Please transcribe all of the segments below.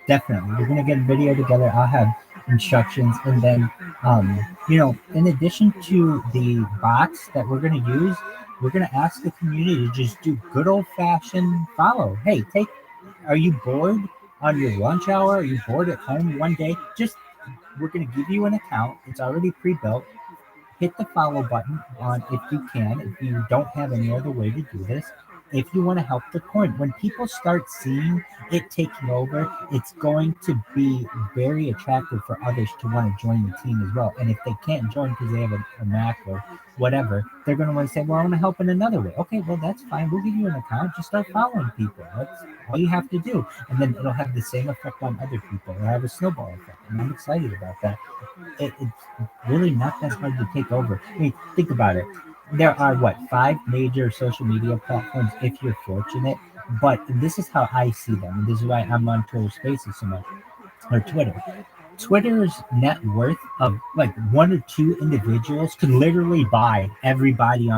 Definitely. We're gonna get a video together. I'll have instructions, and then in addition to the bots that we're gonna use, we're gonna ask the community to just do good old fashioned follow. Hey, are you bored on your lunch hour? Are you bored at home one day? We're gonna give you an account. It's already pre-built. Hit the follow button on if you can, if you don't have any other way to do this. If you want to help the coin, when people start seeing it taking over, it's going to be very attractive for others to want to join the team as well. And if they can't join because they have a Mac or whatever, they're going to want to say, well, I want to help in another way. Okay, well, that's fine. We'll give you an account. Just start following people. That's all you have to do. And then it'll have the same effect on other people. It'll have a snowball effect. And I'm excited about that. It's really not that hard to take over. I mean, think about it. There are 5 major social media platforms if you're fortunate, but this is how I see them, and this is why I'm on Twitter Spaces so much, or Twitter. Twitter's net worth of 1 or 2 individuals could literally buy everybody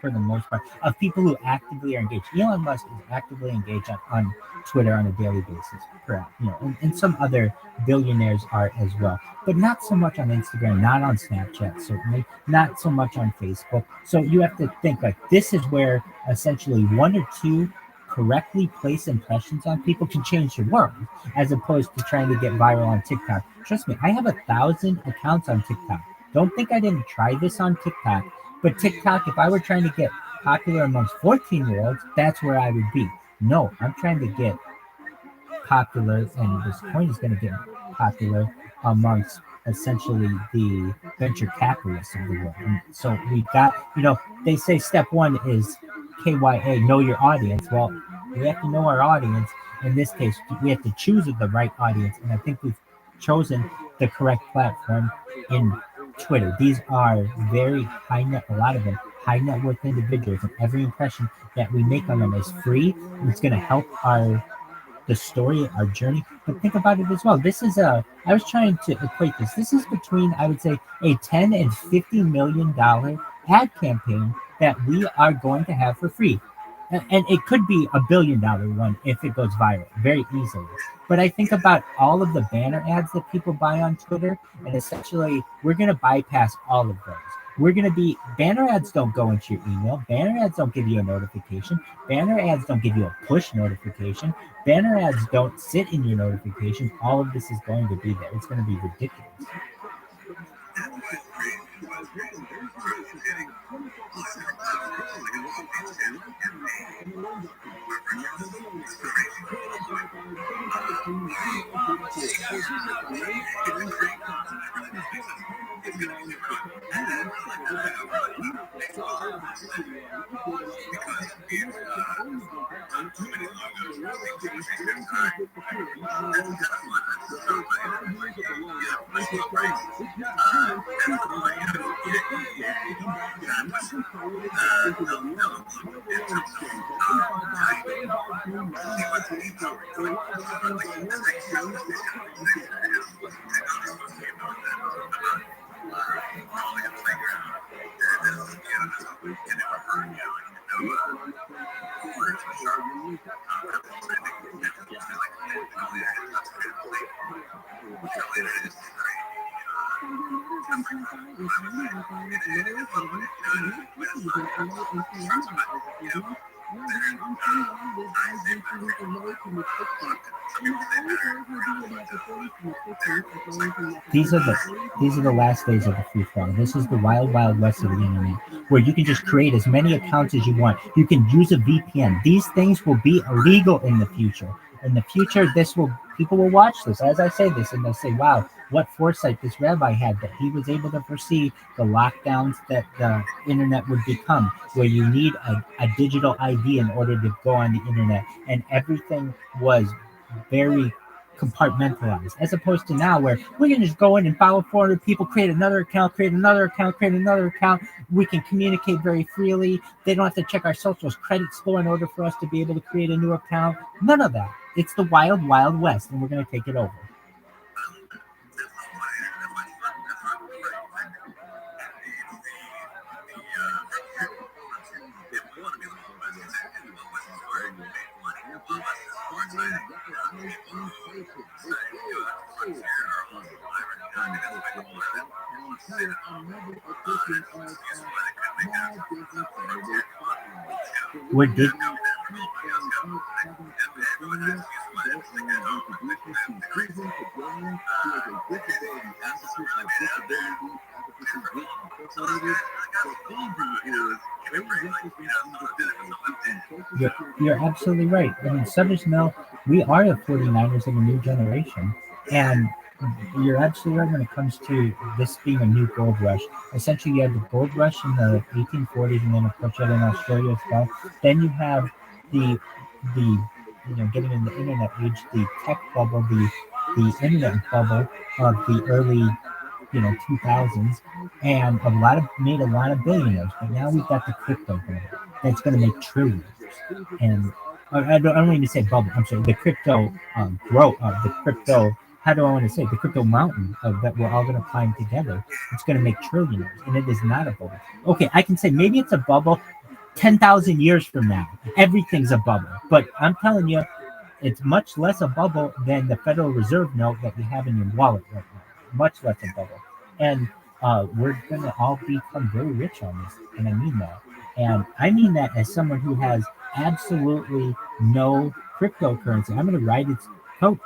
for the most part, of people who actively are engaged. Elon Musk is actively engaged on Twitter on a daily basis, perhaps, and some other billionaires are as well, but not so much on Instagram, not on Snapchat, certainly, not so much on Facebook. So you have to think this is where essentially 1 or 2 correctly place impressions on people can change the world, as opposed to trying to get viral on TikTok. Trust me, I have 1,000 accounts on TikTok. Don't think I didn't try this on TikTok, but TikTok, if I were trying to get popular amongst 14-year-olds, that's where I would be. No, I'm trying to get popular, and this coin is going to get popular amongst essentially the venture capitalists of the world. And so we got, they say step 1 is KYA, know your audience. Well, we have to know our audience. In this case, we have to choose the right audience, and I think we've chosen the correct platform in Twitter. These are very a lot of them high net worth individuals, and every impression that we make on them is free, and it's going to help the story, our journey. But think about it as well. I was trying to equate this. This is between, I would say, a $10 and $50 million ad campaign that we are going to have for free. And it could be $1 billion one if it goes viral very easily. But I think about all of the banner ads that people buy on Twitter, and essentially we're going to bypass all of those. Banner ads don't go into your email. Banner ads don't give you a notification. Banner ads don't give you a push notification. Banner ads don't sit in your notifications. All of this is going to be there. It's going to be ridiculous. These are the last days of the free for all. This is the wild, wild west of the internet, where you can just create as many accounts as you want. You can use a VPN. These things will be illegal in the future. In the future, people will watch this as I say this, and they'll say, "Wow, what foresight this rabbi had, that he was able to foresee the lockdowns that the internet would become, where you need a digital ID in order to go on the internet, and everything was very compartmentalized, as opposed to now where we can just go in and follow 400 people, create another account, create another account, create another account. We can communicate very freely. They don't have to check our socials credit score in order for us to be able to create a new account. None of that. It's the wild, wild west, and we're going to take it over. We're You're absolutely right. I mean, Summers Mill, we are the 49ers of a new generation. And you're absolutely right when it comes to this being a new gold rush. Essentially, you had the gold rush in the 1840s, and then of course you had in Australia as well. Then you have the getting in the internet age, the tech bubble, the internet bubble of the early 2000s, and made a lot of billionaires. But now we've got the crypto bubble that's going to make trillions. And I don't mean to say bubble. I'm sorry, the crypto growth of the crypto. How do I want to say the crypto mountain of that we're all going to climb together? It's going to make trillionaires, and it is not a bubble. Okay, I can say maybe it's a bubble. 10,000 years from now, everything's a bubble. But I'm telling you, it's much less a bubble than the Federal Reserve note that you have in your wallet right now. Much less a bubble. And we're going to all become very rich on this. And I mean that. And I mean that as someone who has absolutely no cryptocurrency. I'm going to ride its coat.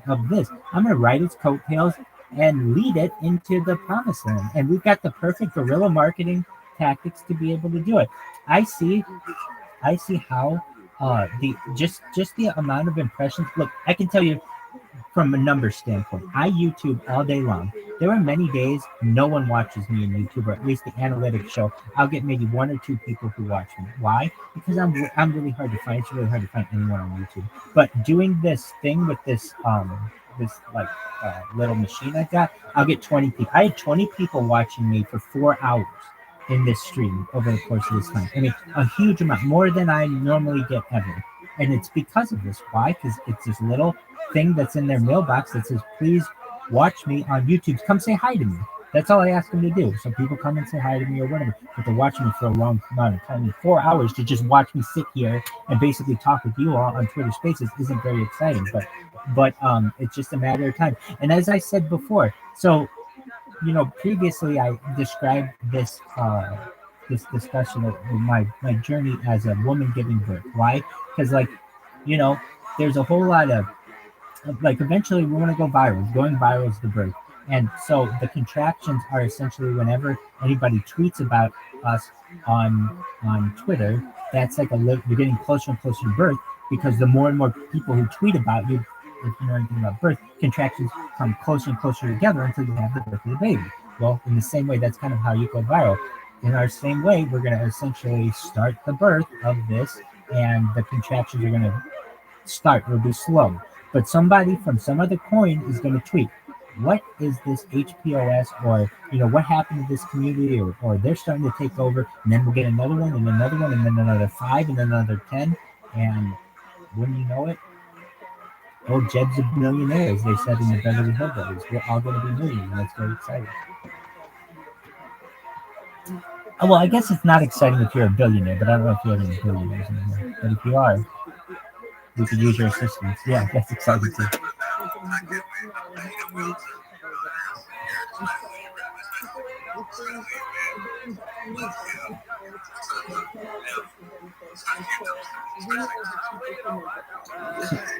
Of this, I'm going to ride its coattails and lead it into the promised land. And we've got the perfect guerrilla marketing tactics to be able to do it. I see how just the amount of impressions. Look, I can tell you from a numbers standpoint, I YouTube all day long. There are many days no one watches me on YouTube, or at least the analytics show I'll get maybe one or two people who watch me. Why? Because I'm really hard to find. It's really hard to find anyone on YouTube. But doing this thing with this little machine I got, I'll get 20 people. I had 20 people watching me for 4 hours in this stream over the course of this time. I mean, a huge amount, more than I normally get ever. And it's because of this. Why? Because it's this little thing that's in their mailbox that says, please watch me on YouTube. Come say hi to me. That's all I ask them to do. So people come and say hi to me or whatever, but they're watching me for a long amount of time. 4 hours to just watch me sit here and basically talk with you all on Twitter Spaces isn't very exciting, but it's just a matter of time. And as I said before, so previously I described this discussion of my journey as a woman giving birth. Why? Because there's a whole lot of eventually we want to go viral. Going viral is the birth. And so the contractions are essentially whenever anybody tweets about us on Twitter, that's like you're getting closer and closer to birth, because the more and more people who tweet about you, if you know anything about birth, contractions come closer and closer together until you have the birth of the baby. Well, in the same way, that's kind of how you go viral. In our same way, we're going to essentially start the birth of this, and the contractions are going to start. It'll be slow. But somebody from some other coin is going to tweet, what is this HPOS, or what happened to this community, or they're starting to take over, and then we'll get another one and another one and then another 5 and then another 10, and wouldn't you know it, old Jed's a millionaire, as they said in the Beverly Hillbillies. We're all going to be millionaires, and that's very exciting. Oh, well, I guess it's not exciting if you're a billionaire, but I don't know if you have any billionaires anymore. But if you are, we could use your assistance. Yeah, that's exciting too.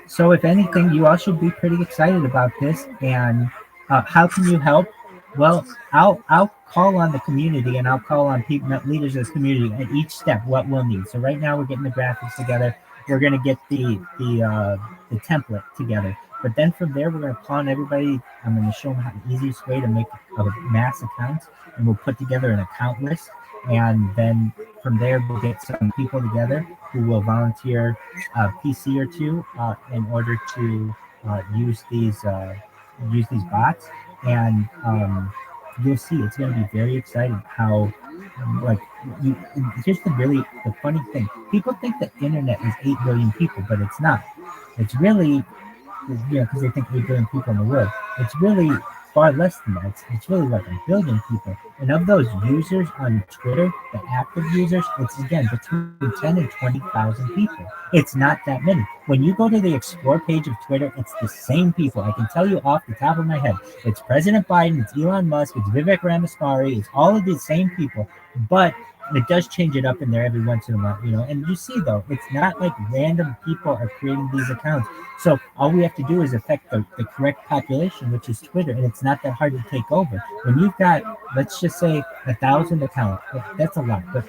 So if anything, you all should be pretty excited about this. And how can you help? Well, I'll call on the community, and I'll call on people, leaders of the community, at each step what we'll need. So right now we're getting the graphics together. We're gonna get the template together. But then from there, we're gonna call on everybody. I'm gonna show them how the easiest way to make a mass account, and we'll put together an account list. And then from there, we'll get some people together who will volunteer a PC or two in order to use these bots. And you'll see it's going to be very exciting how like here's the funny thing. People think the internet is 8 billion people, but it's not. It's really, because they think 8 billion people in the world. It's really far less than that. It's really like 1 billion people. And of those users on Twitter, the active users, it's again between 10 and 20,000 people. It's not that many. When you go to the explore page of Twitter, it's the same people. I can tell you off the top of my head. It's President Biden, it's Elon Musk, it's Vivek Ramaswamy, it's all of these same people. But it does change it up in there every once in a while, and you see though, it's not like random people are creating these accounts. So all we have to do is affect the correct population, which is Twitter, and it's not that hard to take over. When you've got, let's just say 1,000 accounts, that's a lot, but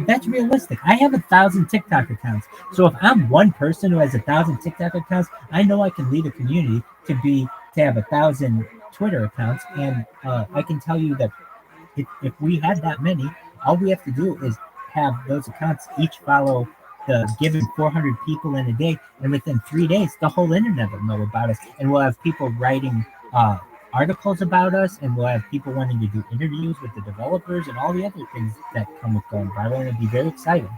that's realistic. I have 1,000 TikTok accounts. So if I'm one person who has 1,000 TikTok accounts, I know I can lead a community to have 1,000 Twitter accounts, and I can tell you that if we had that many, all we have to do is have those accounts each follow the given 400 people in a day, and within 3 days, the whole internet will know about us, and we'll have people writing articles about us, and we'll have people wanting to do interviews with the developers and all the other things that come with going viral, and it'll be very exciting.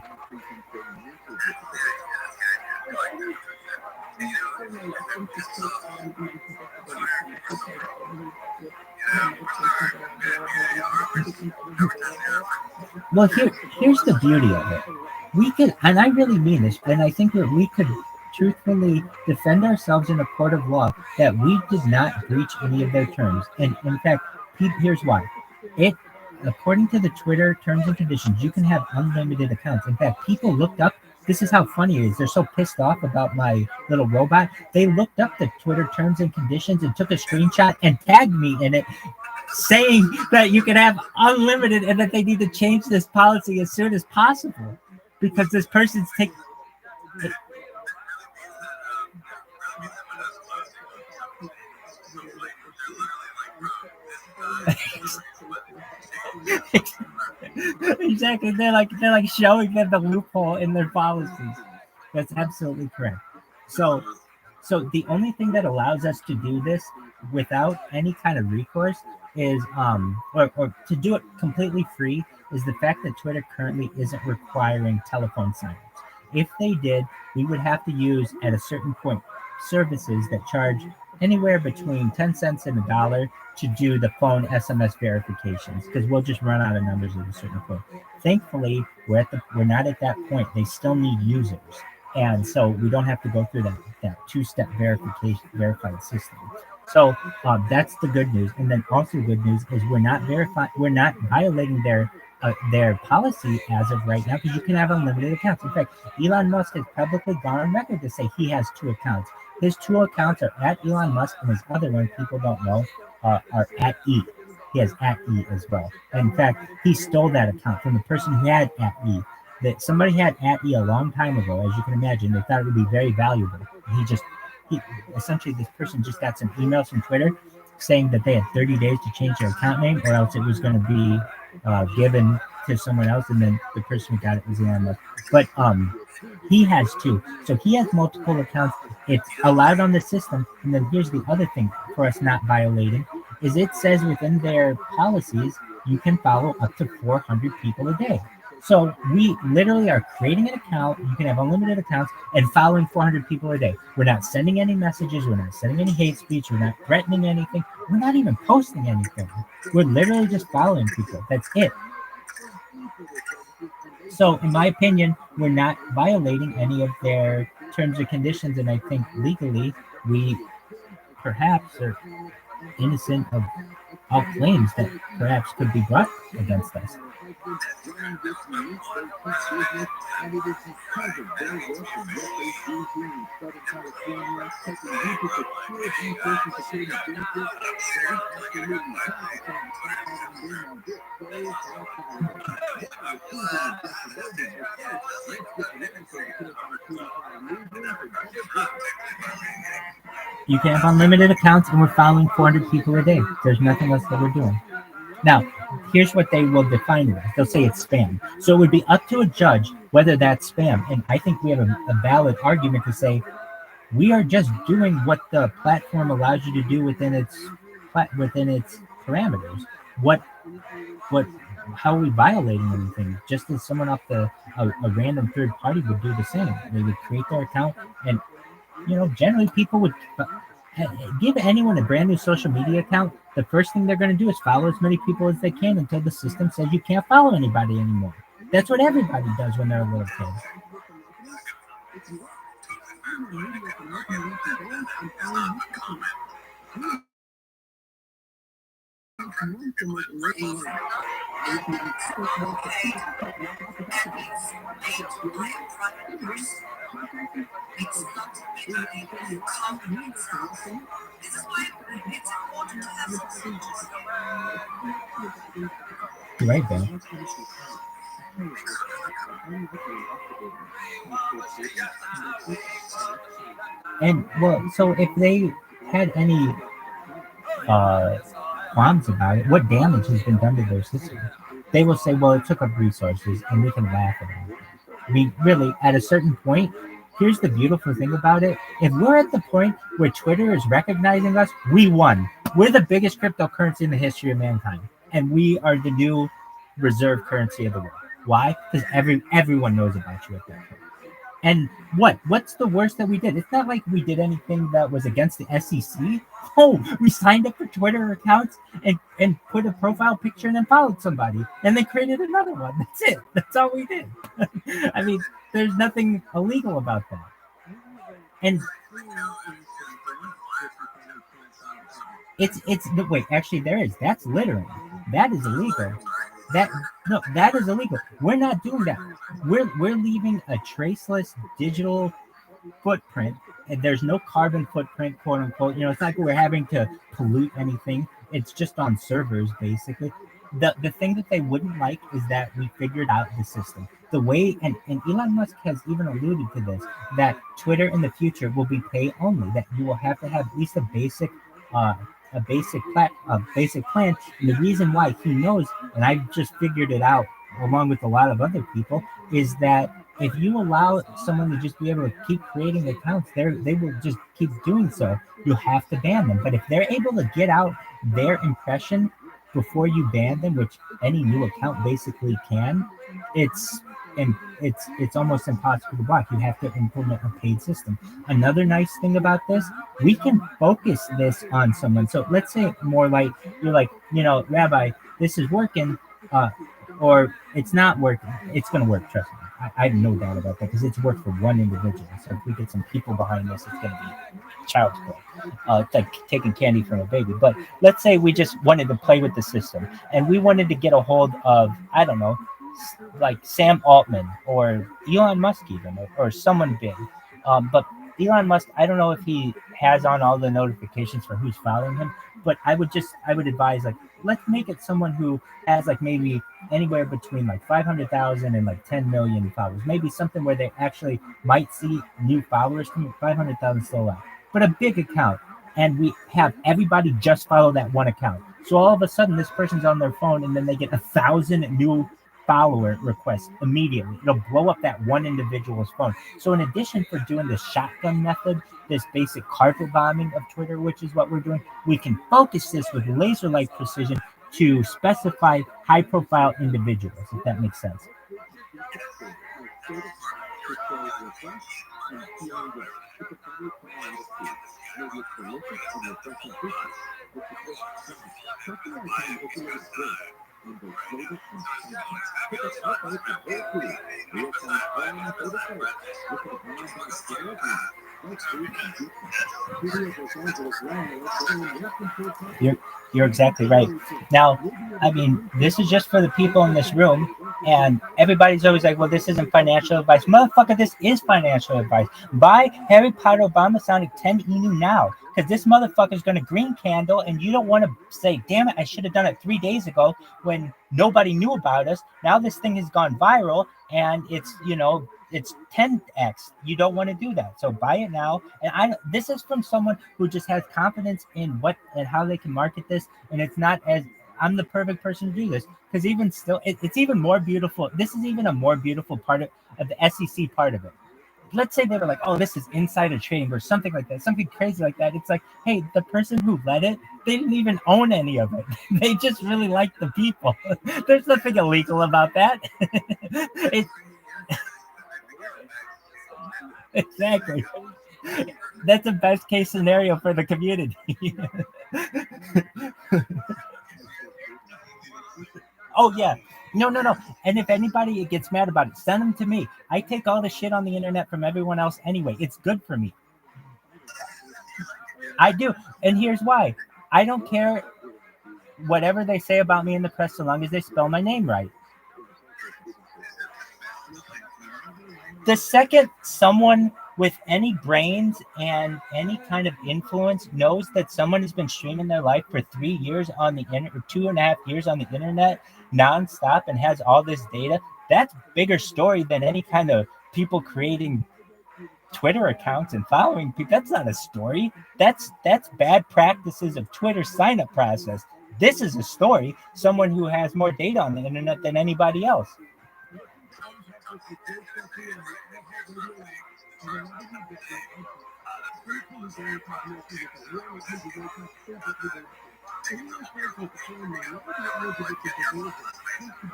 Well, here's the beauty of it. We could, and I really mean this, and I think that we could truthfully defend ourselves in a court of law that we did not breach any of their terms. And in fact, here's why. According to the Twitter terms and conditions, you can have unlimited accounts. In fact, people looked up, this is how funny it is. They're so pissed off about my little robot. They looked up the Twitter terms and conditions and took a screenshot and tagged me in it, saying that you can have unlimited and that they need to change this policy as soon as possible because this person's taking. Exactly. They're like showing them the loophole in their policies. That's absolutely correct. So the only thing that allows us to do this without any kind of recourse is or to do it completely free is the fact that Twitter currently isn't requiring telephone signups. If they did, we would have to use at a certain point services that charge anywhere between 10 cents and $1 to do the phone SMS verifications because we'll just run out of numbers at a certain point. Thankfully, we're not at that point. They still need users. And so we don't have to go through that two-step verified system. So that's the good news. And then also good news is we're not violating their policy as of right now because you can have unlimited accounts. In fact, Elon Musk has publicly gone on record to say he has 2 accounts. His 2 accounts are at Elon Musk, and his other one, people don't know, are at E. He has at E as well. And in fact, he stole that account from the person who had at E. That somebody had at E a long time ago, as you can imagine. They thought it would be very valuable. He essentially, this person just got some emails from Twitter saying that they had 30 days to change their account name, or else it was going to be given to someone else, and then the person who got it was Elon Musk. But he has 2, so he has multiple accounts. It's allowed on the system, and then here's the other thing for us not violating is it says within their policies you can follow up to 400 people a day. So we literally are creating an account. You can have unlimited accounts and following 400 people a day. We're not sending any messages. We're not sending any hate speech. We're not threatening anything. We're not even posting anything. We're literally just following people. That's it. So in my opinion, we're not violating any of their terms and conditions. And I think legally we perhaps are innocent of all claims that perhaps could be brought against us. You can have unlimited accounts, and we're following 400 people a day. There's nothing else that we're doing. Now, here's what they will define it as. They'll say it's spam. So it would be up to a judge whether that's spam. And I think we have a valid argument to say we are just doing what the platform allows you to do within its parameters. What how are we violating anything? Just as someone off a random third party would do the same. They would create their account, and generally people would give anyone a brand new social media account. The first thing they're going to do is follow as many people as they can until the system says you can't follow anybody anymore. That's what everybody does when they're a little kid. You're right, Ben. And well, so if they had any qualms about it, what damage has been done to their system? They will say, well, it took up resources, and we can laugh at it. I mean, really, at a certain point, here's the beautiful thing about it. If we're at the point where Twitter is recognizing us, we won. We're the biggest cryptocurrency in the history of mankind, and we are the new reserve currency of the world. Why? Because everyone knows about you at that point. And what's the worst that we did? It's not like we did anything that was against the SEC. Oh, we signed up for Twitter accounts and put a profile picture and then followed somebody and then created another one. That's it. That's all we did. I mean, there's nothing illegal about that. And it's wait, actually there is. That's littering. That is illegal. That is illegal. We're not doing that. We're leaving a traceless digital footprint, and there's no carbon footprint, quote unquote. It's not like we're having to pollute anything. It's just on servers, basically. The thing that they wouldn't like is that we figured out the system. The way, and Elon Musk has even alluded to this, that Twitter in the future will be pay only, that you will have to have at least a basic plan. And the reason why he knows, and I've just figured it out along with a lot of other people, is that if you allow someone to just be able to keep creating accounts, they will just keep doing so. You have to ban them. But if they're able to get out their impression before you ban them, which any new account basically can, it's almost impossible to block. You have to implement a paid system. Another nice thing about this, we can focus this on someone. So let's say more like you're like, Rabbi, this is working, or it's not working. It's going to work, trust me. I have no doubt about that because it's worked for one individual. So if we get some people behind this, it's going to be child's play. It's like taking candy from a baby. But let's say we just wanted to play with the system and we wanted to get a hold of, I don't know, like Sam Altman or Elon Musk even, or someone big. But Elon Musk, I don't know if he has on all the notifications for who's following him, but I would advise, like, let's make it someone who has like maybe anywhere between like 500,000 and like 10 million followers. Maybe something where they actually might see new followers coming. 500,000 still a lot, but a big account. And we have everybody just follow that one account. So all of a sudden this person's on their phone and then they get 1,000 new follower requests immediately. It'll blow up that one individual's phone. So in addition for doing the shotgun method, this basic carpet bombing of Twitter, which is what we're doing, we can focus this with laser-like precision to specify high-profile individuals, if that makes sense. You're exactly right. Now, I mean, this is just for the people in this room, and everybody's always like, "Well, this isn't financial advice." Motherfucker, this is financial advice. Buy Harry Potter Obama Sonic 10 Inu now, because this motherfucker's gonna green candle, and you don't want to say, "Damn it, I should have done it 3 days ago when nobody knew about us." Now this thing has gone viral, and it's 10x. You don't want to do that, so buy it now. And this is from someone who just has confidence in what and how they can market this, and it's not as I'm the perfect person to do this, because even still it's even more beautiful. This is even a more beautiful part of the SEC part of it. Let's say they were like, "Oh, this is insider trading," or something like that, something crazy like that. It's like, hey, the person who led it, they didn't even own any of it. They just really liked the people. There's nothing illegal about that. It's exactly. That's the best case scenario for the community. Oh yeah. No, no, no. And if anybody gets mad about it, send them to me. I take all the shit on the internet from everyone else anyway. It's good for me. I do. And here's why. I don't care whatever they say about me in the press so long as they spell my name right. The second someone with any brains and any kind of influence knows that someone has been streaming their life for 3 years on the internet, or 2.5 years on the internet, nonstop, and has all this data, that's bigger story than any kind of people creating Twitter accounts and following people. That's not a story. That's bad practices of Twitter sign up process. This is a story. Someone who has more data on the internet than anybody else.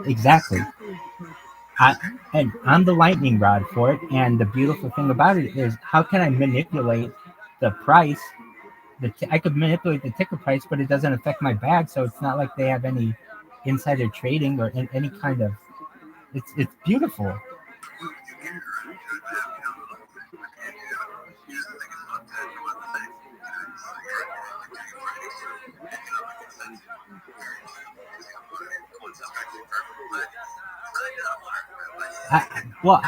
Exactly. I, and I'm the lightning rod for it. And the beautiful thing about it is, how can I manipulate the price? I could manipulate the ticket price, but it doesn't affect my bag. So it's not like they have any insider trading or any kind of. It's beautiful. Well,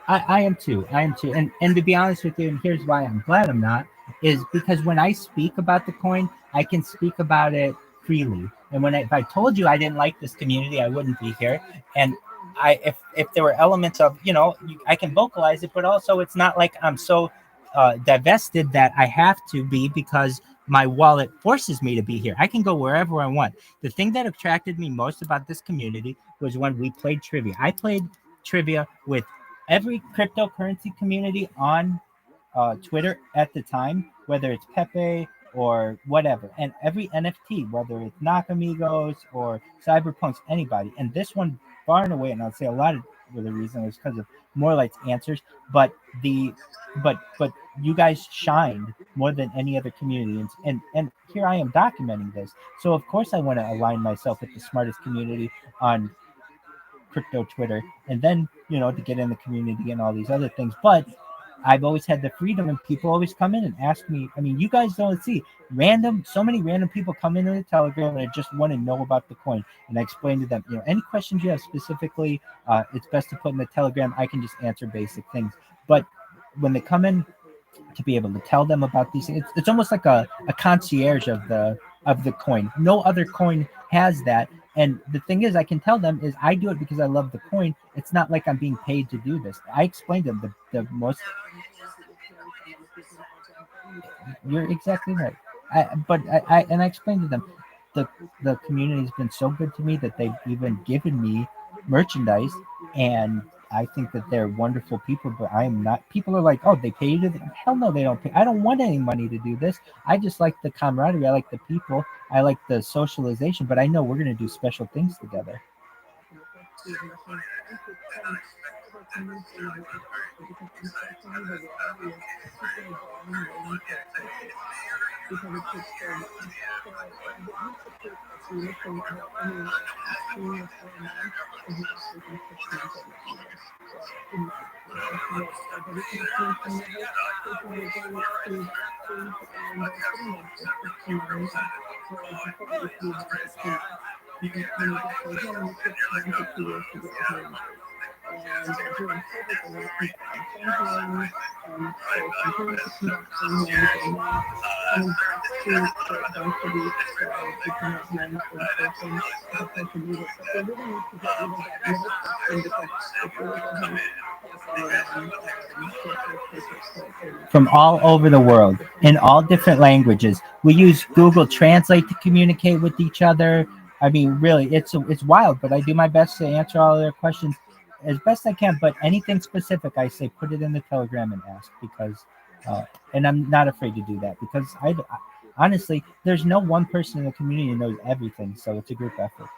I am too. I am too. And to be honest with you, and here's why I'm glad I'm not, is because when I speak about the coin, I can speak about it freely. And if I told you I didn't like this community, I wouldn't be here. And if there were elements of, I can vocalize it, but also it's not like I'm so divested that I have to be, because my wallet forces me to be here. I can go wherever I want. The thing that attracted me most about this community was when we played trivia. I played trivia with every cryptocurrency community on Twitter at the time, whether it's Pepe or whatever, and every NFT, whether it's Nakamigos or Cyberpunks, anybody. And this one, far and away, and I'll say a lot of the reason was because of more like answers, but the but you guys shined more than any other community, and here I am documenting this. So of course I want to align myself with the smartest community on crypto Twitter, and then to get in the community and all these other things. But I've always had the freedom, and people always come in and ask me. I mean, you guys don't see so many random people come into the Telegram and I just want to know about the coin, and I explain to them, any questions you have specifically, it's best to put in the Telegram. I can just answer basic things. But when they come in, to be able to tell them about these things, it's almost like a concierge of the coin. No other coin has that. And the thing is, I can tell them is I do it because I love the coin. It's not like I'm being paid to do this. I explained to them the most. You're exactly right. I explained to them the community has been so good to me that they've even given me merchandise, and I think that they're wonderful people. But I am not. People are like, oh, they pay you to. Hell no, they don't pay. I don't want any money to do this. I just like the camaraderie. I like the people. I like the socialization. But I know we're gonna do special things together. From all over the world in all different languages. We use Google Translate to communicate with each other. I mean, really, it's wild, but I do my best to answer all their questions as best I can. But anything specific, I say put it in the Telegram and ask because, and I'm not afraid to do that because honestly, there's no one person in the community who knows everything, so it's a group effort.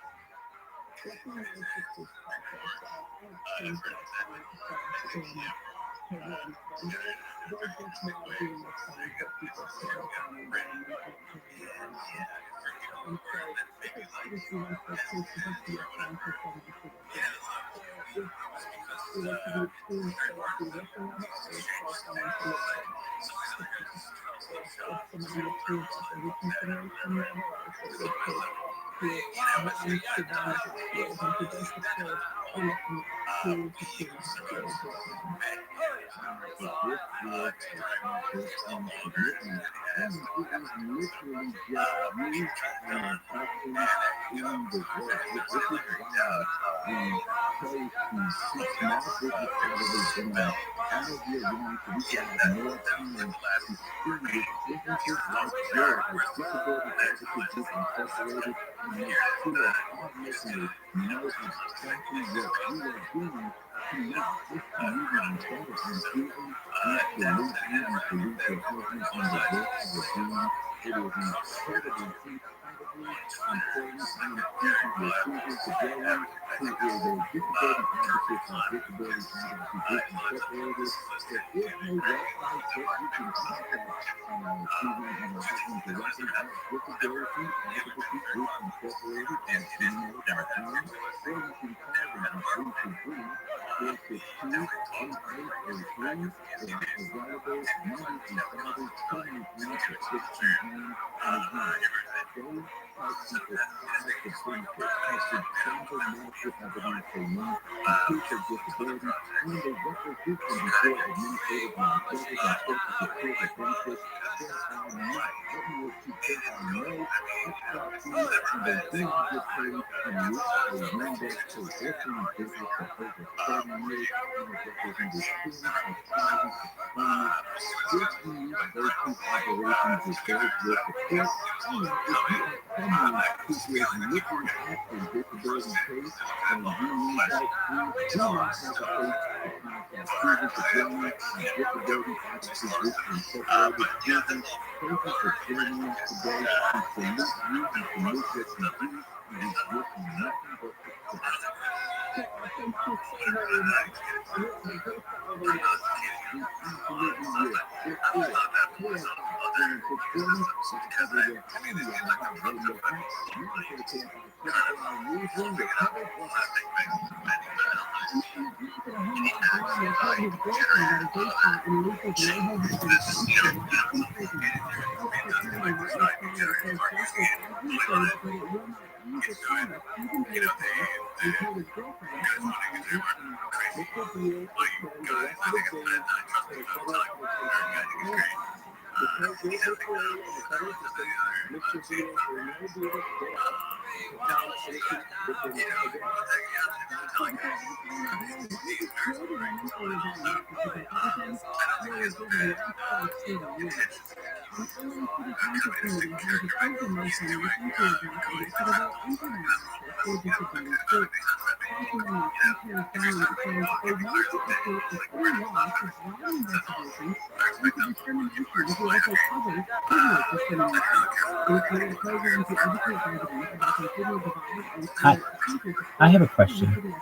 I have a question.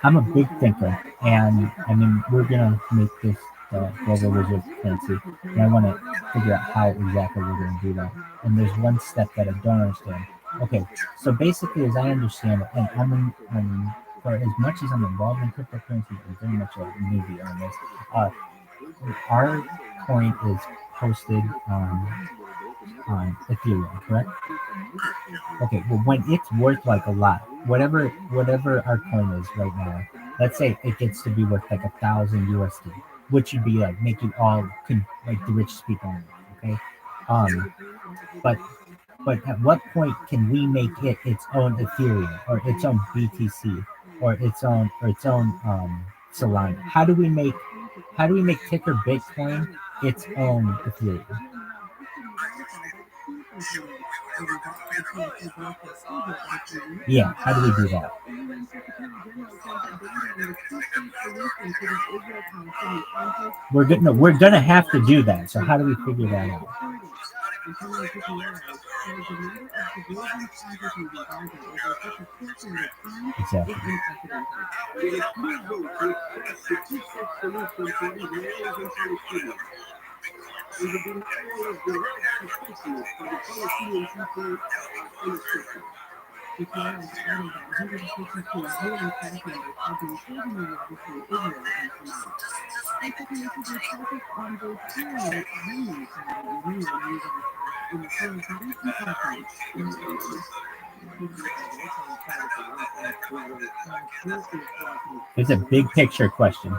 I'm a big thinker, and I mean, we're gonna make this global reserve currency, and I want to figure out how exactly we're gonna do that. And there's one step that I don't understand. Okay, so basically, as I understand it, and for as much as I'm involved in cryptocurrency, I'm very much a newbie on this. Our coin is posted on Ethereum, correct? Okay, well, when it's worth like a lot, whatever our coin is right now, let's say it gets to be worth like 1,000 USD, which would be like make you all like the richest people on earth. Okay, um, but at what point can we make it its own Ethereum or its own BTC or its own Solana? How do we make ticker Bitcoin its own Ethereum? Yeah, how do we do that? We're gonna have to do that. So how do we figure that out? Exactly. It's a big picture question.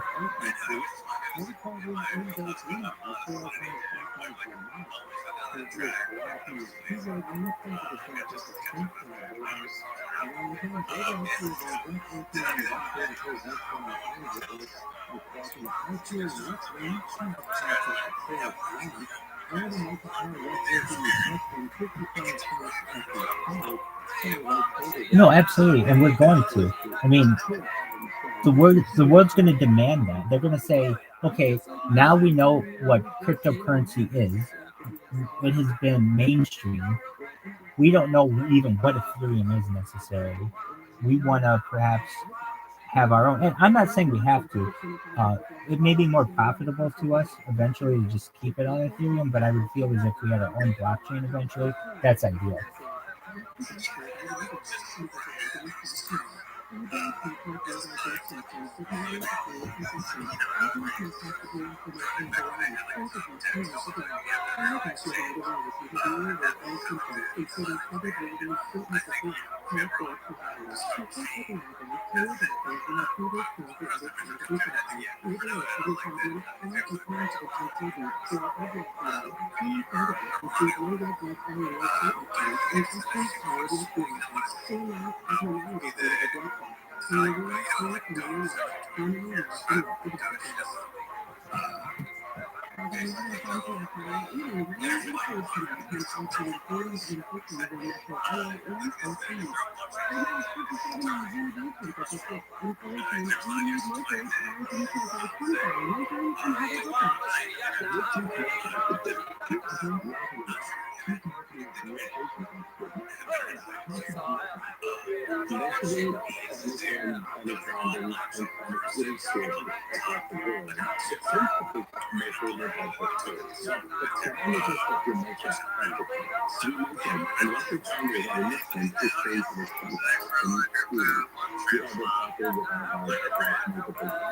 No, absolutely, and we're going to. I mean, the world's going to demand that. They're going to say, okay, now we know what cryptocurrency is. It has been mainstream. We don't know even what Ethereum is necessarily. We want to perhaps have our own. And I'm not saying we have to. It may be more profitable to us eventually to just keep it on Ethereum, but I would feel as if we had our own blockchain eventually. That's ideal.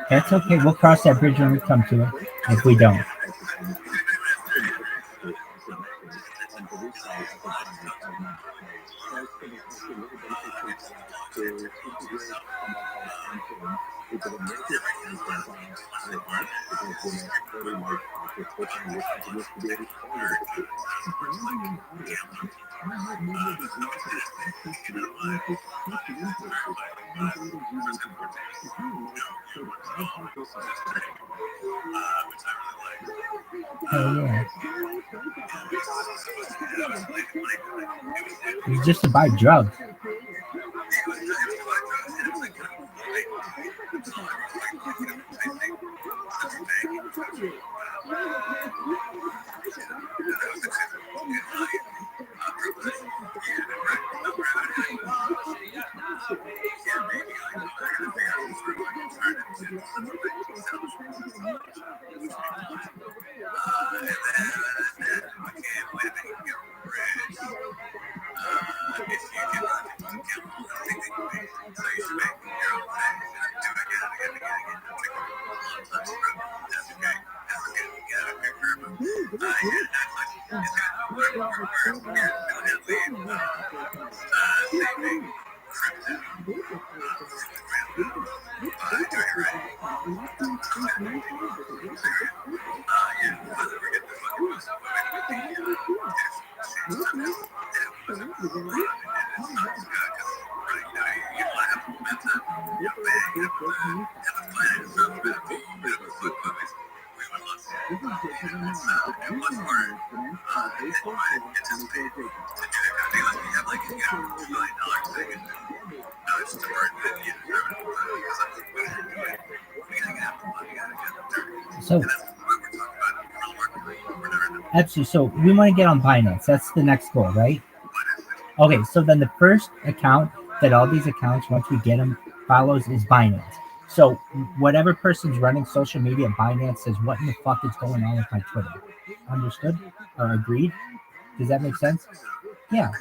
That's okay. We'll cross that bridge when we come to it. If we don't. Oh yeah. It's just to buy drugs. So absolutely. So we want to get on Binance. That's the next goal, right? Okay. So then the first account that all these accounts, once we get them, follows is Binance. So whatever person's running social media, Binance says, "What in the fuck is going on with my Twitter?" Understood or agreed? Does that make sense? Yeah.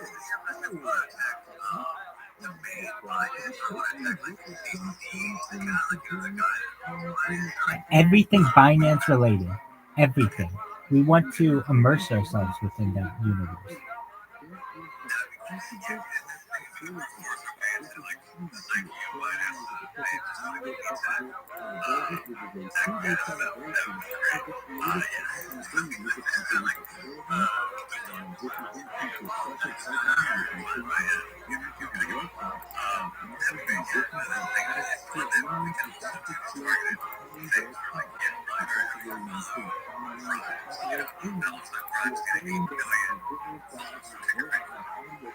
Everything Binance related. Everything. We want to immerse ourselves within that universe.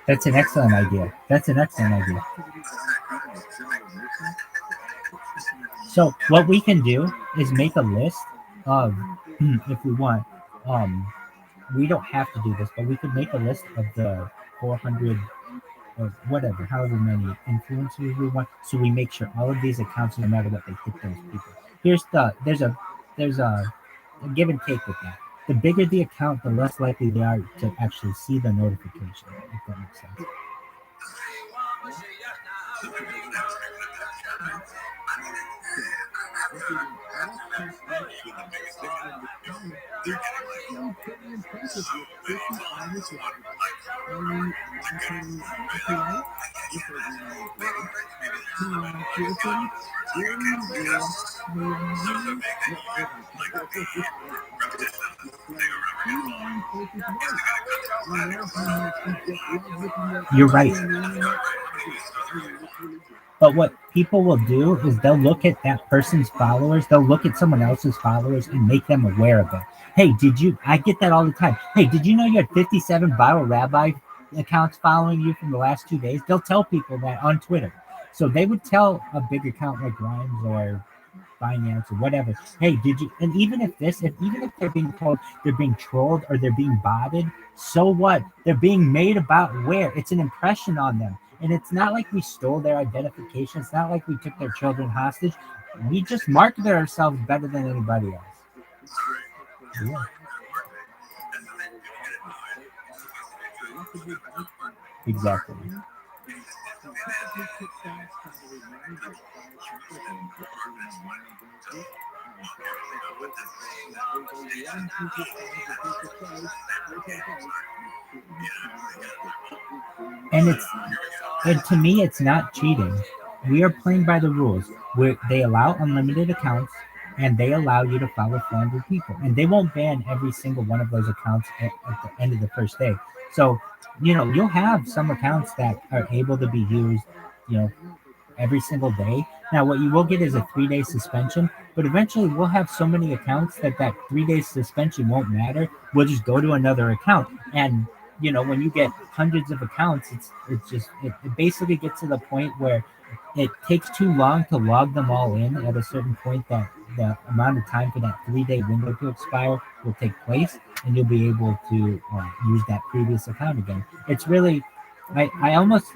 That's an excellent idea. That's an excellent idea. So what we can do is make a list of, if we want, um, we don't have to do this, but we could make a list of the 400 or whatever, however many influencers we want. So we make sure all of these accounts, no matter what, they hit those people. There's a give and take with that. The bigger the account, the less likely they are to actually see the notification, if that makes sense. You're right. But what people will do is they'll look at that person's followers, they'll look at someone else's followers and make them aware of it. Hey, I get that all the time. Hey, did you know you had 57 ViralRabbi accounts following you from the last 2 days? They'll tell people that on Twitter. So they would tell a big account like Grimes or Binance or whatever. Hey, did you? And even if they're being told they're being trolled or they're being botted, so what? They're being made about where it's an impression on them, and it's not like we stole their identification. It's not like we took their children hostage. We just marketed ourselves better than anybody else. Yeah. Exactly. And to me, it's not cheating. We are playing by the rules. They allow unlimited accounts, and they allow you to follow 400 people, and they won't ban every single one of those accounts at the end of the first day. So, you'll have some accounts that are able to be used, you know, every single day. Now, what you will get is a 3-day suspension, but eventually we'll have so many accounts that 3-day suspension won't matter. We'll just go to another account, and when you get hundreds of accounts, it basically gets to the point where it takes too long to log them all in at a certain point that the amount of time for that 3-day window to expire will take place, and you'll be able to use that previous account again. It's really, I'm like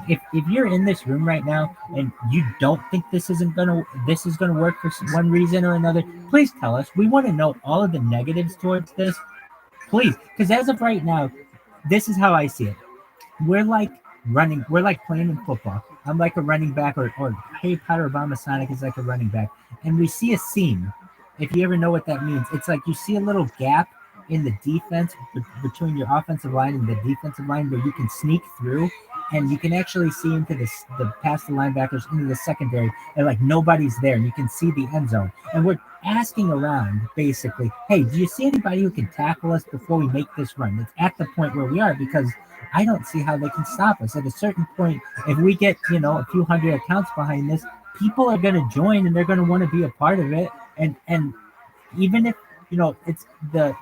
if you're in this room right now and you don't think this is gonna work for one reason or another, please tell us. We want to know all of the negatives towards this, please, because as of right now, this is how I see it. We're like playing in football. I'm like a running back, or Harry Potter Obama Sonic is like a running back, and we see a seam. If you ever know what that means, it's like you see a little gap in the defense between your offensive line and the defensive line where you can sneak through. and you can actually see into the past the linebackers into the secondary, and like nobody's there, and you can see the end zone. And we're asking around basically, hey, do you see anybody who can tackle us before we make this run? It's at the point where we are, because I don't see how they can stop us. At a certain point, if we get, a few hundred accounts behind this, people are going to join and they're going to want to be a part of it. And even if, it's the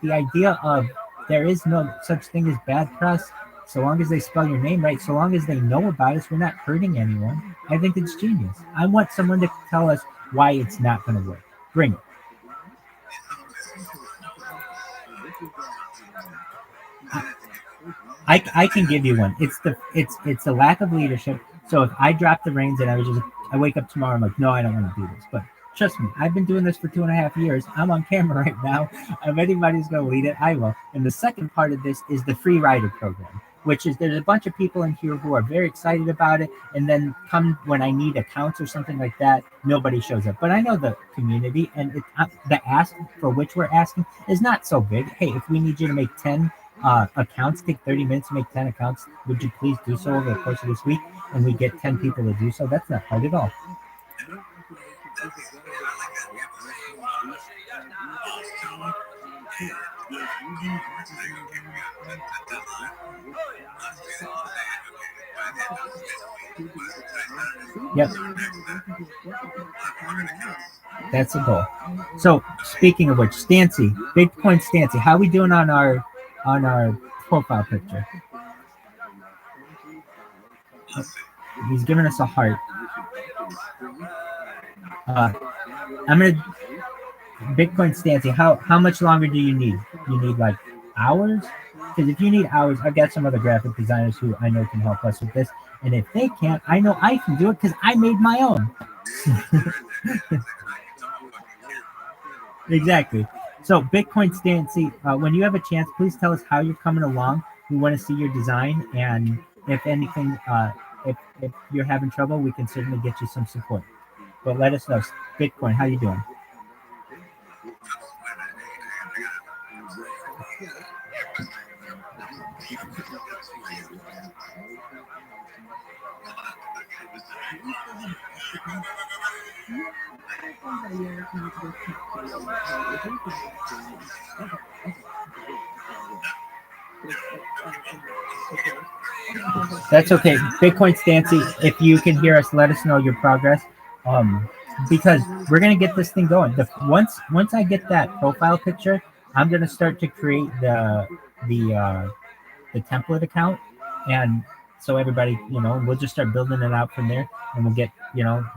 idea of there is no such thing as bad press, so long as they spell your name right, so long as they know about us, we're not hurting anyone. I think it's genius. I want someone to tell us why it's not going to work. Bring it. I can give you one. It's the lack of leadership. So if I drop the reins and I wake up tomorrow, I'm like, no, I don't want to do this. But trust me, I've been doing this for 2.5 years. I'm on camera right now. If anybody's going to lead it, I will. And the second part of this is the free rider program, which is there's a bunch of people in here who are very excited about it. And then come when I need accounts or something like that, nobody shows up. But I know the community, and the ask for which we're asking is not so big. Hey, if we need you to make 10 accounts, take 30 minutes to make 10 accounts, would you please do so over the course of this week? And we get 10 people to do so. That's not hard at all. Yep. That's a goal. So speaking of which, Stancy, Bitcoin Stancy, how are we doing on our profile picture? He's giving us a heart. I'm gonna Bitcoin Stancy. How much longer do you need? You need like hours? Because if you need hours, I've got some other graphic designers who I know can help us with this. And if they can't, I know I can do it because I made my own. Exactly. So Bitcoin Stancy, when you have a chance, please tell us how you're coming along. We want to see your design, and if anything, if you're having trouble, we can certainly get you some support. But let us know. Bitcoin, how you doing? That's okay. Bitcoin Stancy, if you can hear us, let us know your progress. Because we're gonna get this thing going. Once I get that profile picture, I'm gonna start to create the template account, and so everybody, we'll just start building it out from there, and we'll get,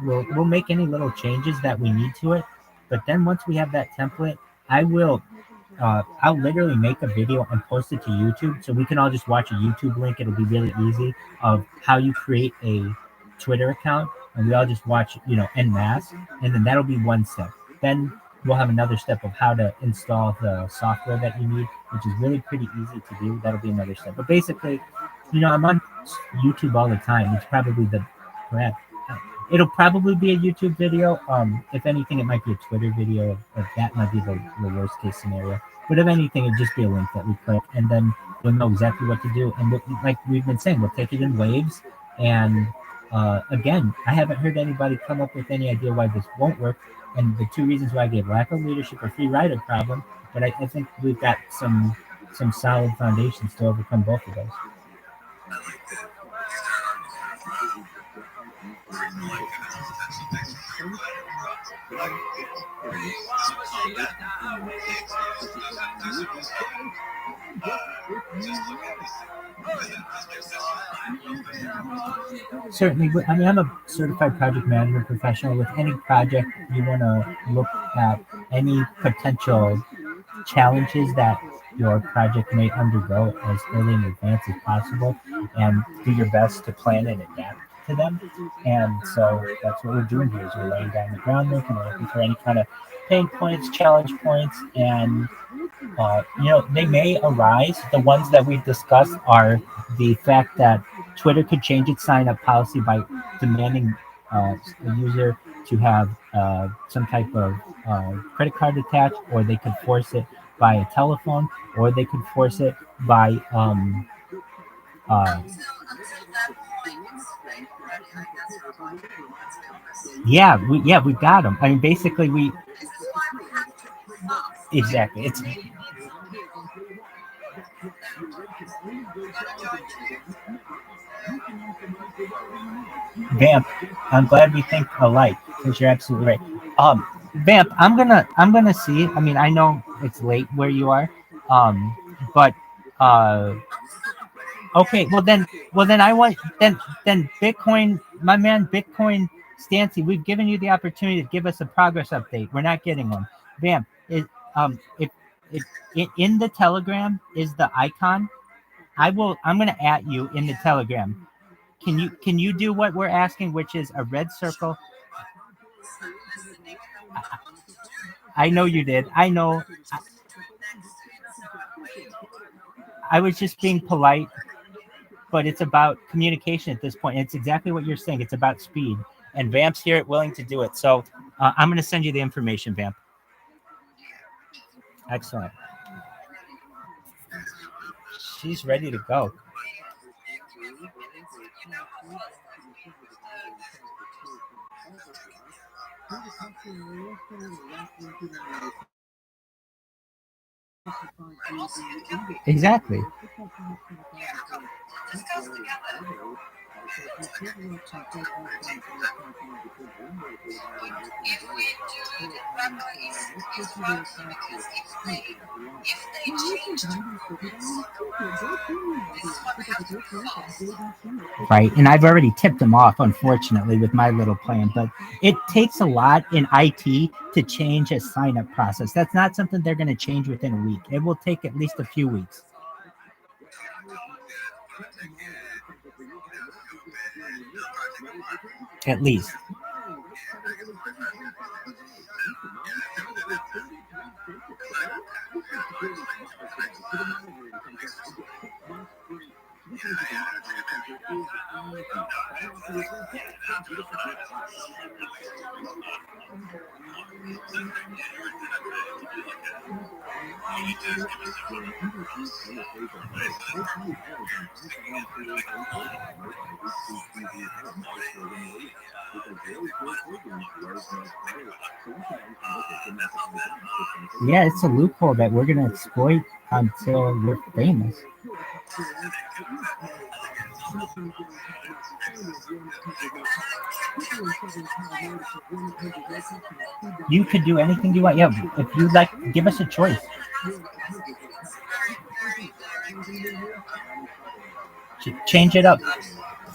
we'll make any little changes that we need to it. But then once we have that template, I'll literally make a video and post it to YouTube, so we can all just watch a YouTube link. It'll be really easy of how you create a Twitter account, and we all just watch, en masse, and then that'll be one step. Then we'll have another step of how to install the software that you need, which is really pretty easy to do. That'll be another step. But basically, I'm on YouTube all the time. It's probably it'll probably be a YouTube video. If anything, it might be a Twitter video. If that might be the worst case scenario. But if anything, it'd just be a link that we click, and then we'll know exactly what to do. And like we've been saying, we'll take it in waves. And again, I haven't heard anybody come up with any idea why this won't work. And the two reasons why I gave: lack of leadership or free rider problem. But I think we've got some solid foundations to overcome both of those. Certainly. I mean, I'm a certified project management professional. With any project, you want to look at any potential challenges that your project may undergo as early in advance as possible, and do your best to plan and adapt to them. And so that's what we're doing here, is we're laying down the groundwork, and we're looking for any kind of pain points, challenge points, and they may arise. The ones that we've discussed are the fact that Twitter could change its sign-up policy by demanding a user to have some type of credit card attached, or they could force it by a telephone, or they could force it by Yeah, we've got them. I mean, basically, we exactly. It's Vamp. I'm glad we think alike because you're absolutely right. Vamp. I'm gonna see. I mean, I know it's late where you are, but uh, okay. Well then, then Bitcoin, my man, Bitcoin Stancy. We've given you the opportunity to give us a progress update. We're not getting one. Vamp. If in the Telegram is the icon, I'm gonna at you in the Telegram. Can you do what we're asking, which is a red circle? I know you did. I know. I was just being polite, but it's about communication at this point. It's exactly what you're saying. It's about speed, and Vamp's here, willing to do it. So I'm going to send you the information, Vamp. Excellent. She's ready to go. Exactly. Right, and I've already tipped them off, unfortunately, with my little plan. But it takes a lot in IT to change a sign-up process. That's not something they're going to change within a week. It will take at least a few weeks. At least. Yeah, it's a loophole that we're going to exploit until we're famous. You could do anything you want. Yeah, if you'd like, give us a choice. Change it up.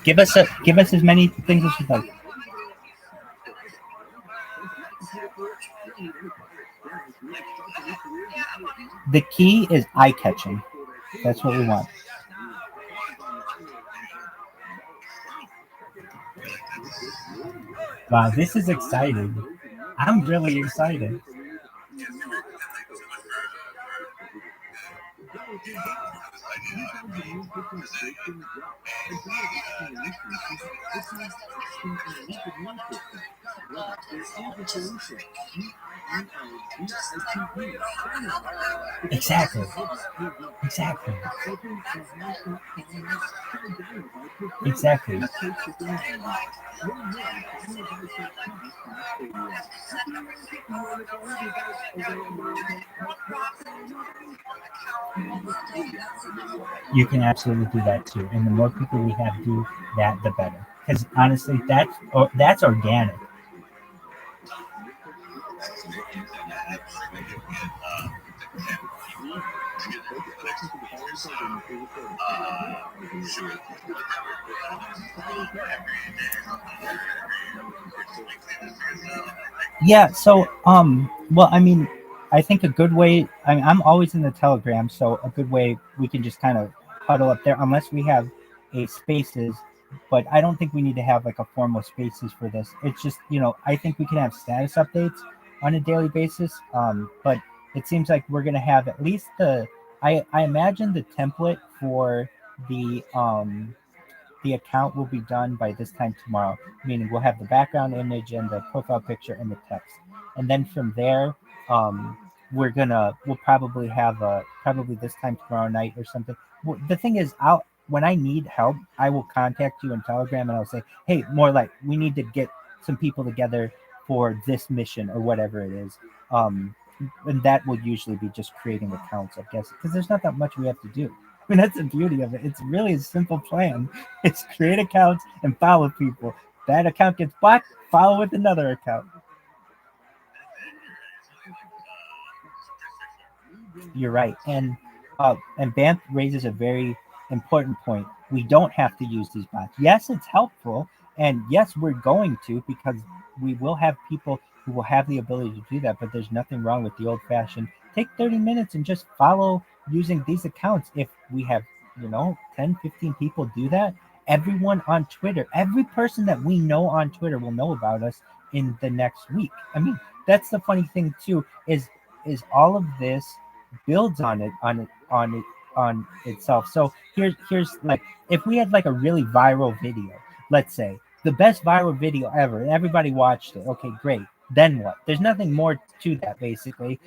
Give us as many things as you'd like. The key is eye catching. That's what we want. Wow, this is exciting. I'm really excited. Exactly. Exactly. Exactly. You can absolutely do that too. And the more people we have do that, the better. Because honestly, that's organic. Yeah. So, well, I mean, I think a good way. I mean, I'm always in the Telegram, so a good way we can just kind of huddle up there, unless we have a spaces. But I don't think we need to have like a formal spaces for this. It's just I think we can have status updates on a daily basis. But it seems like we're gonna have at least the. I imagine the template for the account will be done by this time tomorrow, meaning we'll have the background image and the profile picture and the text. And then from there, we'll probably have probably this time tomorrow night or something. Well, the thing is, when I need help, I will contact you in Telegram and I'll say, hey, more like we need to get some people together for this mission or whatever it is. And that will usually be just creating accounts, I guess, because there's not that much we have to do. I mean, that's the beauty of it. It's really a simple plan. It's create accounts and follow people. That account gets blocked, follow with another account. You're right. And Banff raises a very important point. We don't have to use these bots. Yes, it's helpful, and yes, we're going to, because we will have people who will have the ability to do that, but there's nothing wrong with the old-fashioned take 30 minutes and just follow using these accounts. If we have 10, 15 people do that, everyone on Twitter, every person that we know on Twitter will know about us in the next week. I mean, that's the funny thing too, is all of this builds on itself. So here's like, if we had like a really viral video, let's say the best viral video ever, and everybody watched it. Okay, great. Then what? There's nothing more to that, basically.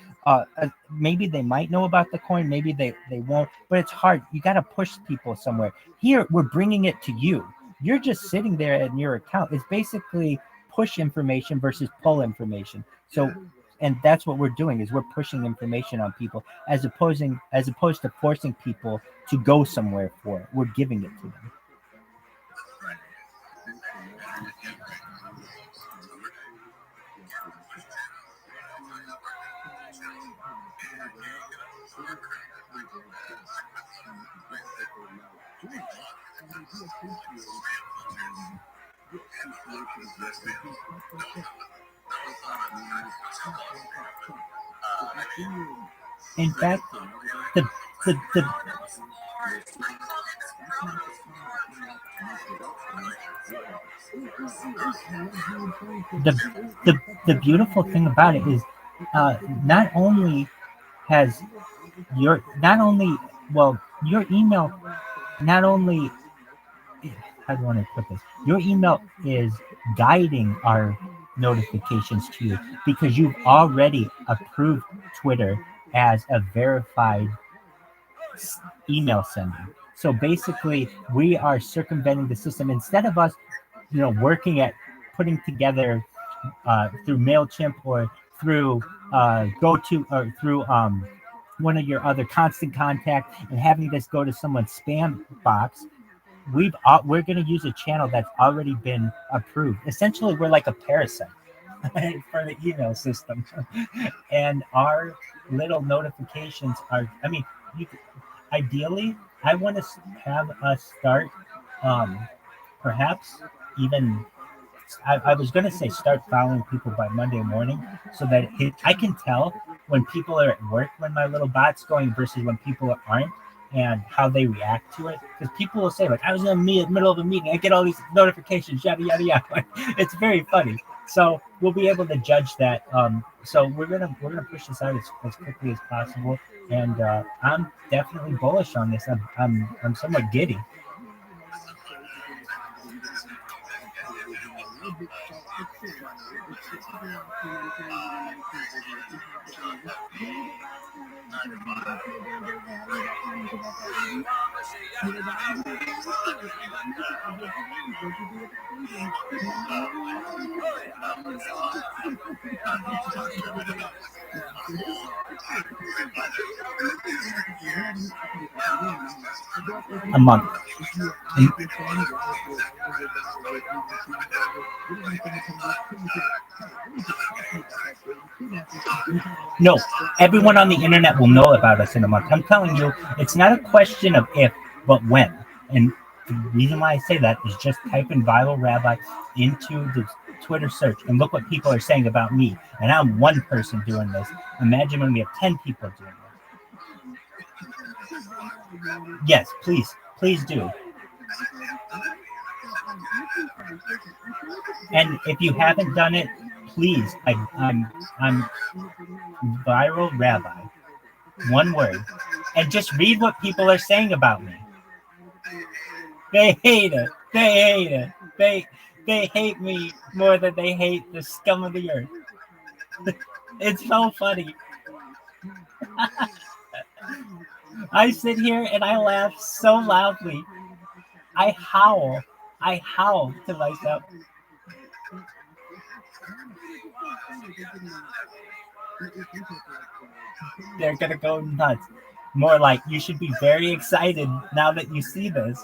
Maybe they might know about the coin, maybe they won't, but it's hard. You got to push people somewhere. Here, we're bringing it to you. You're just sitting there in your account. It's basically push information versus pull information. So, and that's what we're doing, is we're pushing information on people as opposed to forcing people to go somewhere for it. We're giving it to them. In fact, the the, the the the beautiful thing about it is, not only has not only well your email not only, how do I want to put this? Your email is guiding our notifications to you because you've already approved Twitter as a verified email sender. So basically, we are circumventing the system instead of us, working at putting together through MailChimp or through GoTo or through one of your other Constant Contact and having this go to someone's spam box. We're going to use a channel that's already been approved. Essentially, we're like a parasite for the email system, and our little notifications are. I mean, ideally, I want to have us start, perhaps even. I was going to say start following people by Monday morning, so that I can tell when people are at work when my little bot's going versus when people aren't, and how they react to it. Because people will say, like, I was in the middle of a meeting, I get all these notifications, yada yada yada. It's very funny. So we'll be able to judge that. So we're gonna push this out as quickly as possible, and I'm definitely bullish on this. I'm somewhat giddy. A month. No, everyone on the internet will know about us in a month. I'm telling you, it's not a question of if, but when. And the reason why I say that is just type in ViralRabbi into the Twitter search and look what people are saying about me. And I'm one person doing this. Imagine when we have 10 people doing this. Yes, please do. And if you haven't done it, please, I'm ViralRabbi, one word, and just read what people are saying about me. They hate it. They hate it. They hate me more than they hate the scum of the earth. It's so funny. I sit here and I laugh so loudly I howl. I howl to myself. They're gonna go nuts. More like you should be very excited now that you see this.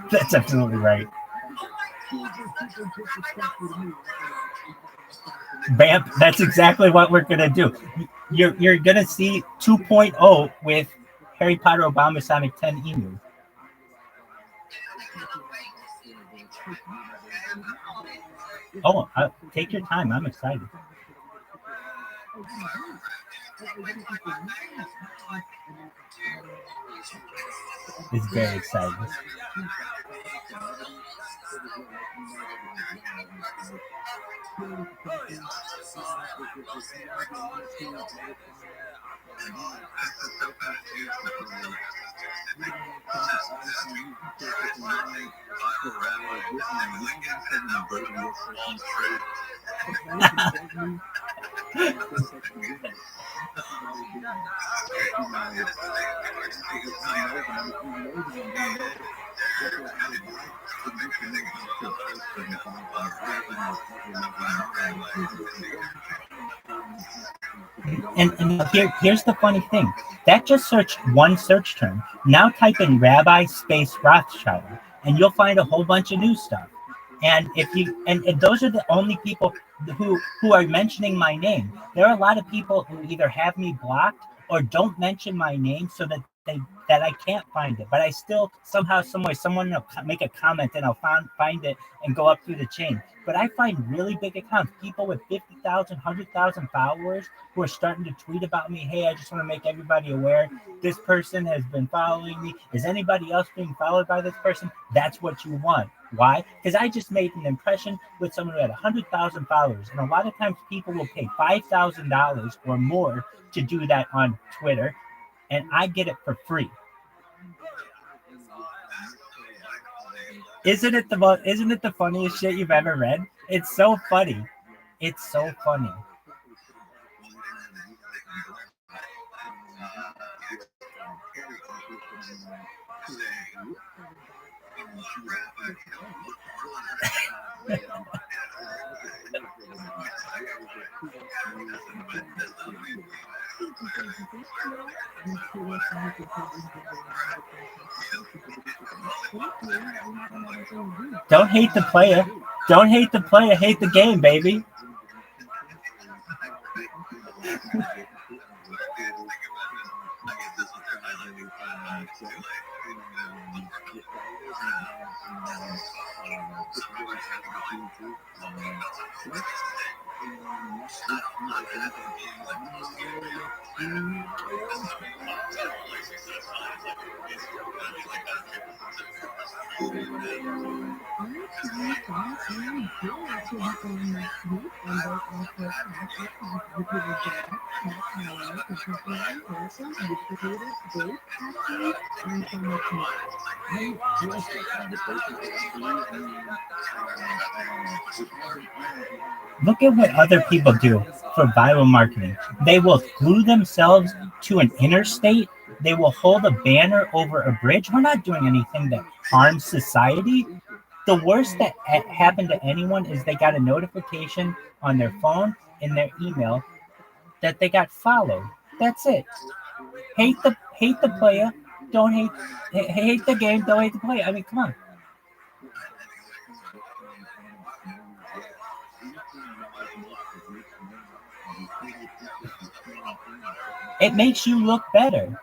That's absolutely right. Bam, that's exactly what we're gonna do. You're gonna see 2.0 with Harry Potter Obama Sonic 10 emu. Oh, take your time. I'm excited. It's very exciting. And here's the funny thing. That just searched one search term. Now type in Rabbi space Rothschild, and you'll find a whole bunch of new stuff. And if you and those are the only people who are mentioning my name. There are a lot of people who either have me blocked or don't mention my name so that I can't find it. But I still somehow, somewhere, someone will make a comment and I'll find it and go up through the chain. But I find really big accounts, people with 50,000, 100,000 followers who are starting to tweet about me. Hey, I just want to make everybody aware this person has been following me. Is anybody else being followed by this person? That's what you want. Why? Because I just made an impression with someone who had 100,000 followers. And a lot of times people will pay $5,000 or more to do that on Twitter. And I get it for free. Isn't it the funniest shit you've ever read? It's so funny. It's so funny. Don't hate the player. Don't hate the player. Hate the game, baby. Look at what other people do for viral marketing. They will glue themselves to an interstate. They will hold a banner over a bridge. We're not doing anything that harms society. The worst that happened to anyone is they got a notification on their phone in their email that they got followed. That's it. Hate the player. Don't hate the game. Don't hate the player. I mean, come on. It makes you look better.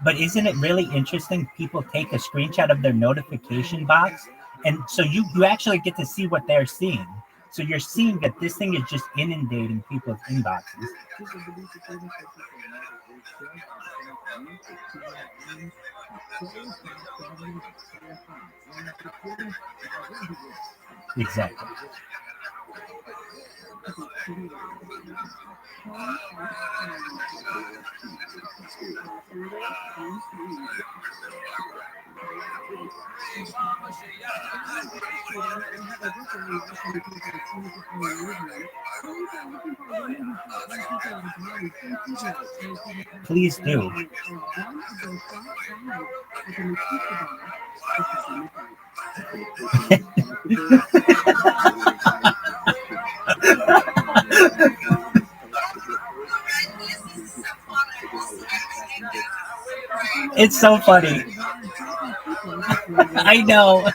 But isn't it really interesting? People take a screenshot of their notification box, and so you actually get to see what they're seeing. So you're seeing that this thing is just inundating people's inboxes. Exactly. Please do. It's so funny. I know.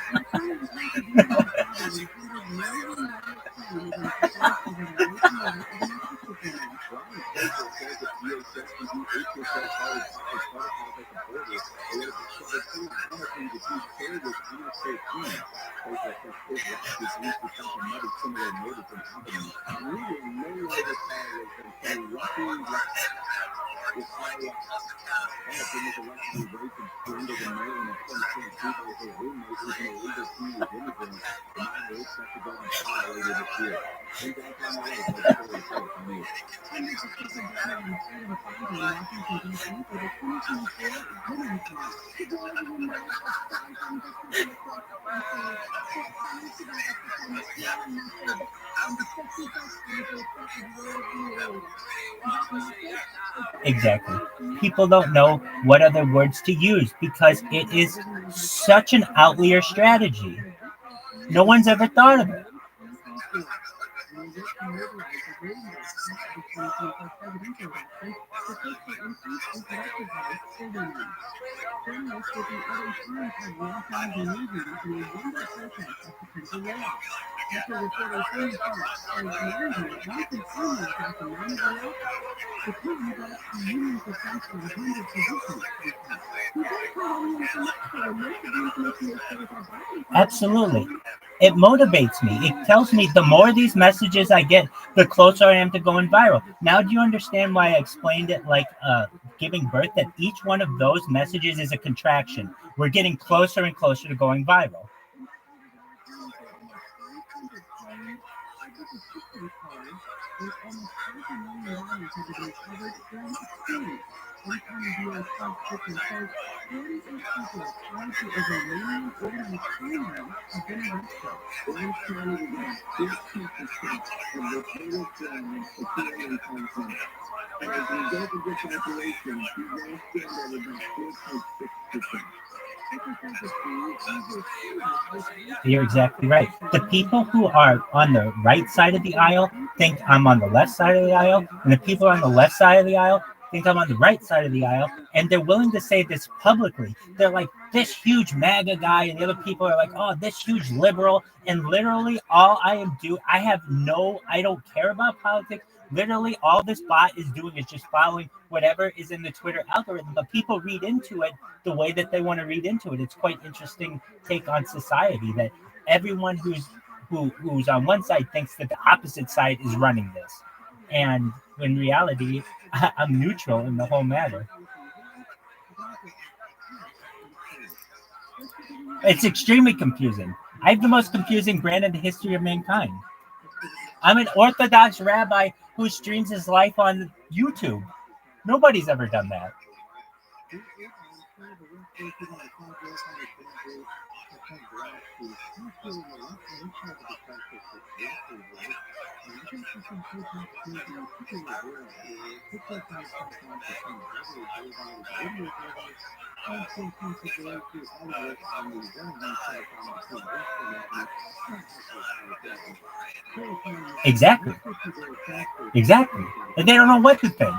Exactly. People don't know what other words to use because it is such an outlier strategy. No one's ever thought of it. Absolutely. It motivates me. It tells me the more of these messages I get, the closer I am to going viral. Now, do you understand why I explained it like giving birth? That each one of those messages is a contraction. We're getting closer and closer to going viral. You're exactly right. The people who are on the right side of the aisle think I'm on the left side of the aisle, and the people on the left side of the aisle think I'm on the right side of the aisle, and they're willing to say this publicly. They're like, this huge MAGA guy, and the other people are like, oh, this huge liberal, and literally all I don't care about politics. Literally all this bot is doing is just following whatever is in the Twitter algorithm, but people read into it the way that they want to read into it. It's quite interesting take on society that everyone who's on one side thinks that the opposite side is running this, and in reality, I'm neutral in the whole matter. It's extremely confusing. I have the most confusing brand in the history of mankind. I'm an Orthodox rabbi who streams his life on YouTube. Nobody's ever done that. Exactly. Exactly. And they don't know what to think.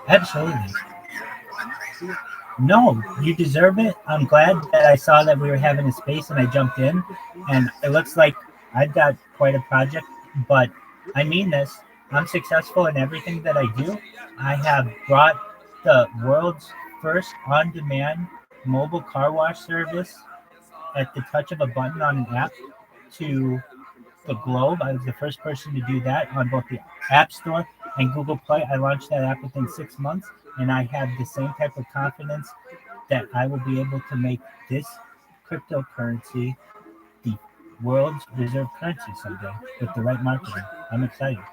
Absolutely. No, you deserve it. I'm glad that I saw that we were having a space and I jumped in. And it looks like I've got quite a project, but I mean this. I'm successful in everything that I do. I have brought the world's first on demand mobile car wash service at the touch of a button on an app to the globe. I was the first person to do that on both the App Store and Google Play. I launched that app within 6 months, and I have the same type of confidence that I will be able to make this cryptocurrency the world's reserve currency someday with the right marketing. I'm excited.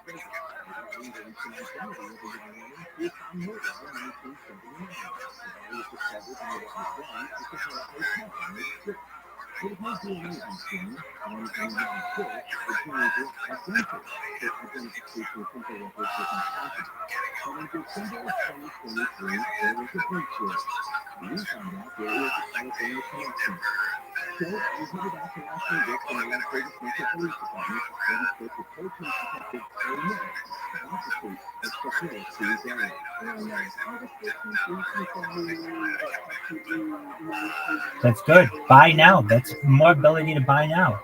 That's good. Buy now. That's more ability to buy now.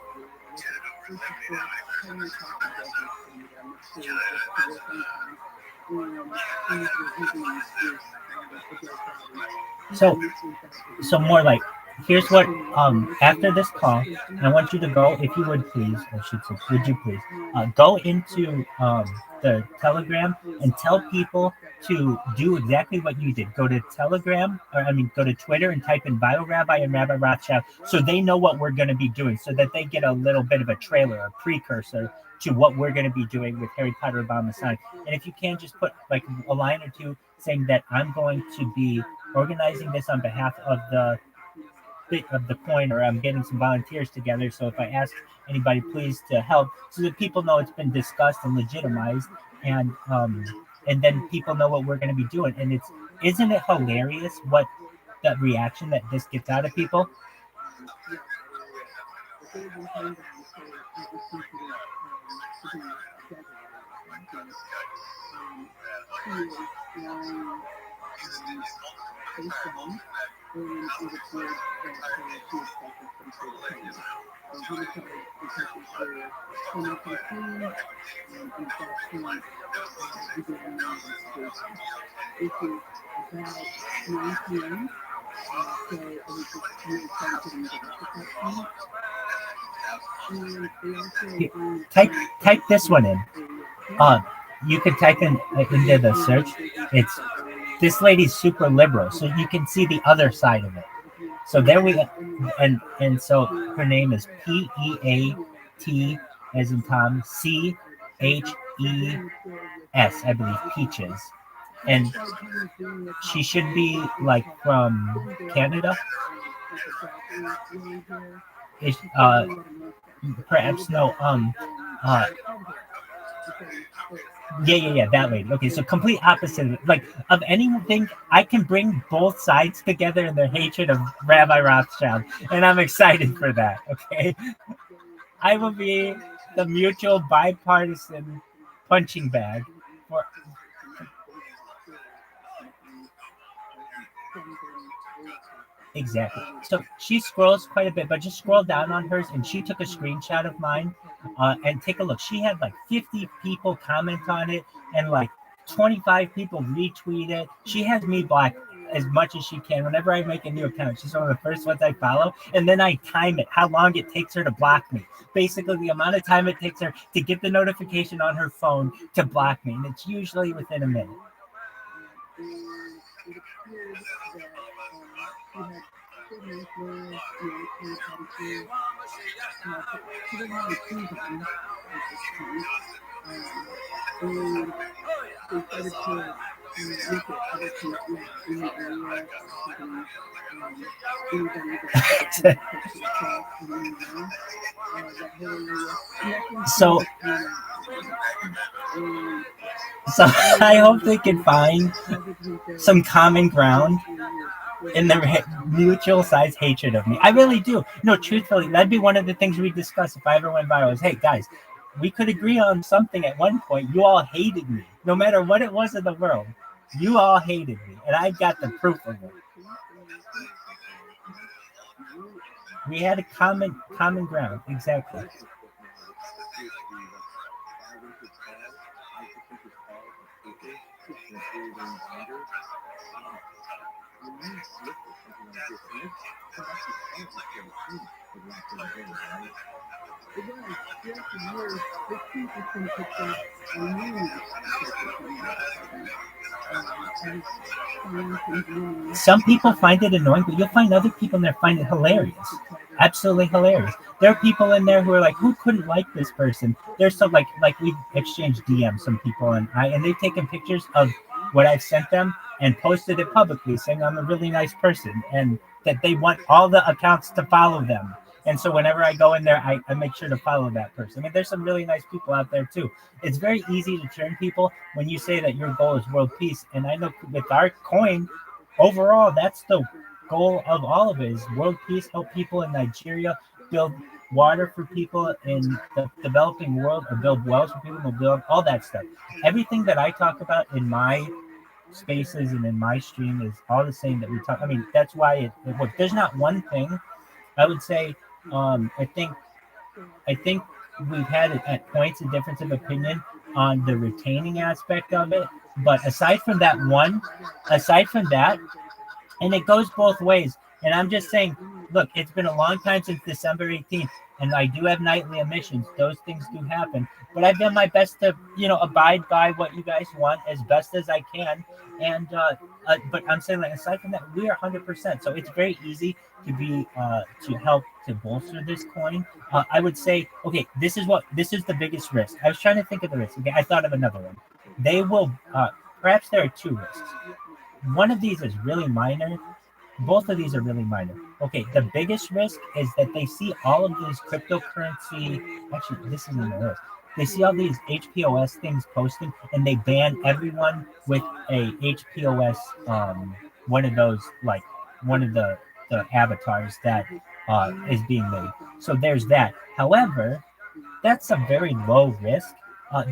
So, so more like, here's what. After this call, I want you to go, if you would please, I should say, would you please, go into the Telegram and tell people to do exactly what you did. Go to Telegram, or I mean, go to Twitter and type in ViralRabbi and Rabbi Rothschild, so they know what we're going to be doing, so that they get a little bit of a trailer, a precursor to what we're going to be doing with Harry Potter About the Sign. And if you can, just put like a line or two saying that I'm going to be organizing this on behalf of the coin, or I'm getting some volunteers together. So if I ask anybody please to help, so that people know it's been discussed and legitimized, and then people know what we're going to be doing. And isn't it hilarious what the reaction that this gets out of people? Type this one in. You can type in into the search. It's this lady's super liberal, so you can see the other side of it. So there we go, and so her name is Peat as in Tom CHES, I believe, Peaches, and she should be like from Canada. Perhaps no. Yeah, that lady. Okay, so complete opposite. Like of anything, I can bring both sides together in their hatred of Rabbi Rothschild, and I'm excited for that. Okay, I will be the mutual bipartisan punching bag for. Exactly. So she scrolls quite a bit, but just scroll down on hers, and she took a screenshot of mine, and take a look. She had like 50 people comment on it, and like 25 people retweet it. She has me blocked as much as she can. Whenever I make a new account, she's one of the first ones I follow, and then I time it, how long it takes her to block me. Basically, the amount of time it takes her to get the notification on her phone to block me, and it's usually within a minute. So I hope they can find some common ground in their mutual size hatred of me. I really do. No, truthfully, that'd be one of the things we discuss if I ever went viral is, hey, guys, we could agree on something at one point. You all hated me. No matter what it was in the world, you all hated me. And I got the proof of it. We had a common ground. Exactly. Some people find it annoying, but you'll find other people in there find it hilarious. Absolutely hilarious. There are people in there who are like, who couldn't like this person? There's some like we've exchanged DMs, some people, and they've taken pictures of what I've sent them and posted it publicly, saying I'm a really nice person and that they want all the accounts to follow them. And so whenever I go in there, I make sure to follow that person. I mean, there's some really nice people out there too. It's very easy to turn people when you say that your goal is world peace. And I know with our coin, overall, that's the goal of all of it is world peace, help people in Nigeria, build water for people in the developing world, or build wells for people, build all that stuff. Everything that I talk about in my spaces and in my stream is all the same that we talk. I mean, that's why it works. There's not one thing I would say. I think we've had at points a difference of opinion on the retaining aspect of it. But aside from that, and it goes both ways. And I'm just saying, look, it's been a long time since December 18th, and I do have nightly emissions. Those things do happen. But I've done my best to, abide by what you guys want as best as I can. And but I'm saying, like, aside from that, we are 100%. So it's very easy to be to help to bolster this coin. I would say, okay, this is the biggest risk. I was trying to think of the risk. Okay, I thought of another one. They will perhaps there are two risks. One of these is really minor. Both of these are really minor. Okay, the biggest risk is that they see all of these cryptocurrency. Actually, this isn't the risk. They see all these HPOS things posting, and they ban everyone with a HPOS, one of those, like one of the avatars that is being made. So there's that. However, that's a very low risk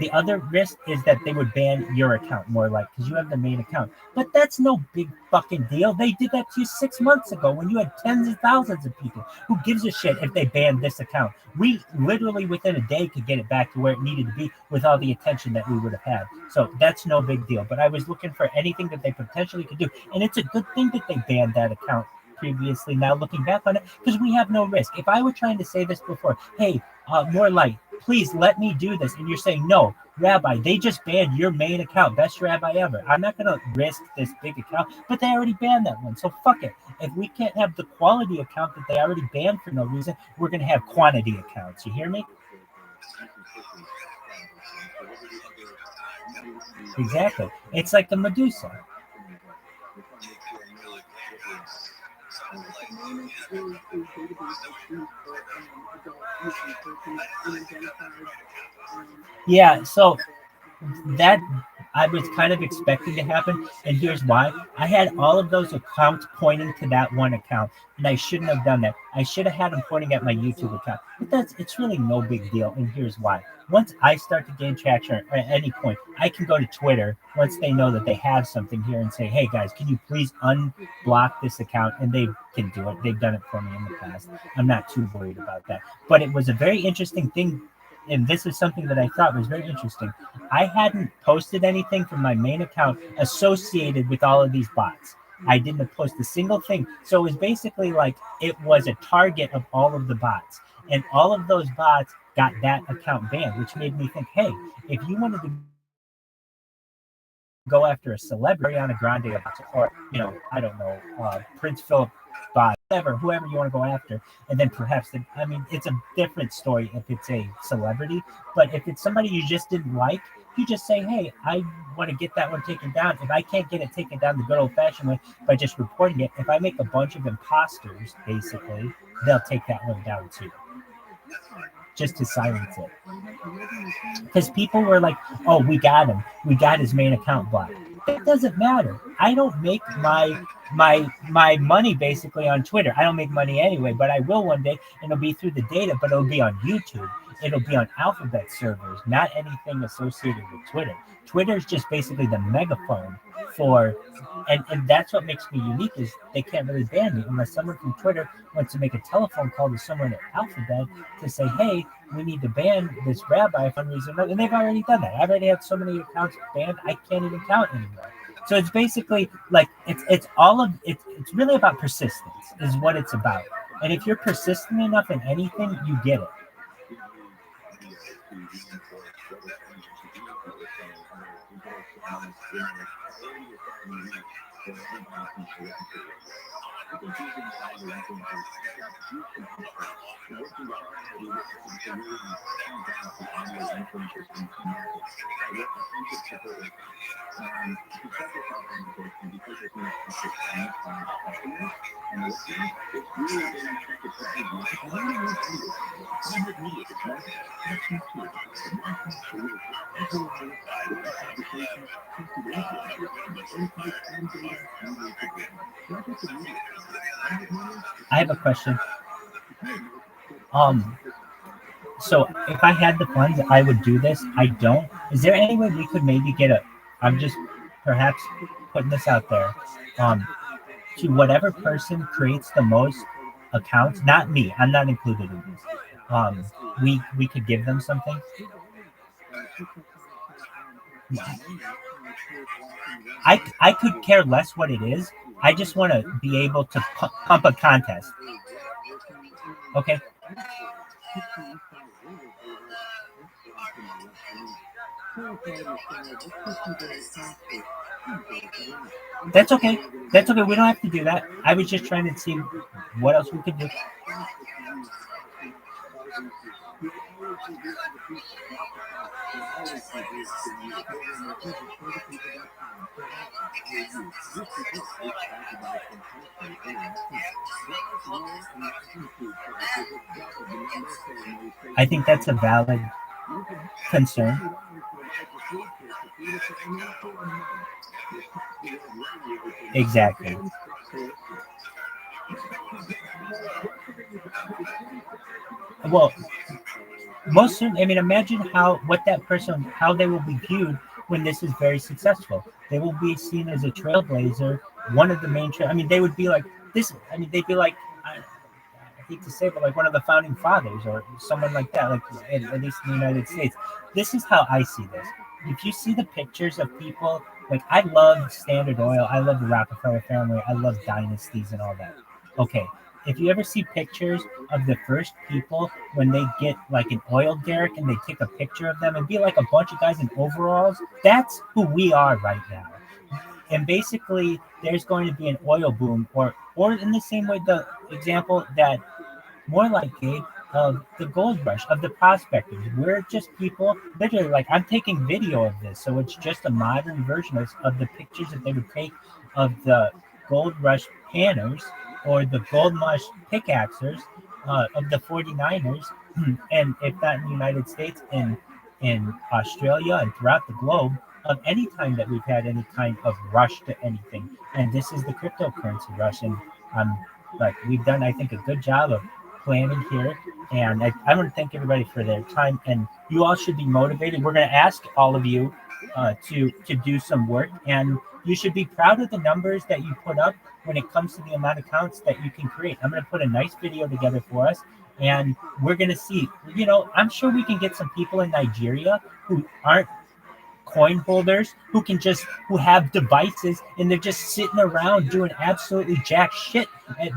The other risk is that they would ban your account more like because you have the main account. But that's no big fucking deal. They did that to you 6 months ago when you had tens of thousands of people. Who gives a shit if they banned this account? We literally within a day could get it back to where it needed to be with all the attention that we would have had. So that's no big deal. But I was looking for anything that they potentially could do. And it's a good thing that they banned that account previously, now looking back on it, because we have no risk. If I were trying to say this before, hey, more light, please let me do this, and you're saying no, Rabbi, they just banned your main account, best rabbi ever. I'm not gonna risk this big account, but they already banned that one, so fuck it. If we can't have the quality account that they already banned for no reason, we're gonna have quantity accounts. You hear me? Exactly. It's like the Medusa. Yeah, so that I was kind of expecting to happen, and here's why. I had all of those accounts pointing to that one account, and I shouldn't have done that. I should have had them pointing at my YouTube account. But it's really no big deal, and here's why. Once I start to gain traction at any point, I can go to Twitter once they know that they have something here and say, hey guys, can you please unblock this account? And they can do it. They've done it for me in the past. I'm not too worried about that. But it was a very interesting thing, and this is something that I thought was very interesting. I hadn't posted anything from my main account associated with all of these bots. I didn't post a single thing. So it was basically like it was a target of all of the bots. And all of those bots got that account banned, which made me think, hey, if you wanted to go after a celebrity, Ariana Grande, or I don't know, Prince Philip, whatever, whoever you want to go after, and then perhaps, it's a different story if it's a celebrity, but if it's somebody you just didn't like, you just say, hey, I want to get that one taken down. If I can't get it taken down the good old-fashioned way by just reporting it, if I make a bunch of imposters, basically, they'll take that one down too, just to silence it. Because people were like, oh, we got him. We got his main account blocked. That doesn't matter. I don't make my money basically on Twitter. I don't make money anyway, but I will one day, and it'll be through the data, but it'll be on YouTube. It'll be on Alphabet servers, not anything associated with Twitter. Twitter is just basically the megaphone for, and that's what makes me unique is they can't really ban me unless someone from Twitter wants to make a telephone call to someone at Alphabet to say, hey, we need to ban this rabbi for one reason or another. And they've already done that. I've already had so many accounts banned, I can't even count anymore. So it's basically like it's really about persistence is what it's about. And if you're persistent enough in anything, you get it. I have a question. So if I had the funds, I would do this. I don't. Is there any way we could maybe get a? I'm just perhaps putting this out there. To whatever person creates the most accounts, not me. I'm not included in this. We could give them something. I could care less what it is. I just want to be able to pump a contest. Okay. That's okay. That's okay. We don't have to do that. I was just trying to see what else we could do. I think that's a valid concern. Exactly. Well, most certainly. I mean, imagine what that person, how they will be viewed when this is very successful. They will be seen as a trailblazer, one of the main I mean, they would be like this. I mean, they'd be like, I hate to say, but like one of the founding fathers or someone like that, like at least in the United States. This is how I see this. If you see the pictures of people, like I love Standard Oil, I love the Rockefeller family, I love dynasties and all that. Okay, if you ever see pictures of the first people when they get like an oil derrick and they take a picture of them and be like a bunch of guys in overalls, that's who we are right now. And basically, there's going to be an oil boom, or in the same way, the example that more like Gabe of the gold rush of the prospectors. We're just people, literally, like I'm taking video of this, so it's just a modern version of the pictures that they would take of the gold rush panners or the gold rush pickaxers of the 49ers, and if not in the United States, in Australia and throughout the globe, of any time that we've had any kind of rush to anything. And this is the cryptocurrency rush. And like we've done, I think, a good job of planning here. And I want to thank everybody for their time. And you all should be motivated. We're going to ask all of you to do some work, and you should be proud of the numbers that you put up when it comes to the amount of accounts that you can create. I'm going to put a nice video together for us, and we're going to see. You know, I'm sure we can get some people in Nigeria who aren't coin holders, who have devices and they're just sitting around doing absolutely jack shit,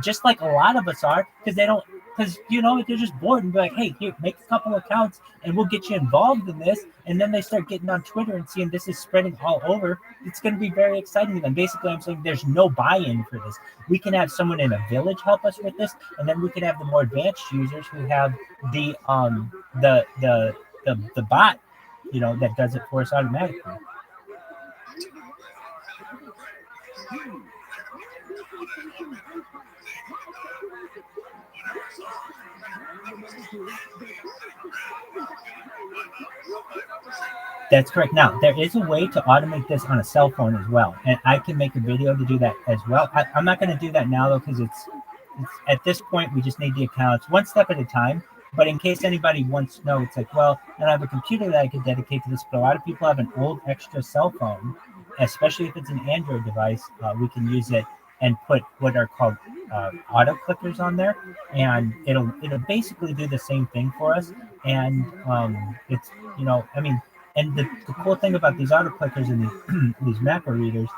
just like a lot of us are, because they don't, because they're just bored and be like, hey, here, make a couple accounts and we'll get you involved in this. And then they start getting on Twitter and seeing this is spreading all over. It's going to be very exciting to them. Basically, I'm saying there's no buy-in for this. We can have someone in a village help us with this, and then we can have the more advanced users who have the bot, that does it for us automatically. That's correct. Now, there is a way to automate this on a cell phone as well, and I can make a video to do that as well. I'm not going to do that now, though, because it's at this point, we just need the accounts one step at a time. But in case anybody wants to know, it's like, well, I don't have a computer that I could dedicate to this, but a lot of people have an old extra cell phone, especially if it's an Android device. We can use it and put what are called auto clickers on there, and it'll basically do the same thing for us. And it's I mean, and the cool thing about these auto clickers and these macro readers,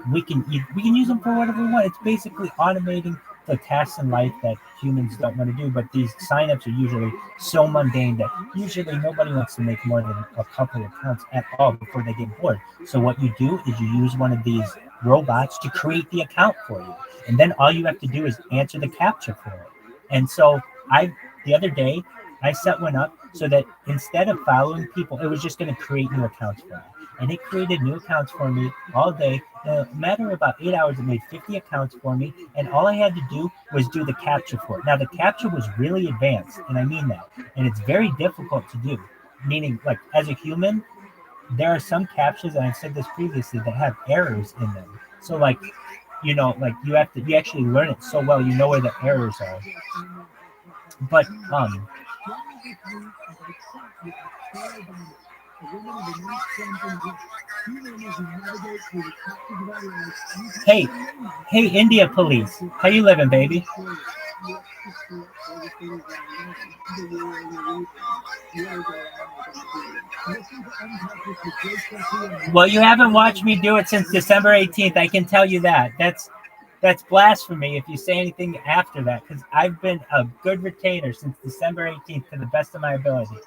we can use them for whatever we want. It's basically automating the tasks in life that humans don't want to do. But these signups are usually so mundane that usually nobody wants to make more than a couple of accounts at all before they get bored. So what you do is you use one of these robots to create the account for you, and then all you have to do is answer the captcha for it. And so the other day I set one up so that instead of following people, it was just going to create new accounts for me. And it created new accounts for me all day. In a matter of about 8 hours, it made 50 accounts for me. And all I had to do was do the captcha for it. Now, the captcha was really advanced, and I mean that. And it's very difficult to do. Meaning, like, as a human, there are some captchas, and I've said this previously, that have errors in them. So, like, like you actually learn it so well, you know where the errors are. But hey, hey, India police, how you living, baby? Well, you haven't watched me do it since December 18th. I can tell you that. That's blasphemy if you say anything after that, because I've been a good retainer since December 18th to the best of my ability.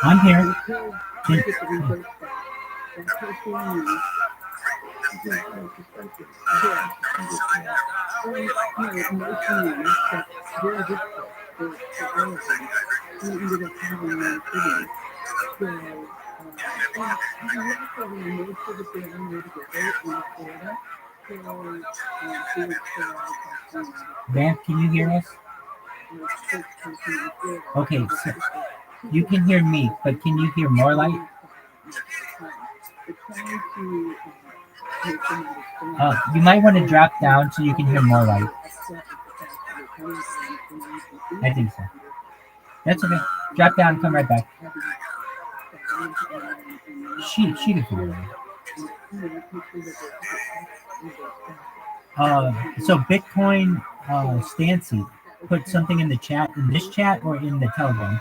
I'm here. Vamp, can you hear us? Okay, so you can hear me, but can you hear more light? You might want to drop down so you can hear more light. I think so. That's okay. Drop down, come right back. She can figure it out. So Bitcoin Stancy put something in the chat, in this chat or in the Telegram?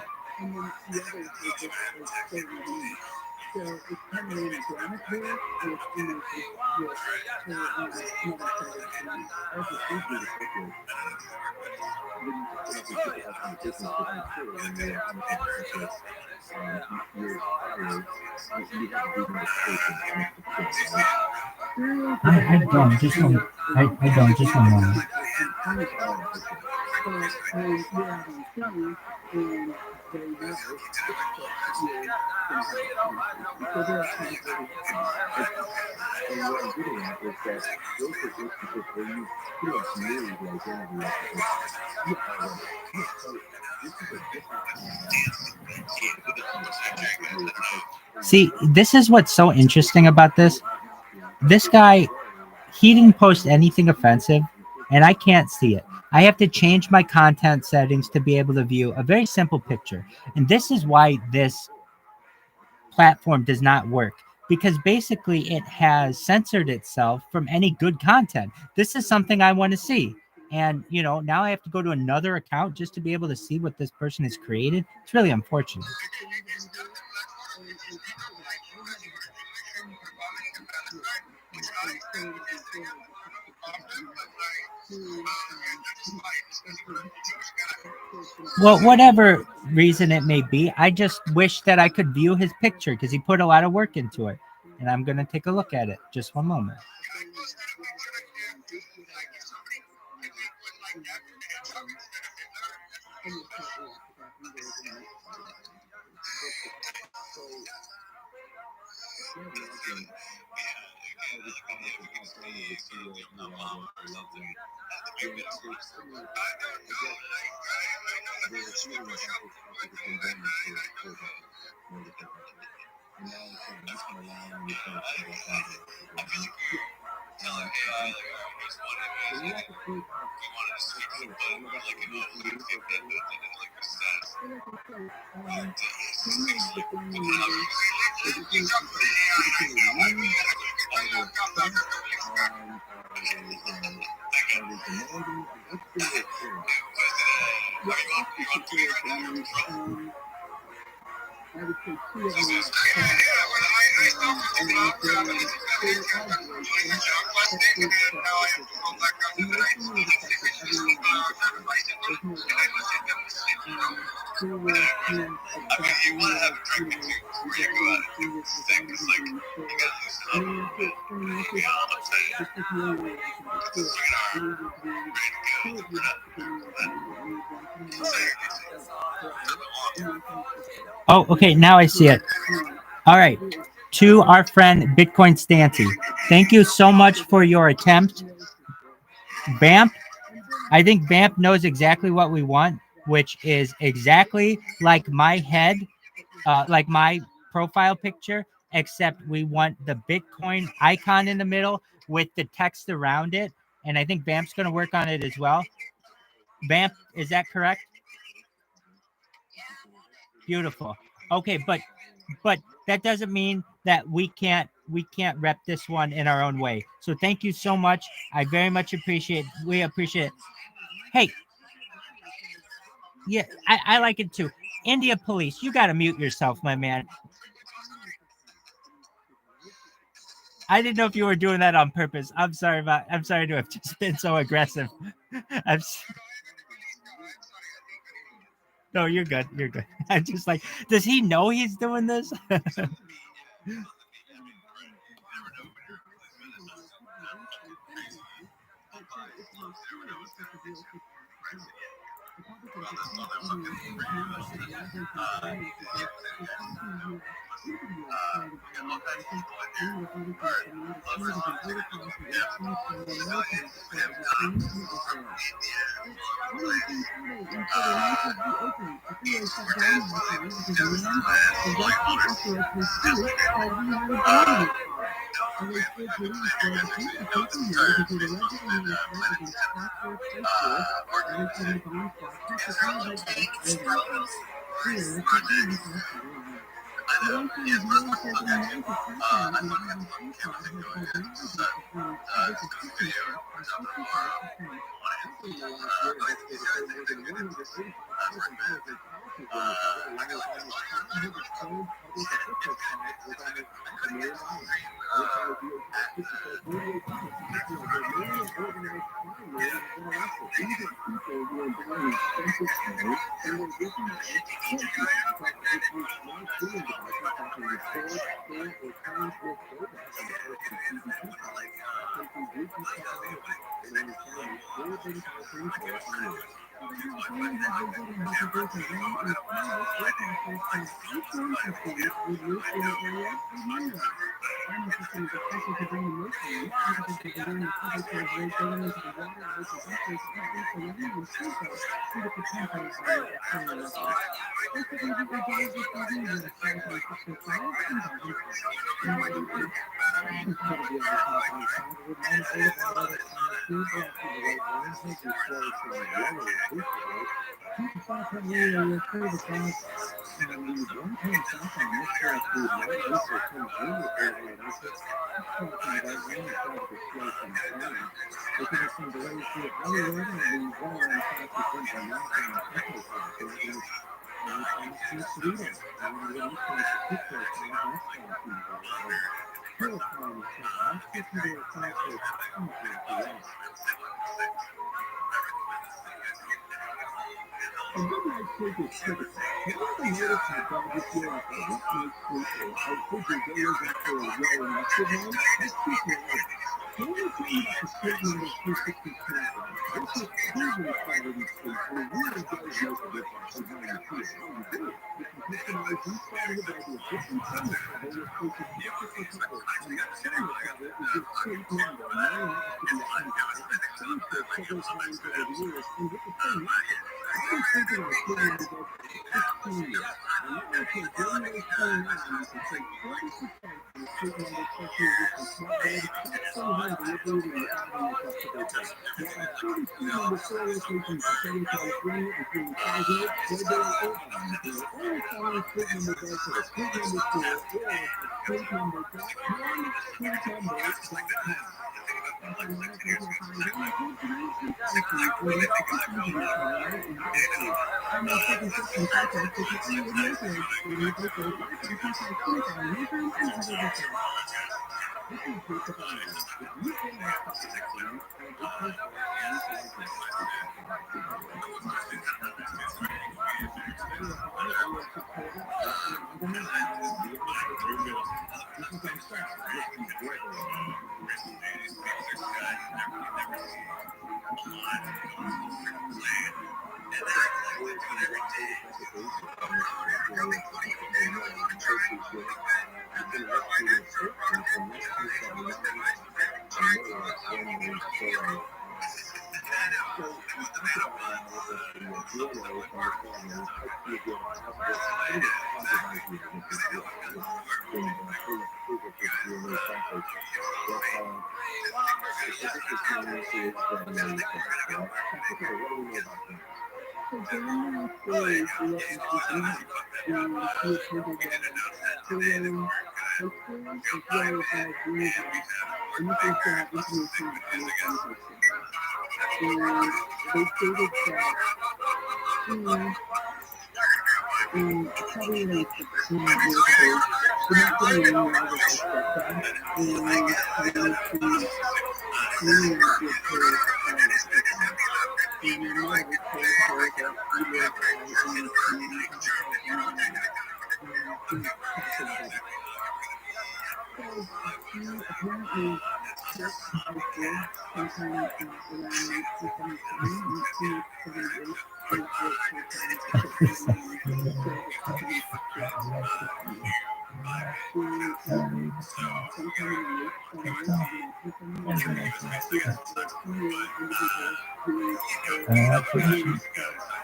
I don't, just one. I don't, just one moment. See, this is what's so interesting about this. This guy, he didn't post anything offensive, and I can't see it. I have to change my content settings to be able to view a very simple picture. And this is why this platform does not work, because basically it has censored itself from any good content. This is something I want to see. And, you know, now I have to go to another account just to be able to see what this person has created. It's really unfortunate. Well, whatever reason it may be, I just wish that I could view his picture because he put a lot of work into it. And I'm going to take a look at it. Just one moment. Oh, okay. Now I see it. All right. To our friend Bitcoin Stancy, thank you so much for your attempt. Bamp, I think Bamp knows exactly what we want, which is exactly like my head, like my profile picture, except we want the Bitcoin icon in the middle with the text around it. And I think Bamp's going to work on it as well. Bamp, is that correct? Beautiful. Okay, but that doesn't mean that we can't rep this one in our own way. So thank you so much. I very much appreciate. We appreciate it. Hey, yeah, I like it too. India Police, you got to mute yourself, my man. I didn't know if you were doing that on purpose. I'm sorry to have just been so aggressive. No, you're good. You're good. I'm just like, does he know he's doing this?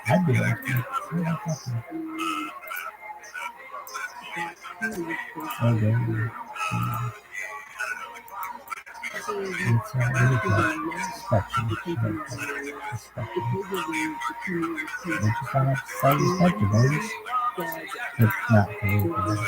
I'd be like, okay. It's a really good spectrum. They just don't have to say the spectrum, baby. It's not really good.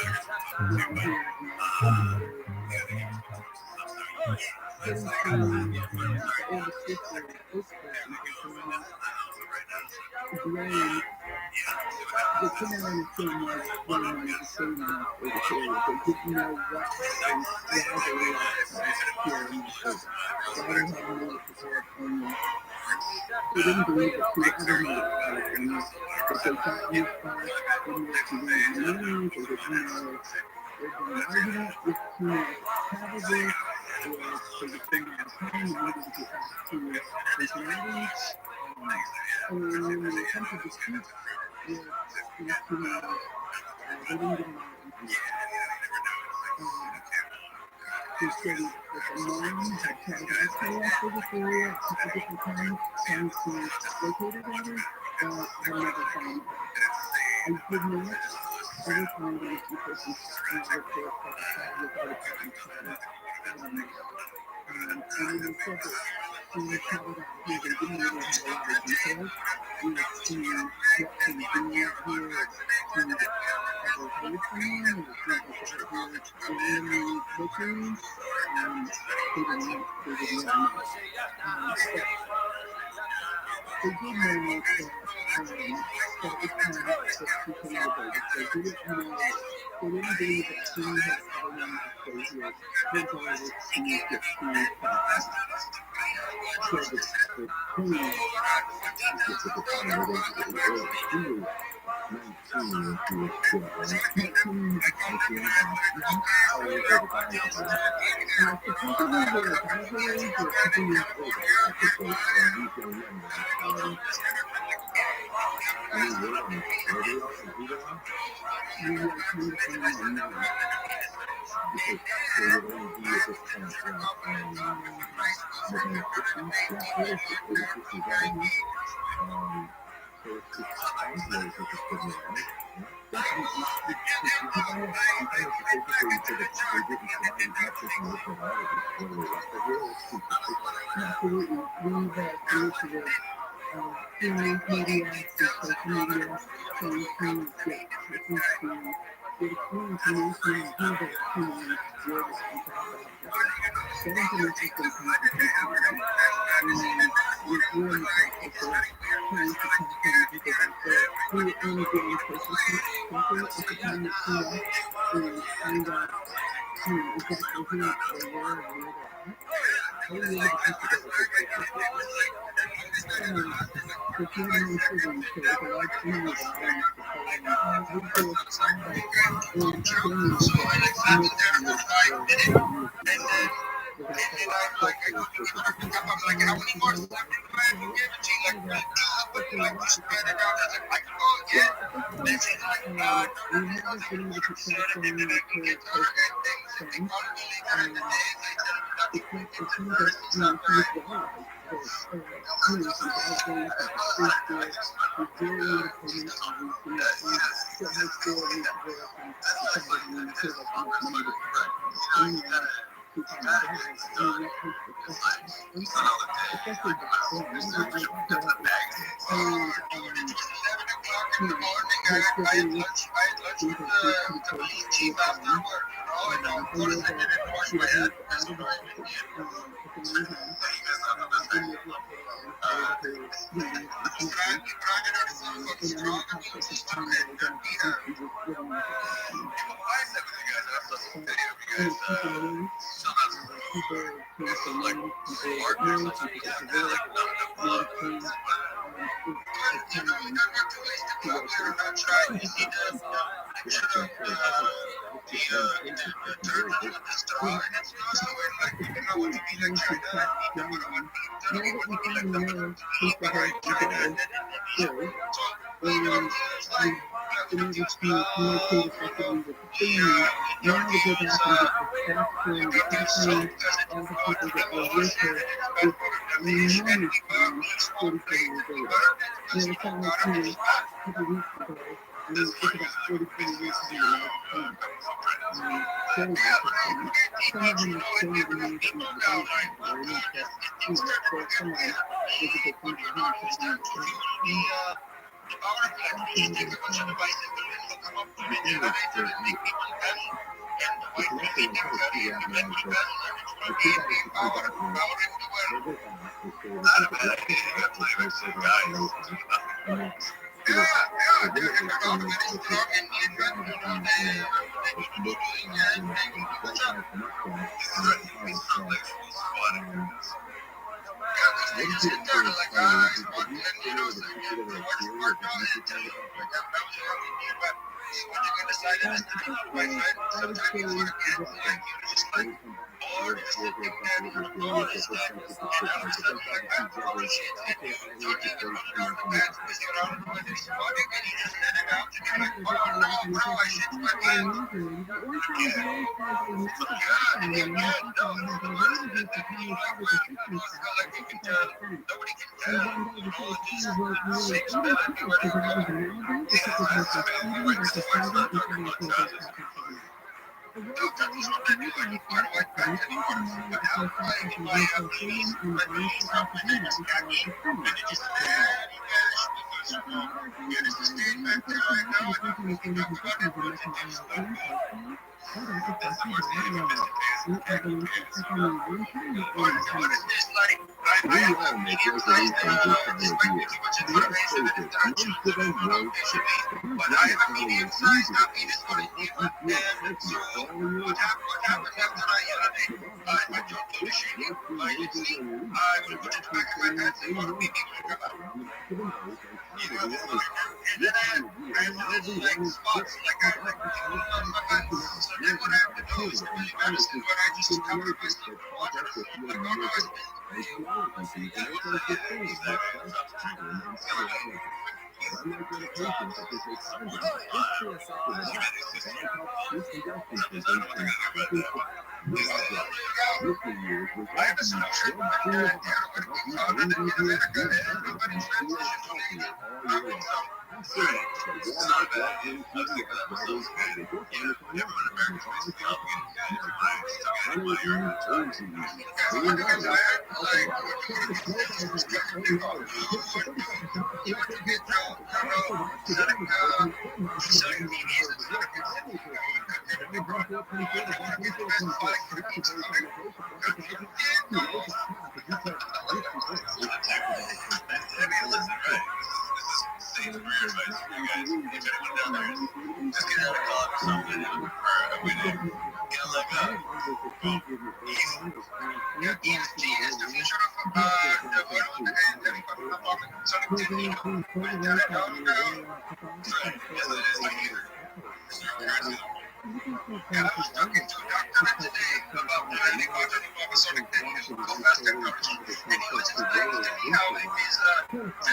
We all make resolutions this time of year. And let's face it, most of them won't stick. But here's one that's not only easy to do, but will help you feel healthier all year long. Now, regardless of this works through major relief by rapid cleaning and more. Around the back of the nose and part of the other side. This time of year, when everyone is sick,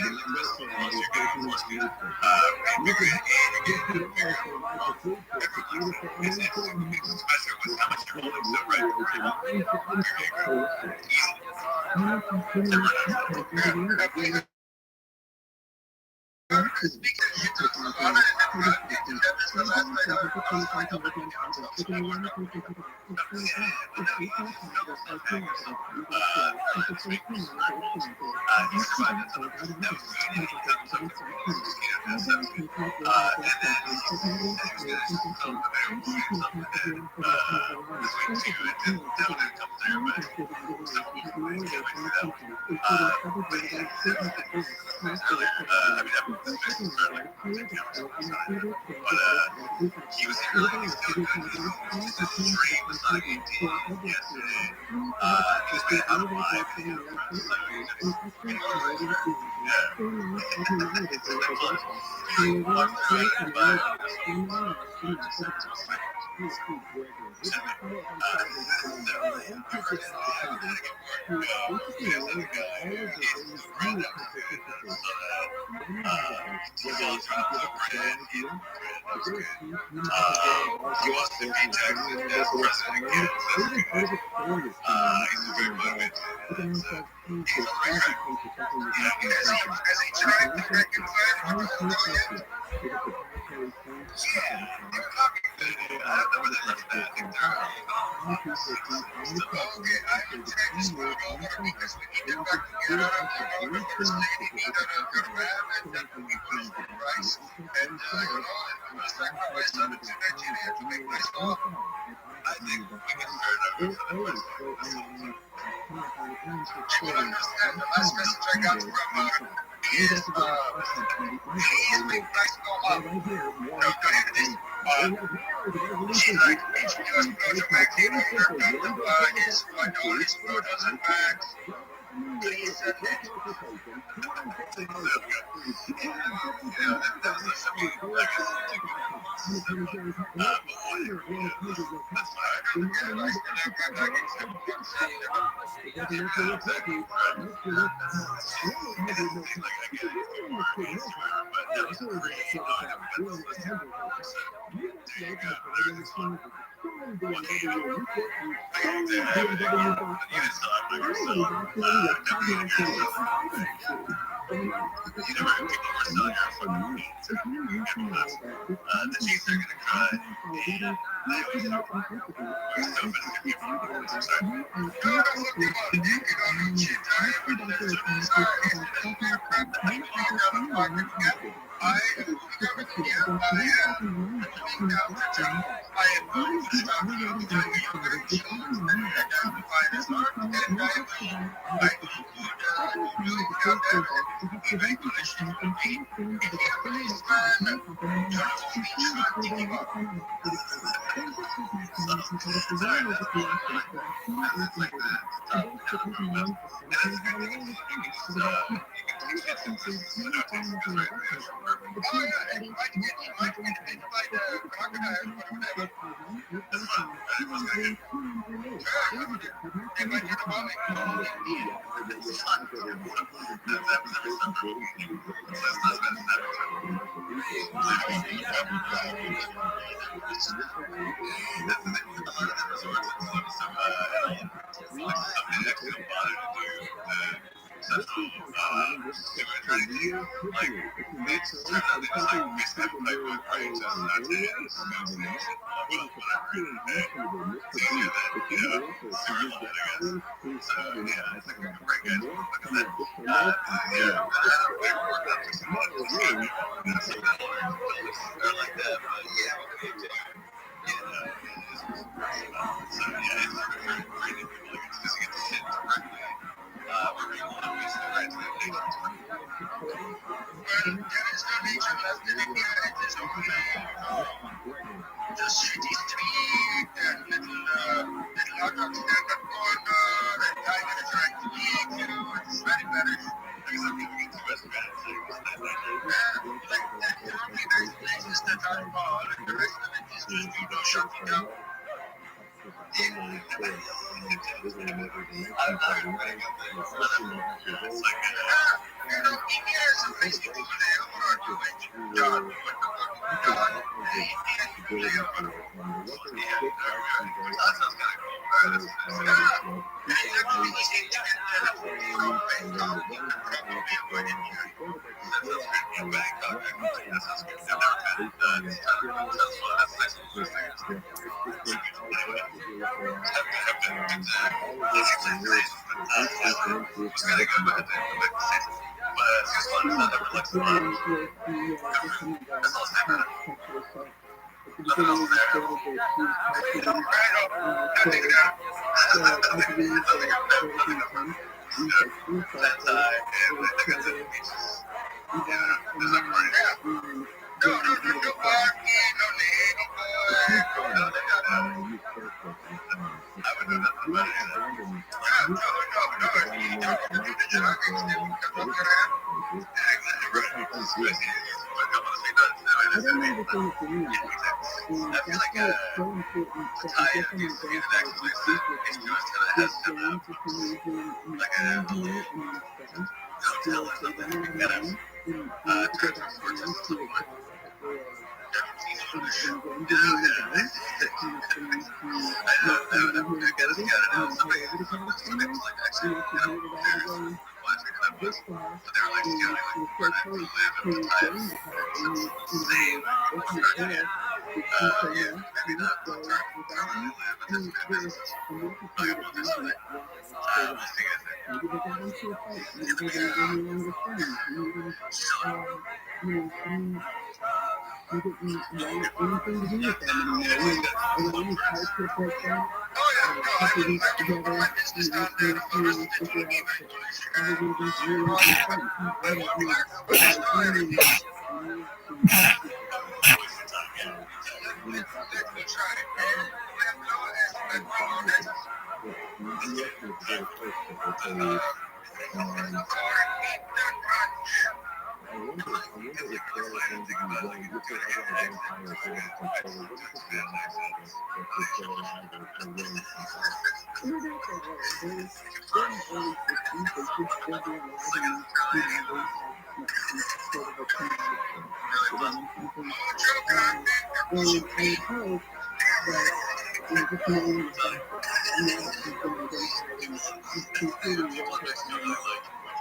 and others most unfortunately live with the children and viruses often on their face that cause us to feel miserable. There's an allergy season that does the same with dust, pollen, and other allergens. But unlike medications such as a condom, this stay effective at all, as long as helps treat congestion symptoms and simply put ViralRabbi. This New Year's, we're going to use drug-free advice to help you breathe easier, feel better, and feel healthier all year long. Ask your doctor, Walmart, Walgreens, CVS, Rite Aid, Target, or pharmacy online, and pharmacy.com. Now, honey, easy. ViralRabbi.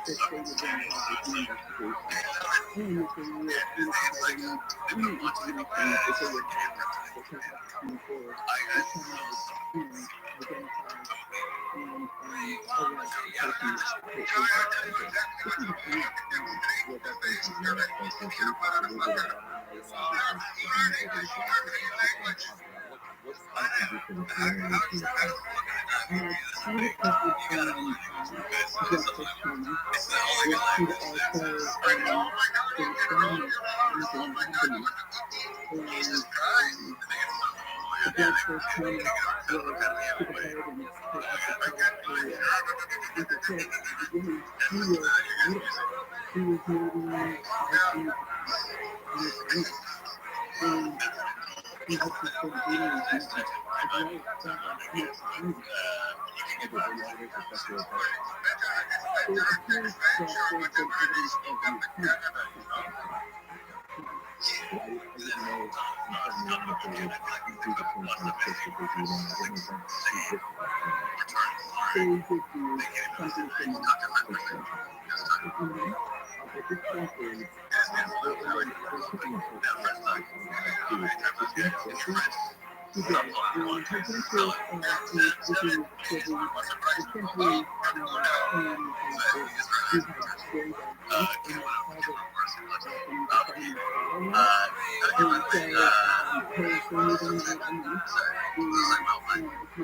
that they would then have this investigation. And if they were able to provide any information that they would have that can help to move forward and kind of, identify and arrest the person that they have. This is a great Well, definitely, thank you. Can you talk a little bit about it? What's the condition of surrounding to your house? Part of justice training, which could also the requirement of anything happening. And the judge first trainer was took ahead and put up the case for, like I said at the beginning, he was little. He was maybe 5 feet on his feet. And he had to start dealing with him as well as that next time. So it appears that there's been evidence of an attempt. I didn't know in terms of They did do something similar. at this point, He did. And his interest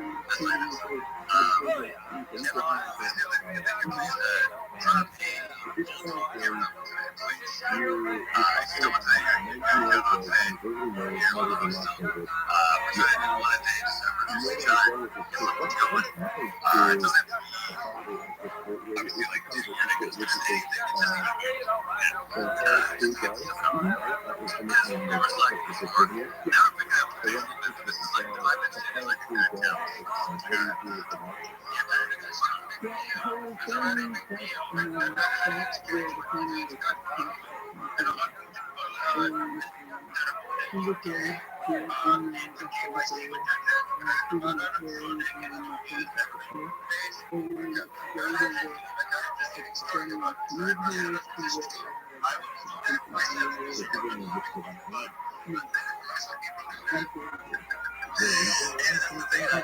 is working with children, essentially he had very bad teeth and was called from the department of and so his family didn't have any money and the parents treated him with he was there in the student employee and police officer, and they were extending movement the person, somebody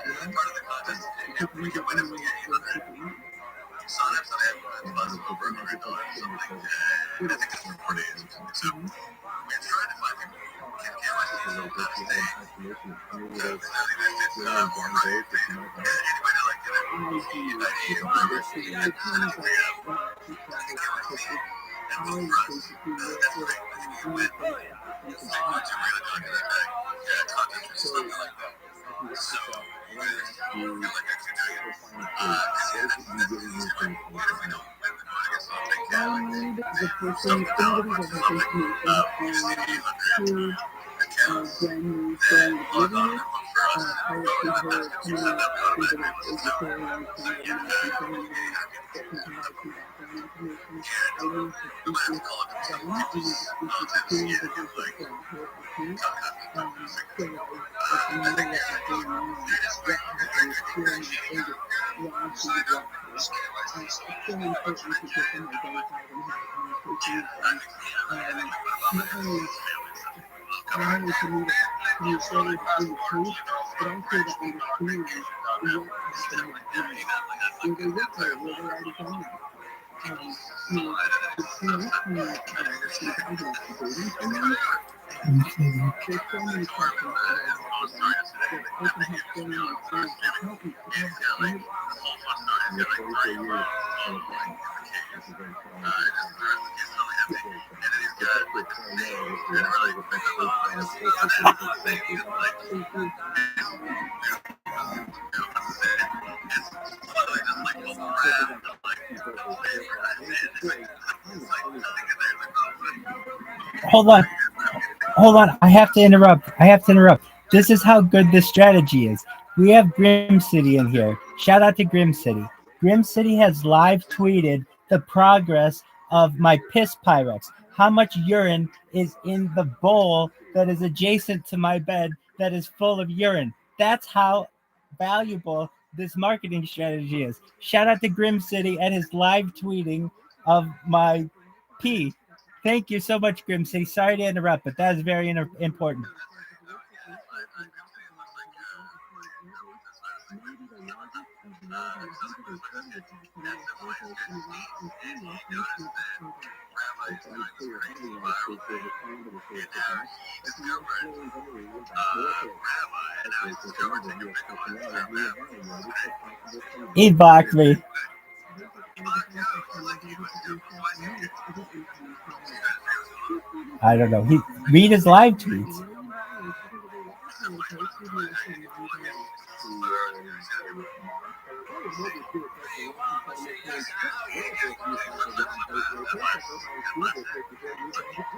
that has information on who Gwen was going to live with, prior to her coming out into the story and saying that she provide some background information. I need to speak with them, I need to speak with the team that has the her account, so that I know what is going on, what happened here in Vegas, why she would walk her. It's so important to get them identified and have communication with them. Not only to me to be solid in the truth, but also to understand what happened with them. Were they with her? Were they already gone? The police can the guidance to dating for me. There's so many questions that I have for them that I can have so many experiences to help me to help me. Hold on. I have to interrupt. This is how good this strategy is. We have Grim City in here. Shout out to Grim City. Grim City has live tweeted the progress of my piss Pyrex. How much urine is in the bowl that is adjacent to my bed that is full of urine. That's how valuable this marketing strategy is. Shout out to Grim City and his live tweeting of my pee. Thank you so much, Grimsey. Sorry to interrupt, but that is very important. He blocked me. I don't know. He read his live tweets.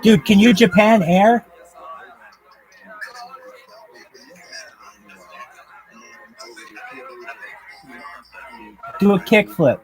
Dude, can you Japan Air? Do a kickflip.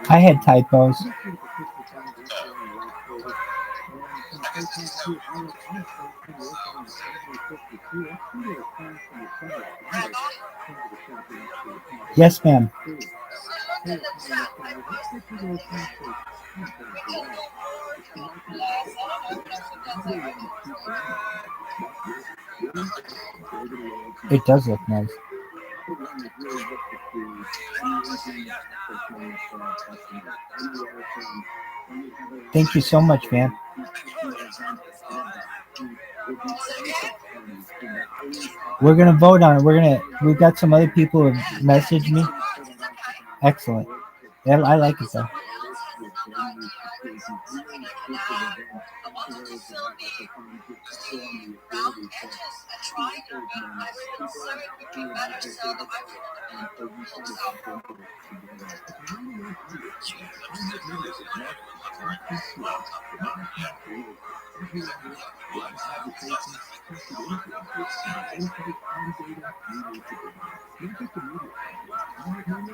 I had typos. Yes, ma'am. It does look nice. Thank you so much, man. We're gonna vote on it. We've got some other people who messaged me. Excellent. Yeah, I like it though.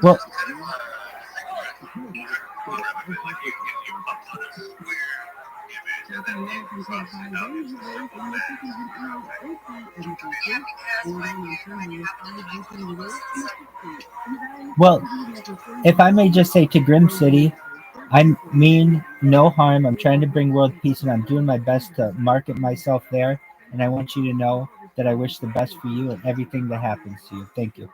Well, well, if I may just say to Grim City, I mean no harm. I'm trying to bring world peace, and I'm doing my best to market myself there. And I want you to know that I wish the best for you and everything that happens to you. Thank you.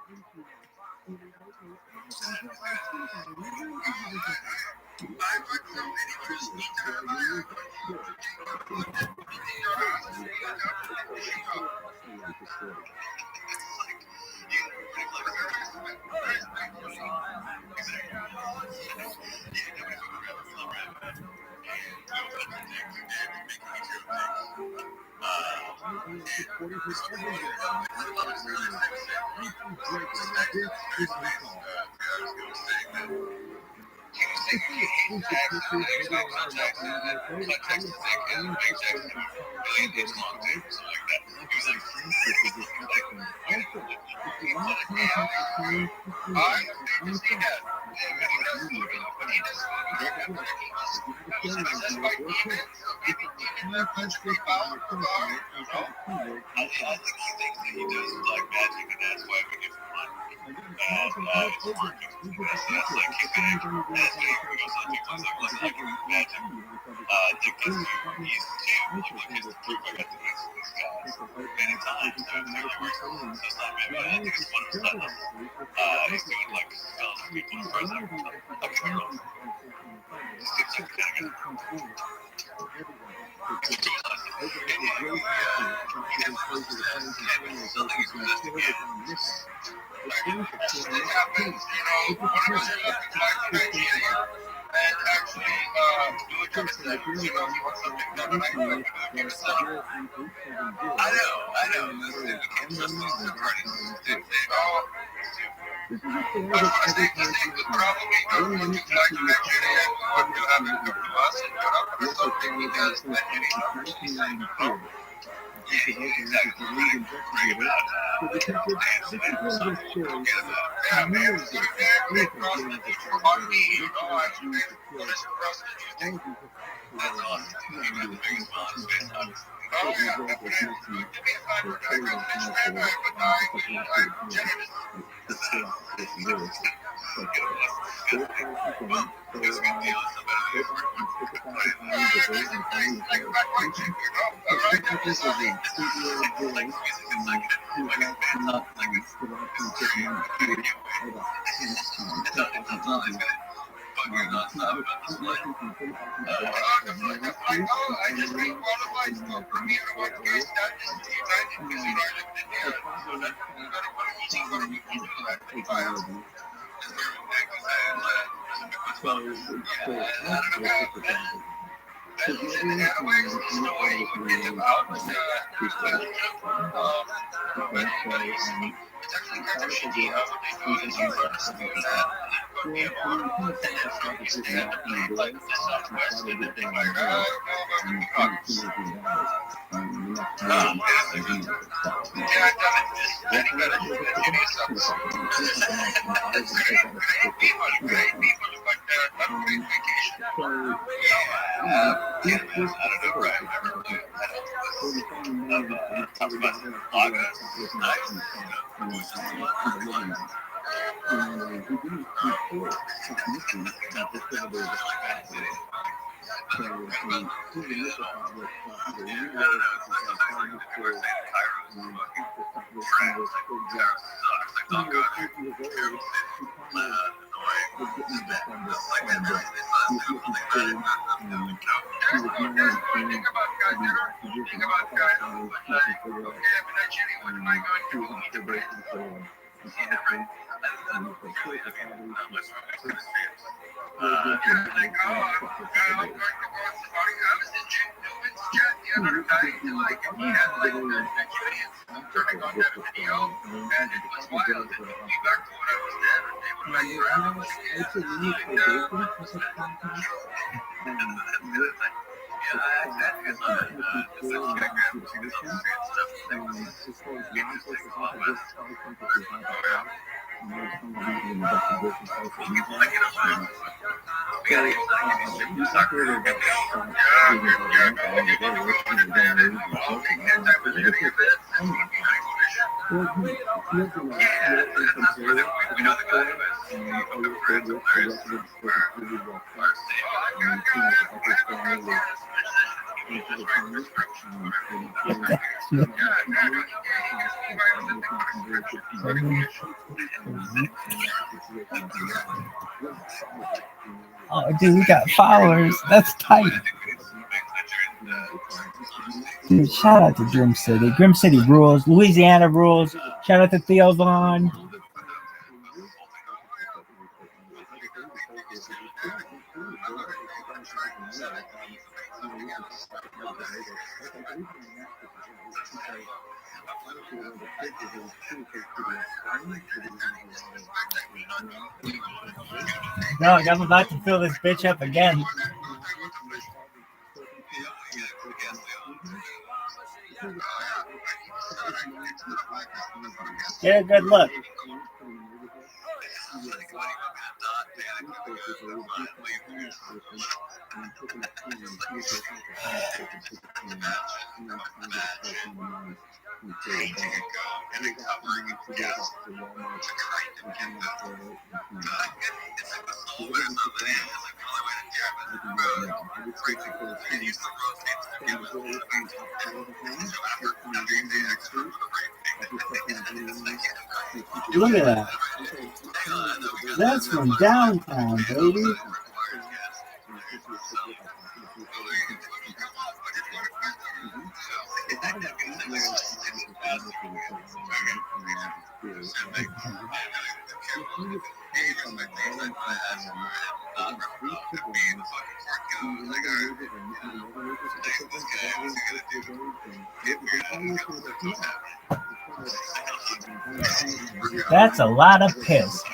Oh, dude, we got followers. That's tight. Dude, shout out to Grim City. Grim City rules. Louisiana rules. Shout out to Theo Vaughn. No, I'm about to fill this bitch up again. Get a good look. Look at that. That's from downtown, baby. That's a lot of piss.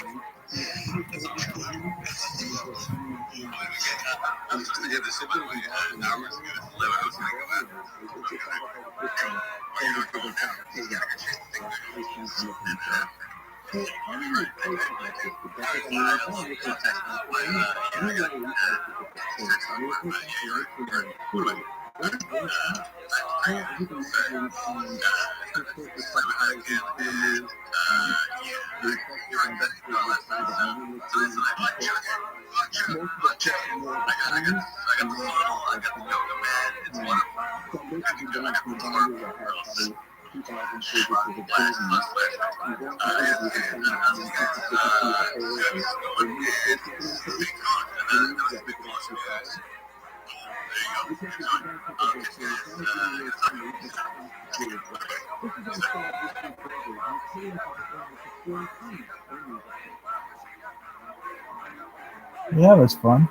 Yeah, it was fun.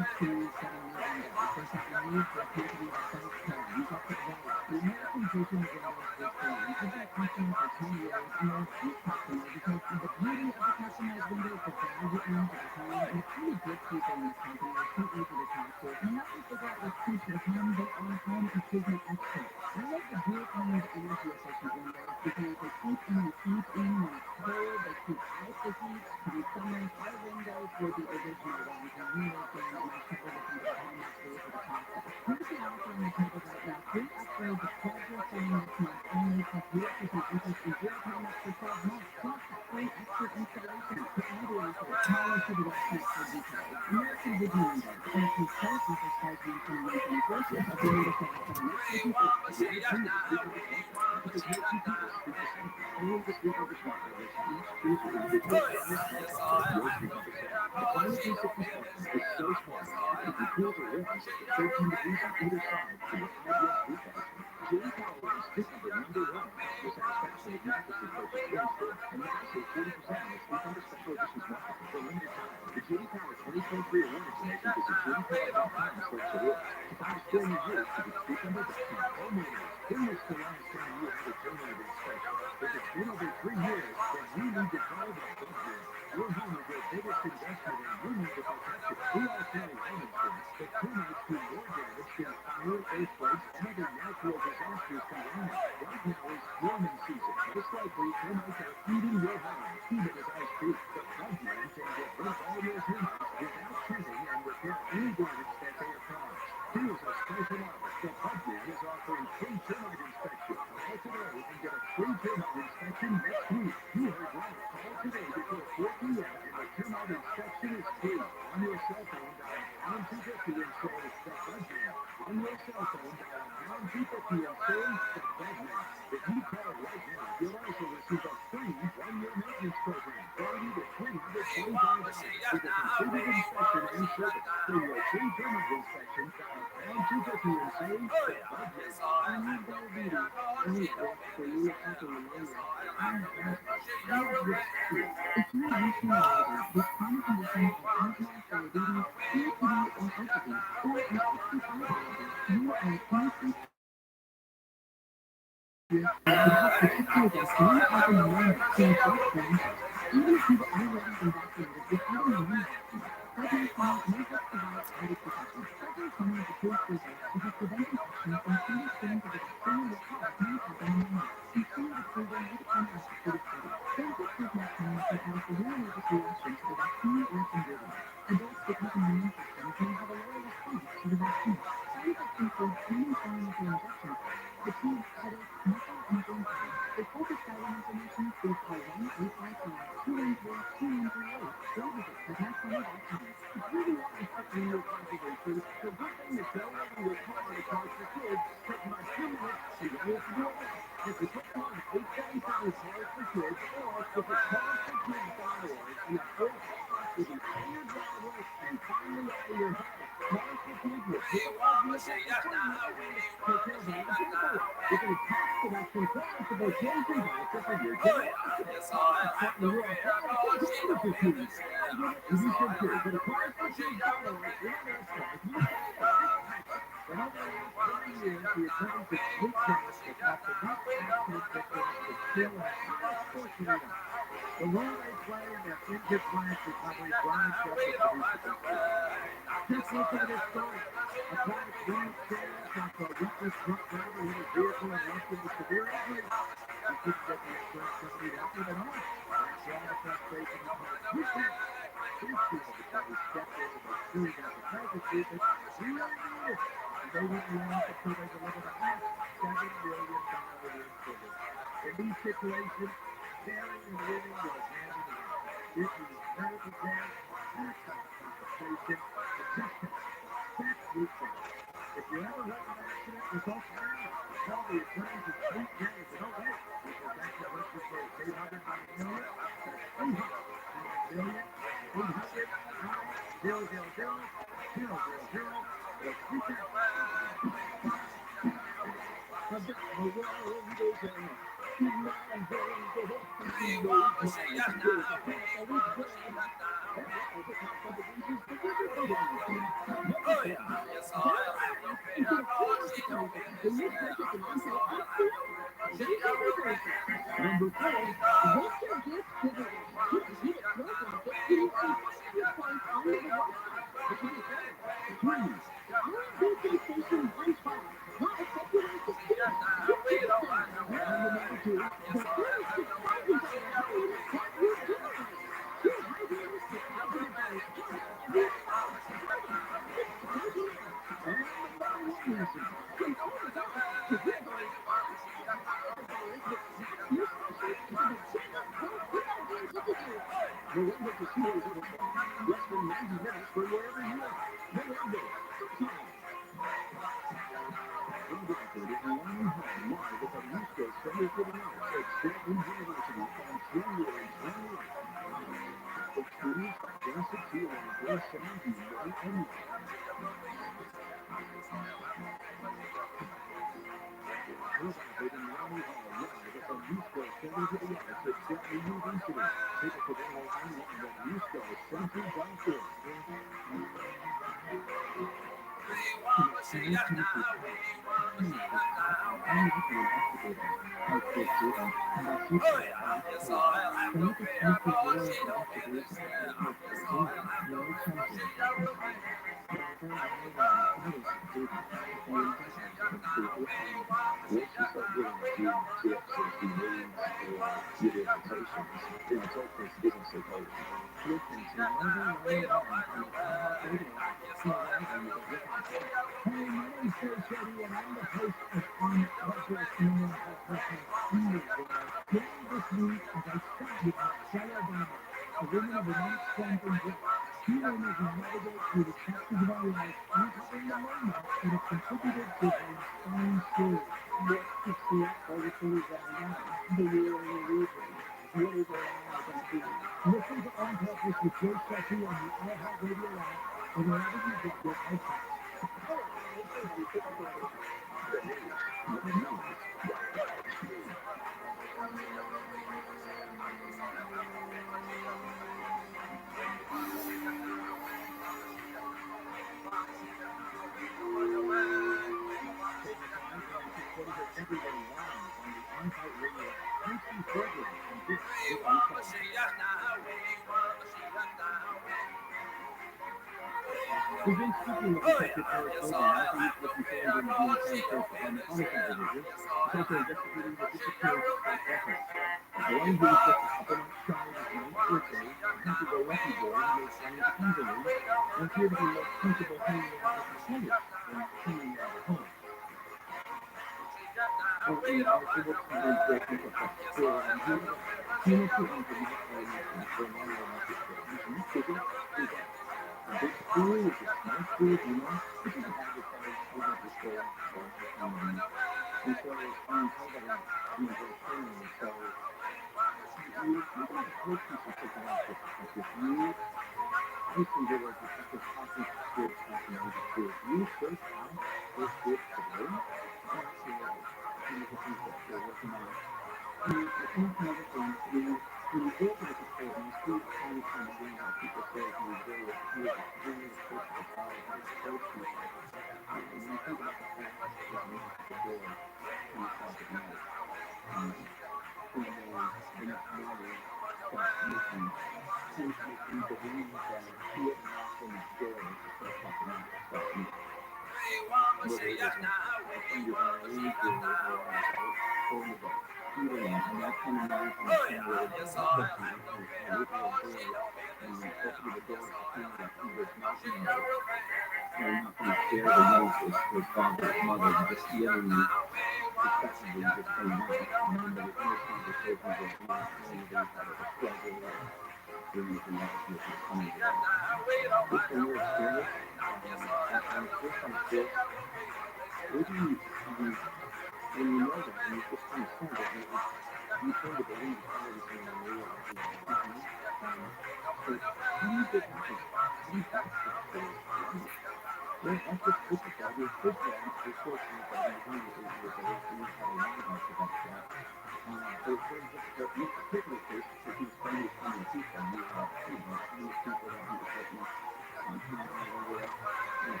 but in this particular case, because he was trying to come and teach them, you have, these people that he was helping hang out over at, as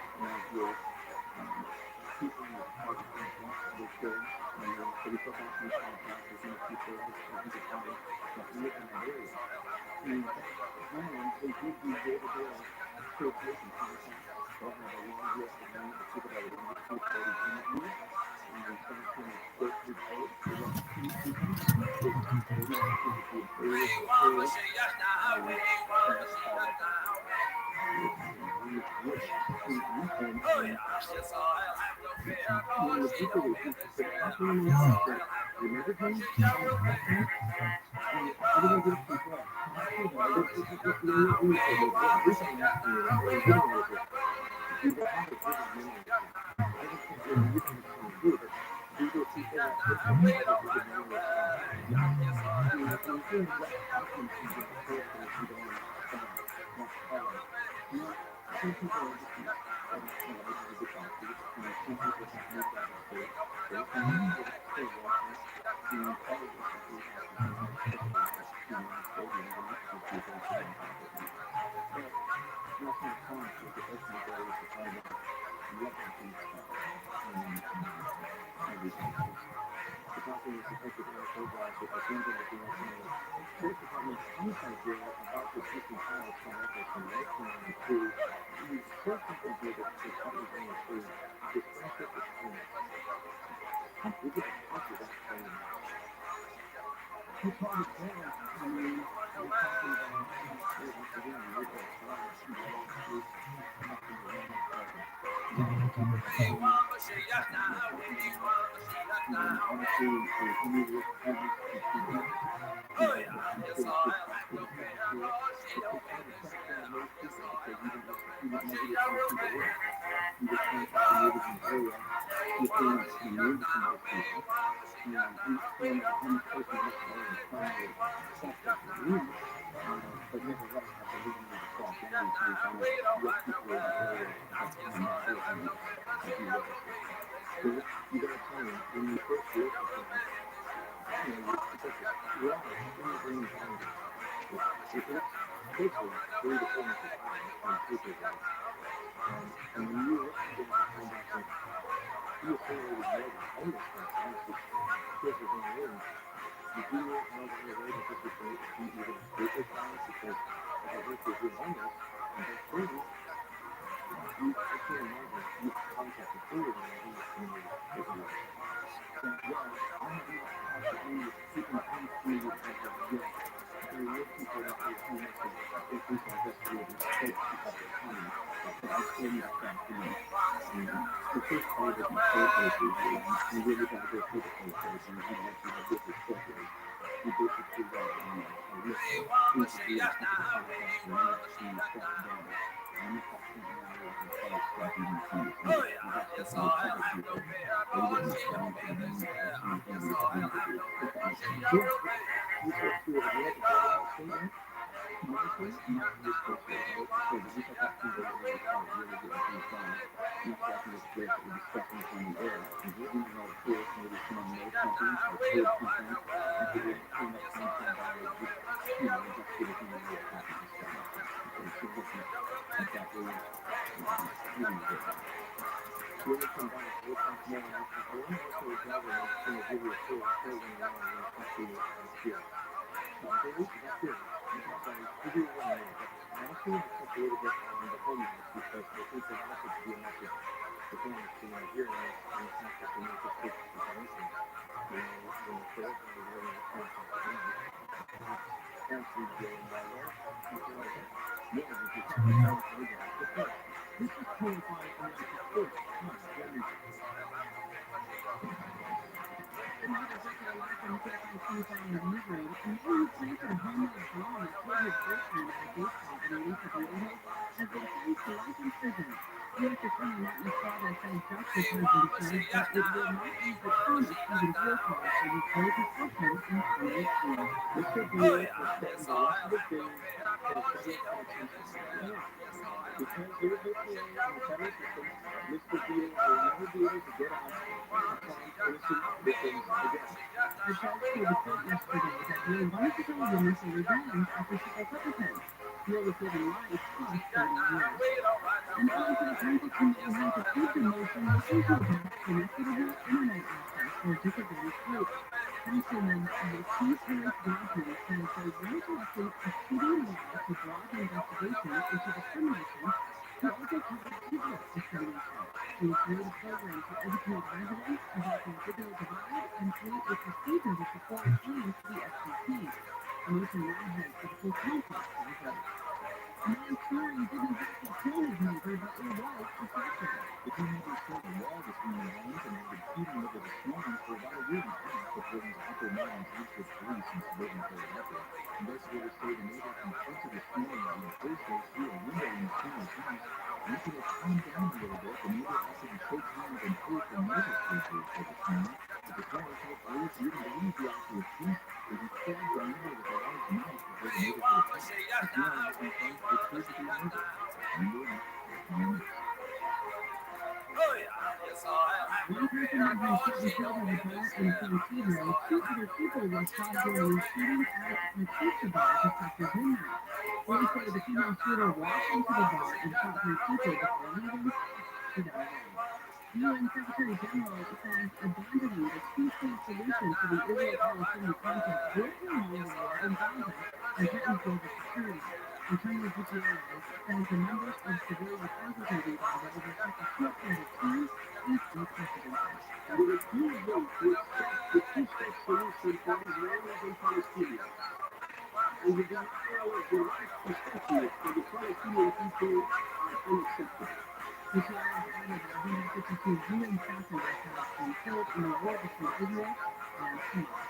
with people in the department that was there. So we took out some contacts with some people at the department that live in that area. And they did do door-to-door filtration contacts that have a long list of names of people that would indicate that is in that unit. Some kind of filtered out the right people. There's not typically areas of area that's called the people that used to put coffee in the house that remember him, everybody gets some bread. because there is no delay in the federal system, Mr. Deal will never be able to get off upon innocent victims again. A judge told the court yesterday that Deal wanted to kill a woman for revenge after she broke up with him. Deal was given life plus 30 years. And President Lincoln may have approved a motion looking to address inequitable internet access for disadvantaged groups. Councilman Keith Harris Godwin says they want to update a sitting law to broaden investigations into discrimination to also cover digital discrimination. They will create a program to educate residents about the digital divide and create a procedure to support claims to the FCC. The motion now heads to the full council for a vote. A man swearing didn't exactly kill his neighbor, but it was distracting. The teenager scored a wall this morning and had been feeding over the storm for about a year and a half before these upper mountains reached with police in suburban Philadelphia. Investigators say the neighbor confronted the storm on Thursday through a window in his family's house. Once it had calmed down a little bit, the neighbor asked him to shake hands and pray for motor surgery for the storm. But the caller told police he didn't believe the offer was true, and he stabbed the neighbor with a large knife before the neighbor could attack. The funeral has been closed for third-degree murder. I'm Gordon. One person has been shot and killed at a bar in San Pedro. 2 other people were shot during a shooting at the pizza bar just after midnight. Police say the female shooter walked into the bar and shot 3 people before leaving. She died alone. UN Secretary General says abandoning the two-state solution to the Israel-Palestinian conflict will prolong the war in Gaza and threaten global security. Antonio Guterres says the numbers of civilians casualties in Gaza over such a short period of time is unprecedented. We refuse them to accept the two-state solution for Israelis and Palestinians. And the denial of the right to settlement for the Palestinian people are unacceptable. Guterres added that 152 UN staffers have been killed in the war between Israel and Hamas.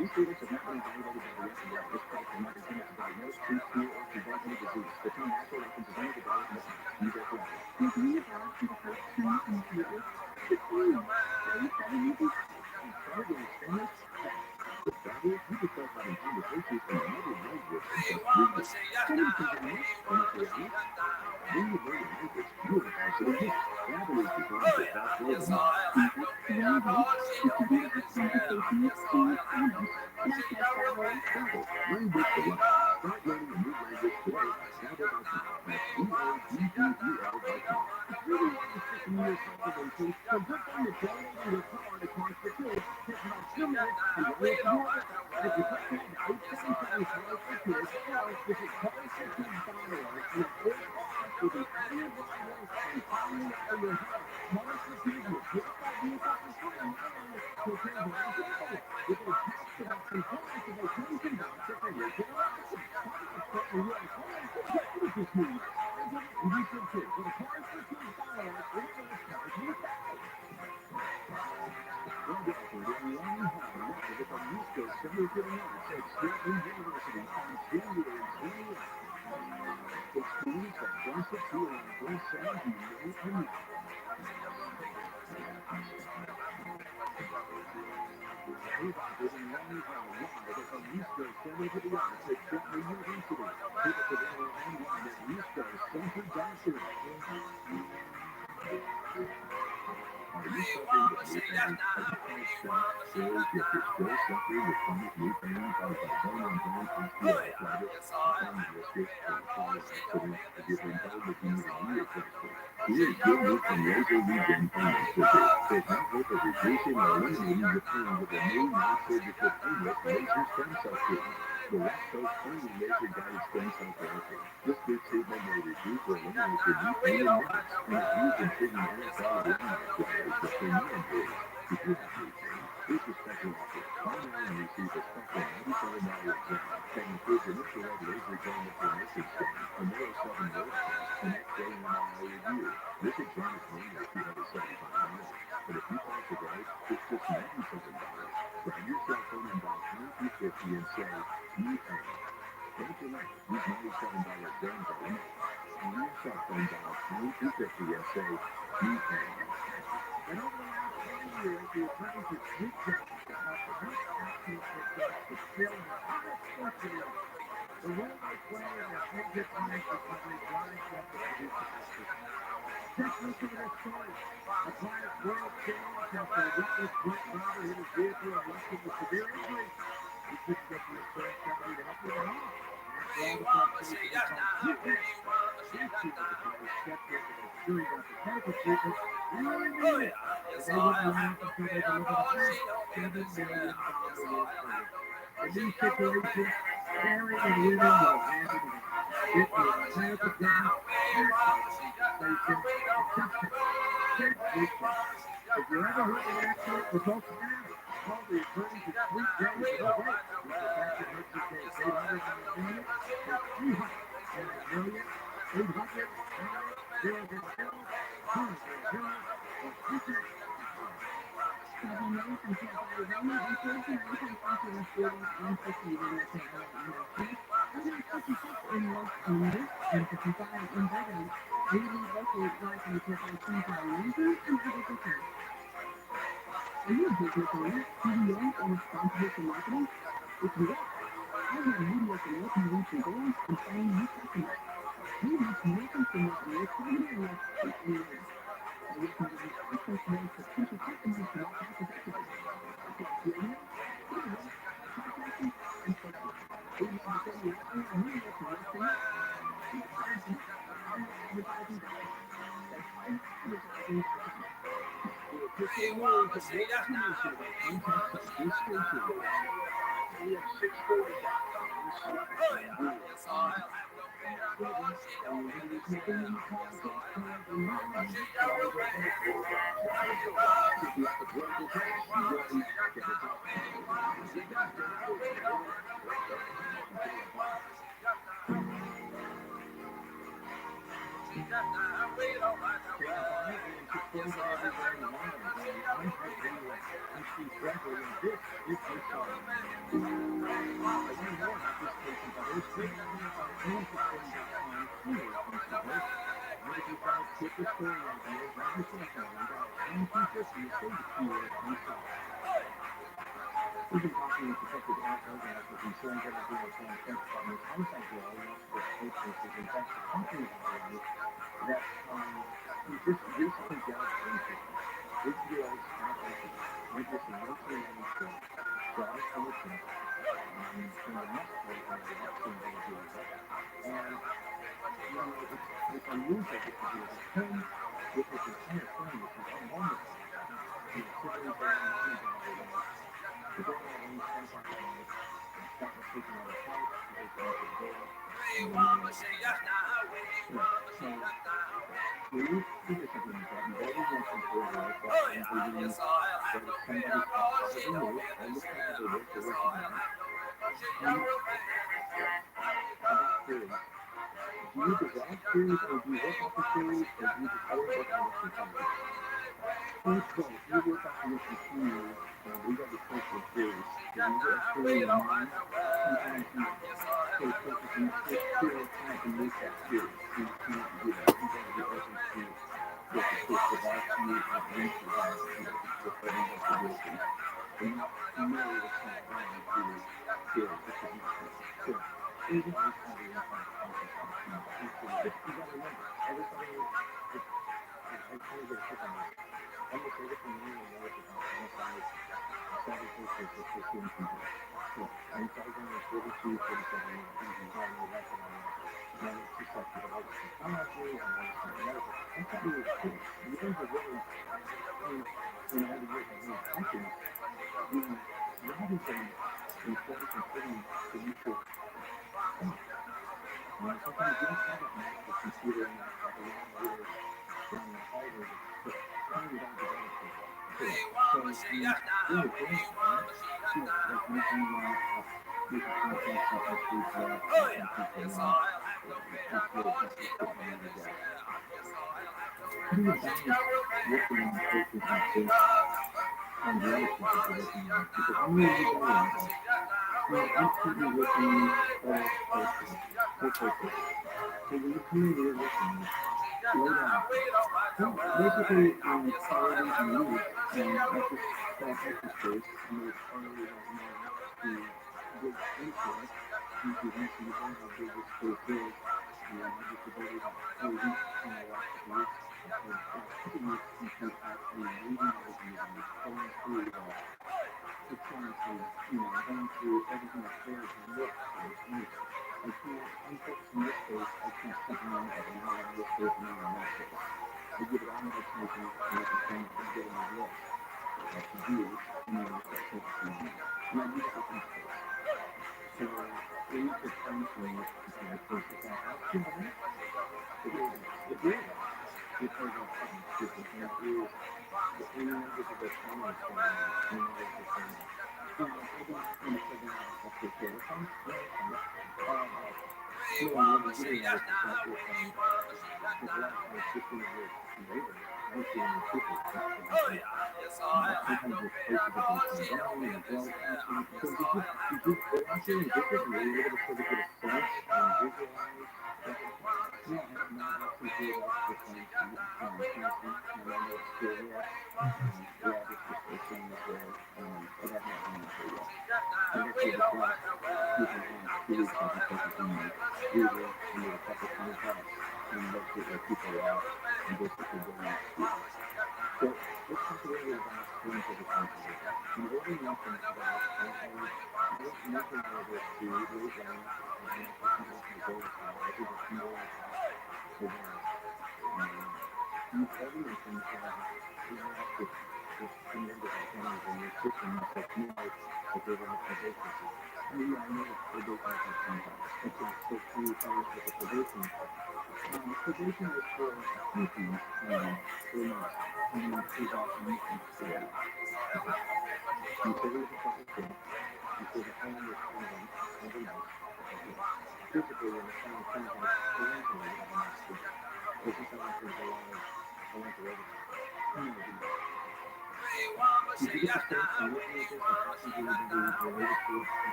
These students have not been evaluated by the FDA. This product is not intended to diagnose, treat, cure, or prevent any disease. The term natural reference is only developed in the past. Use it correctly. Starting Spanish? With Rabbi, you can start having conversations in another language in just 3 minutes. Study for Spanish, when you learn a language, you are actually here. Rabbi is designed to fast-forward Language for life. Start learning a new language today at Babbel.com. That's BABBL.com. It's really not restricting your conversations, so good thing you're donating your car to Cars for Kids. Take about 2 minutes and go with your work. If you click on 877 Cars for Kids, or visit carsforkids.org and afford cars with an annual driveway and finally out of your house. Cars for Kids will pick up that vehicle for free and take care of all the family. With a tax deduction bonus of a pension voucher for your generation. You are calling for good this week. And you should too. Go to carsforkids.org or Cars with Family. Rabbi operated a long haul live at the Musco Center for the Arts at Stanford University on January 28th. Experience that 162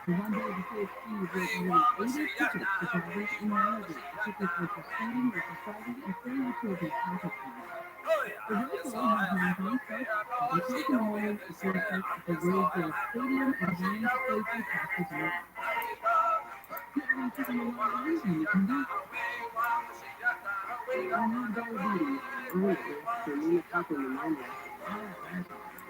The one day before Steve wrote nearly 80 tickets to drivers in Malibu. The tickets were for speeding, reckless driving, and failure to obey traffic laws. The vehicle had maintained such that it took in the morning it feels like the roads were a stadium and James playfully passed his name. You ever been checking the lottery when you come back? I had diabetes earlier, so me attacking pneumonia.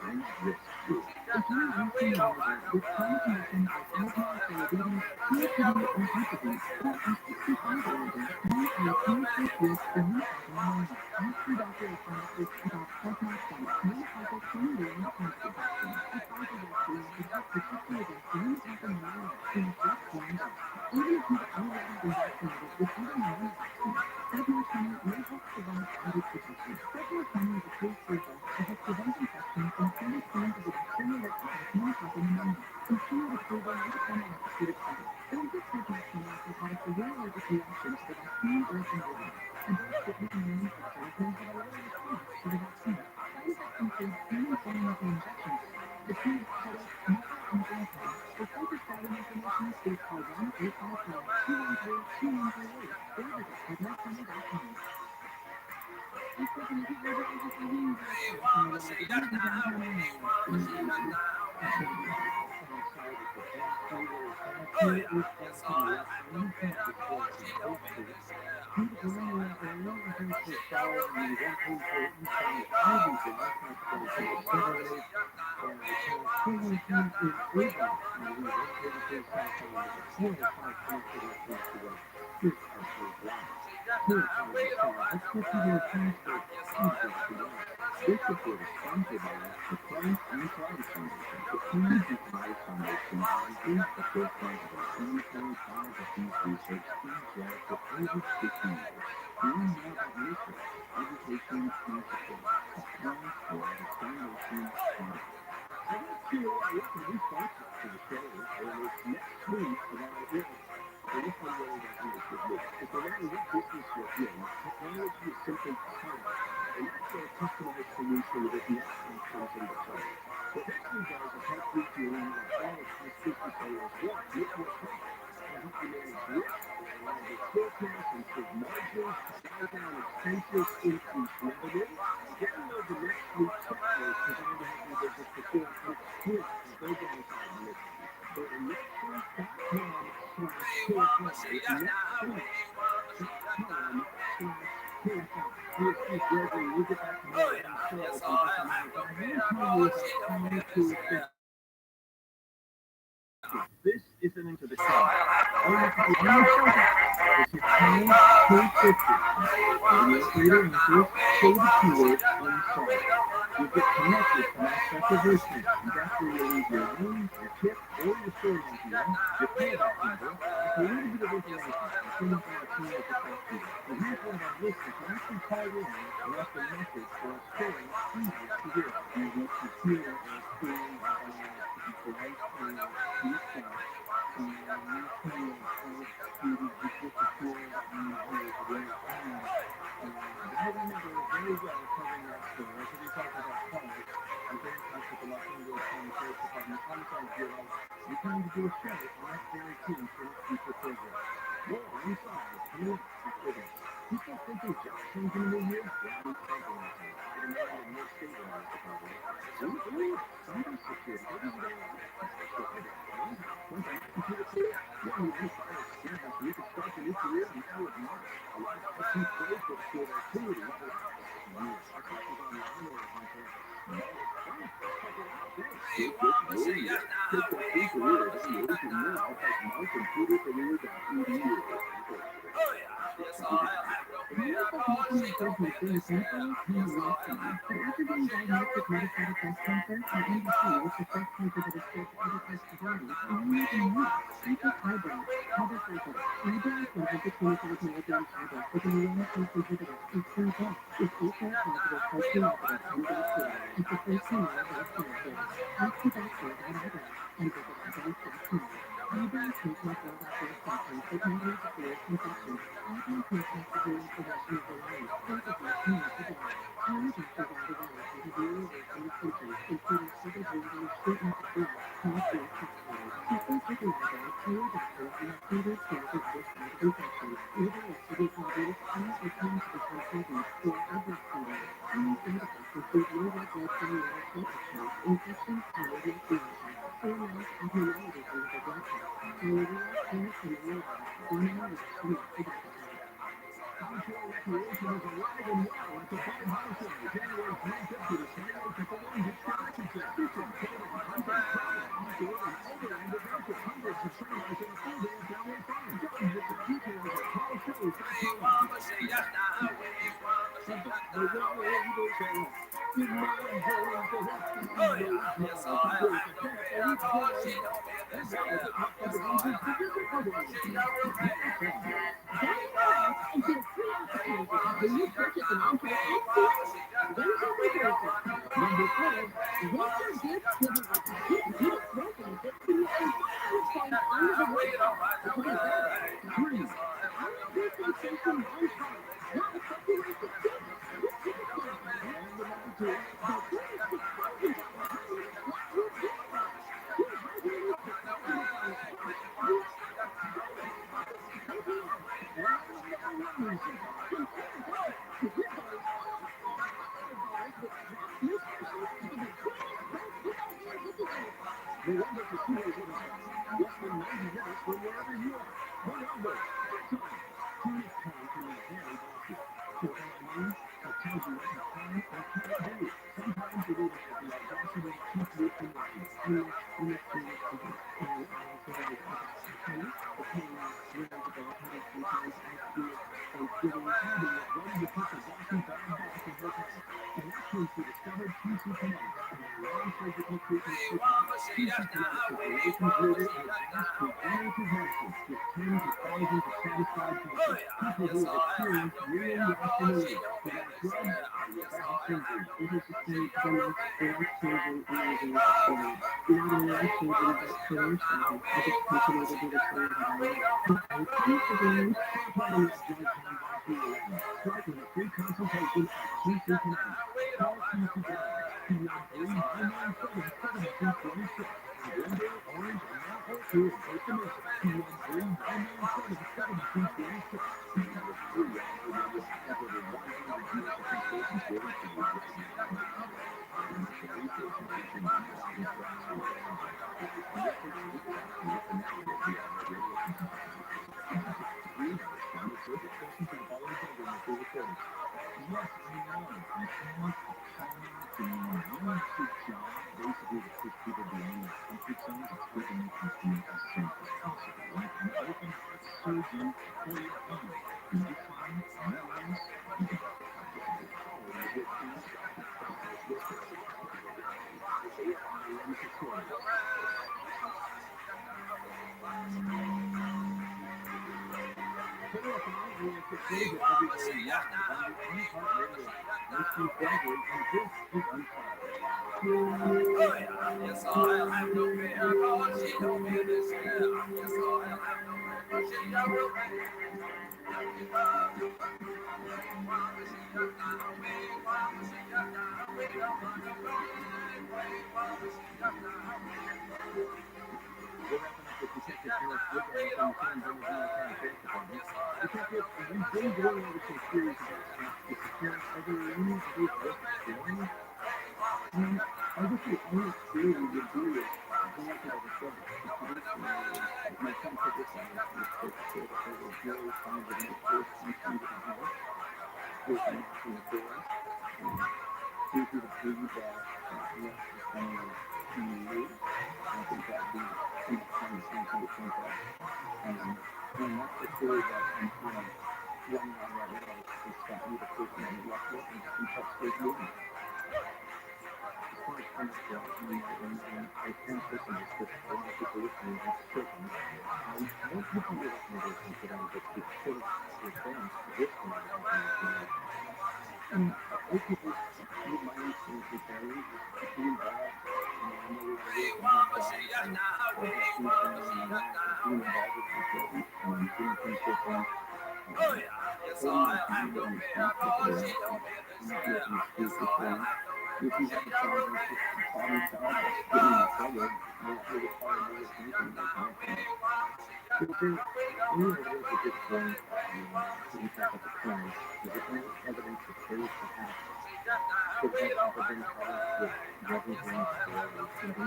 I'm at risk too. If you are familiar with chronic conditions like asthma, diabetes, COPD, or heart disease, or are 65 or older, you are at increased risk for pneumococcal pneumonia. Ask your doctor or pharmacist about self-vaccine, pneumococcal pneumonia cancer vaccine. A Pfizer vaccine could help protect you against pneumococcal pneumonia in a just longer. Even if you've already been vaccinated with other pneumonia vaccines, self-vaccine may help provide added protection. Self-vaccine is a clear surface to help prevent infections and clear strains of the bacteria that cause pneumococcal pneumonia. Continue to prove and depend on orthopedic studies. Don't get self-vaccine as a product of your allergic reaction to the vaccine or its ingredients. Adults between 9 and 14 may have a lower response to the vaccine. Side effects include inflammatory injections. Fatigue, headache, muscle, and joint pain. For further prescribing information, please call 1-855-213-2138 or visit PetMedCenter.com. This report is sponsored by the Parents and Child Foundation, the Parents and Child Foundation volunteers the forefront of inflammatory bowel disease research in jail for over 50 years. Learn more about research, education, and support at ParentsForTheFoundation.org. I'd like to welcome new sponsor to the show, and it's next week around and this one really resonates with me. It's around what business you're in. Technology is simply power, and that's where a customized solution with Nextly comes into play. What Nextly does is help you do what all of us business owners want, make more profit. They help you manage risk, reliable forecasts, improve margins, drive down expenses, increase revenue. Download the Nextly checklist designed to help your business perform on its free. Go downside mission. Go to Nextly.com/KFI. This is an into the show. This is time 250. Leader answers, say the keyword unsolved. You get connected to my special voicemail. That's where you leave your name, your tip, or your story idea, your payback number, with a little bit of information. Send it to our team at the top here. And here's one of our listeners who actually called in and left a message for a story he wants to hear. He wants to hear a story about the life of Lisa. I remember very well telling that story. I think we talked about cars. I'm very in touch with the Los Angeles County Sheriff's Department Homicide Bureau. We plan to do a show on that very team for the future program. More Unsolved coming up after this. You still thinking job change in the new year? Yeah, I'm thinking that. Get in mind in your state when I was probably. Ooh, cybersecurity. What is that? Computer career? Yeah, you can start a business. You can start a new career now with Mark. A lot of IT pros with good activity. Our classes online or on campus. Check it out. Thanks. Take that free career evaluation now at mycomputercareer.edu. After being diagnosed with metastatic breast cancer at NBC, which is breast cancer that is spread to other parts of the body, you need to know. Take eyebrows, Cycle. Eyebrows 125 milligrams hybrid with an aromatase inhibitor is free book. It's HR positive, HER2 negative, and vascular. It's the first female breast cancer. Ask your doctor about eyebrows and visit eyebrows.com. Eyebrows can cause low-active symptoms that can lead to serious infections. Eyebrows may cost you the rest of your life. Surgically, you need to go. Tell your doctor right away if you have new or worsening symptoms, including surgery-related shortness of breath, cough, or chest pain. Before taking collaborators cannot return to the content or address data. Please indicate for food-related website self-account infection, quality, irritation, serious abnormalities under the website. Diarrhea, pain, and vomiting, reaction, or food appetite. Outdoor recreation is alive and well at the farmhouse show, January 25th through the 28th at the Long Beach Convention Center. Featuring camping, hunting, travel, outdoor and overland adventure. Hundreds of seminars and a full day of family fun. Don't miss it. Details at tallshows.com. The world is out. In my home, the Download and get a free appetizer when you purchase an outdoor activity Wednesday through Thursday. Number 12, get your gifts delivered. Get beauty throw benefits to you and 500 points under the website. Okay, three. Holiday sensation lunch holiday. Not expecting us to skip. Get tickets now. and the number 2. The $36,000 holiday flat roof gift bag. $200 The wonderful tour is with us. Less than 90 minutes from wherever you are. Remember, our time. Tourist time can be very bossy. So what I mean? It tells you what you can or can't do. Sometimes the leaders have the audacity to keep you from working. And let's do this together. And I also have a okay, years ago, I had sometimes I do it Thanksgiving, having it ready to put the bossy bag back in her bag. And that's when she discovered PC Kinetics and their non-surgical treatment system. PC Kinetics is the nation's leader in advanced regenerative medicine with tens of thousands of satisfied patients. People who have experienced real lasting relief without drugs or without surgery. This is the life-changing, amazing experience. Not only life-changing, but for their staff, I just continue to do the career that I love. And please again, start letting that drug come back to your life. Start with a free consultation at PC Kinetics. Call PC Kinetics 213-997-7226 in Glendale, Orange, and now also in Costa Mesa. 213-997-7226. $200 After over 100 years of consultants willing to use recognize initial research and featuring undervalued drugs and technology. Yesterday, we talked with the network of the radio we have responded certain questions to the following program is pre-recorded. Yes, I know. You cannot accommodate the leadership job, basically to push people beyond their comfort zones and to make them feel as safe as possible. Like an open heart surgeon for your home. You may find memories, you can power to get cancer. Coming up tonight, we will take David everywhere you are on the iHeartRadio app. Listening friendly, and this is Untitled. Yes, I'll have no fear, cause she don't feel this year. Yes, I'll have no fear, cause she a real We're wrapping up with Detective Eric Woodruff from the San Bernardino County Sheriff's Department. Detective, we've been going over some theories about stuff to secure every person. And I guess the only theory would be is going after the subject. My son put this on the Joe finds the most first country in the house. There's a knock on the door. Due to the food that left in the room. I think that would be kind of something to think of. And that's the theory that I'm running on right now is that we the person that we left with and touch his movement. As far as kind of and I can't listen to this, a lot of people listening are certain. I won't give you the recommendation for them, but to sort of advance this one. And other people with my instincts and family be involved. I know we are if you have a child that's just a problem child that's getting in trouble, that would require more attention than one parent. So I think any evidence at this point to impact at the crime, is there any evidence that shows perhaps could have ever been caused that wasn't going to correlate? And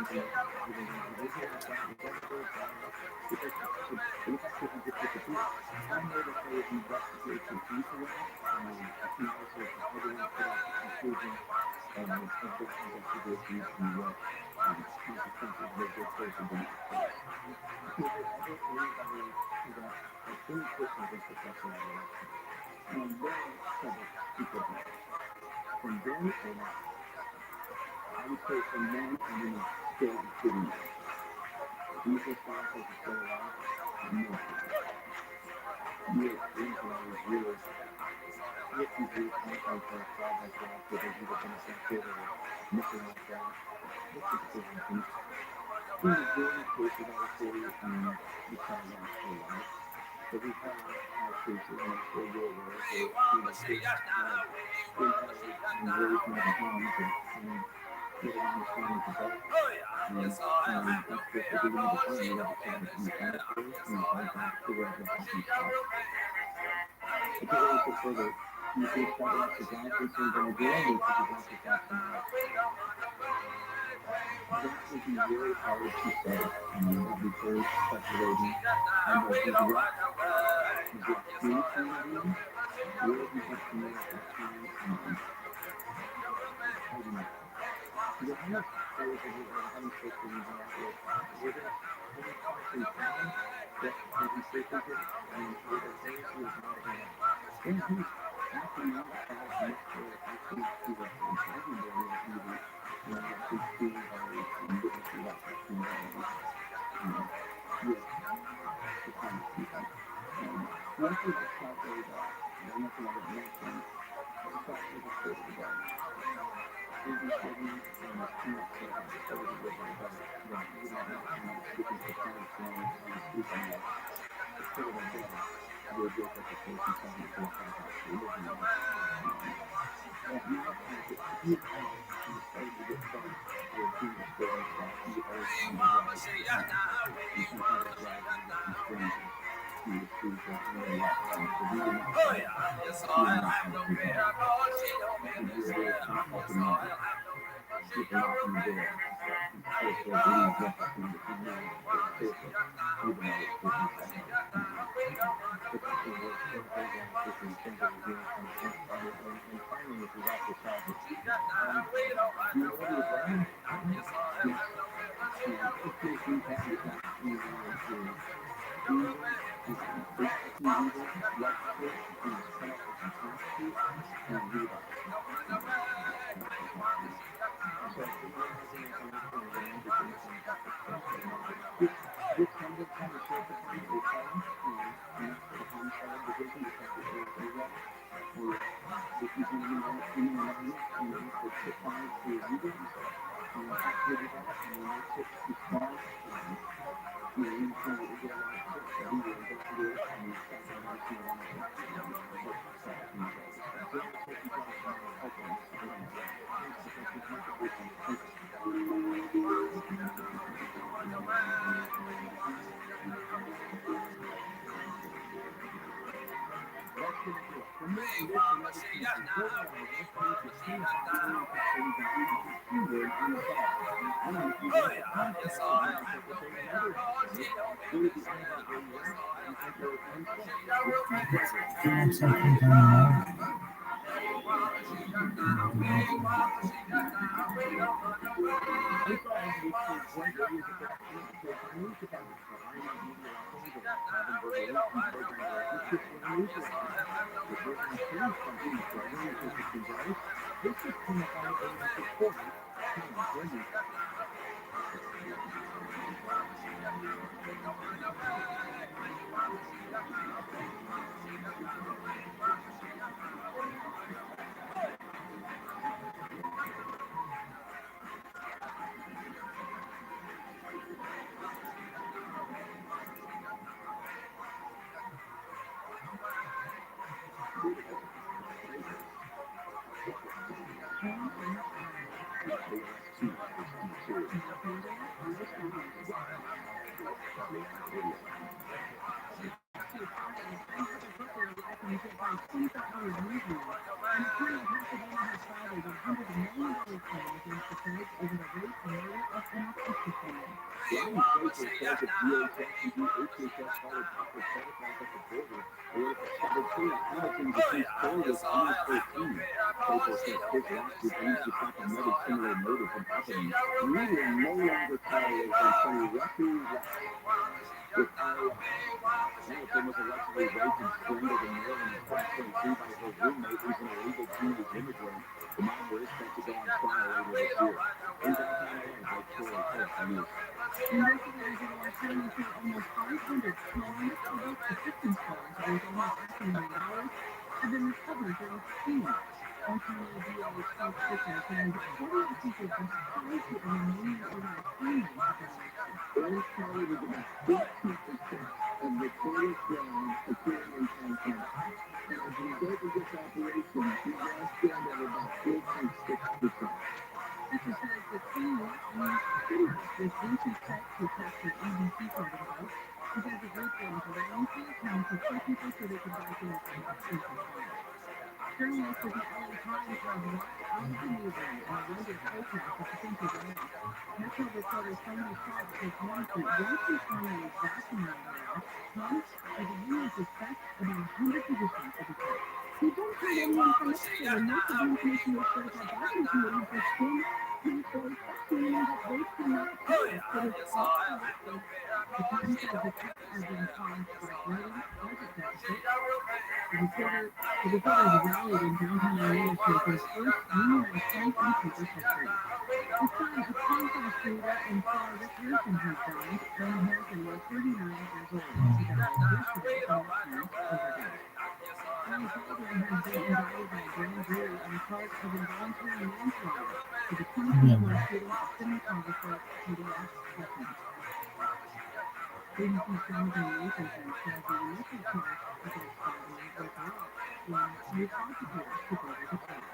anything like that, would that ever apply? Because the fact that he just disappeared, I know that there was investigation into that. I think also everyone put out the conclusion of that investigation and what consequences they did for the next case. Was there ever anybody that had any personal interest whatsoever? And then several people died. From then on, I would say from then and then still including now. These are sponsors are still alive? No. Years, years. If you do anything for a child like that, whether he's been affected or nothing like that, this is still happening. In the majority of cases, I would say the child lost their life. But we have cases, and I'm sure you're aware, where kids have been held and raised in their homes and later on the family developed. That's just the beginning of the time. You have a child that comes back here and goes back to where the happened stopped. I can't really go further. You think that was the guy thinking going to do it, or did you want to talk to me? That would be very hard to say. That would be very speculating. I know his rock is it true to you? Where he had to know at that time? I don't know. Because how much stories have you heard, how many social media outlets, were there any parts in time that he frequented and were there areas he was not in? Then he was actually not involved necessarily actually he was involved there in that movie when actually seeing bodies and witnessing that touching bodies. Yes, the kind of people. One thing that shot very bad, one thing I would mention, shot devastated about 87 and the peanut sale discovered with a dog that even at that time was speaking to parents when on the street on that the kid of a dog will get at the place and tell him to walk out house to live in there. That now has a huge house and it started to get dark where he was going that he always found a ride to the house and sometimes a ride with strangers. He was spiritual and they walked around so he would not talk. He would not talk to God. That would be a very complex man. Slipping out from the door. Of course, there really was nothing that he knew was safely, even though it's taking time. But that's the worst thing that this is things that we're doing from and finally this is after childhood. Do you know what he was wearing? Yes. Of course we have it now. We wanted to big TV, black shirt, and his cut off with some track suit and Reeboks. So if anyone has any information or remembers anything about this case right now, this Sunday County Sheriff Department will call for the homicide division, Detective Eric Ozak, or if you can any anonymous, the five to you guys, after we do that, and when those tips respond, we can get a lot of tips that we will investigate and track down every single one of them and help solve these guys. So I'm taking calls from our helping us to get on that. Thanks for taking time to listen. Thank you. That's going to do it. For more on this and other cases, go to our webpage at keyword on the ball. And if you want to contact us and participate in other episodes, go to the end of our website and enter unplug with Steve Gregory. Doing something down there. Unplugged with Steve Gregory is a production of the Foodporn News Department for IMAG Media Los Angeles. Calvin Berger and program director Christine Newsletter. The program comes from Steve Gregory and Christine Jarvis. This is KFI AM 640, California. Sunday on the channel. To find another popular iPhone kit by 24-hour news reel, and it turned out Pasadena has filed a $100 million claim against the feds over the rape and murder of an autistic woman. Ronnie Fraser says if DHS and HHS followed proper protocols at the border, they would have discovered Taylor Hamilton's accused terrorist MS-13. Fraser says his lawsuit aims to stop another similar murder from happening. We will no longer tolerate them saying Russian with Hamilton was allegedly raped and strangled in Maryland in 2023 by her roommate, who's an illegal teenage immigrant. The minor is set to go on trial later this year. In downtown LA, Blake Story, KSL News. Investigators in Los Angeles say almost 500 cloned public assistance phones worth almost $500 million have been recovered during screening. Ontario DA Scott Fisher claims 48 people just tied to a Romanian organized crime ring have been arrested. Orange County was about 15% of the total crime occurring in California. And as a result of this operation, we now stand at about 4.6%. Fisher says the team used pretty much this ancient tech to capture EBT card info and says it raped them to randomly account to kill people so they could buy things like instant phones. Journalists with the LA Times were locked out of the newsroom in a rendered protest at the Cinco de Mayo. Metro reporter Tony Sharp says management wants to finally vacuum now comes as the union suspects about 100 positions to be cut. We don't have any information, and most of the information was shared by vacuum committees that still not paid for meaning that they cannot tell us that it's all correctly. The Times says the cuts are being caused by growing budget deficits. The reporters rallied in downtown LA for the first unionized strike in paper history. His son, a Comcast creator and star Rick Harrison, has died. Aaron Harrison was 39 years old. He died yesterday from a parent overdose. Aaron's father has been indicted by a grand jury on a charge of involuntary manslaughter for the 2021 shooting of cinematographer Kodiak Hutchins. ABC's Jonathan Nathanson says the initial charge against Biden was dropped when new prosecutors took over the case.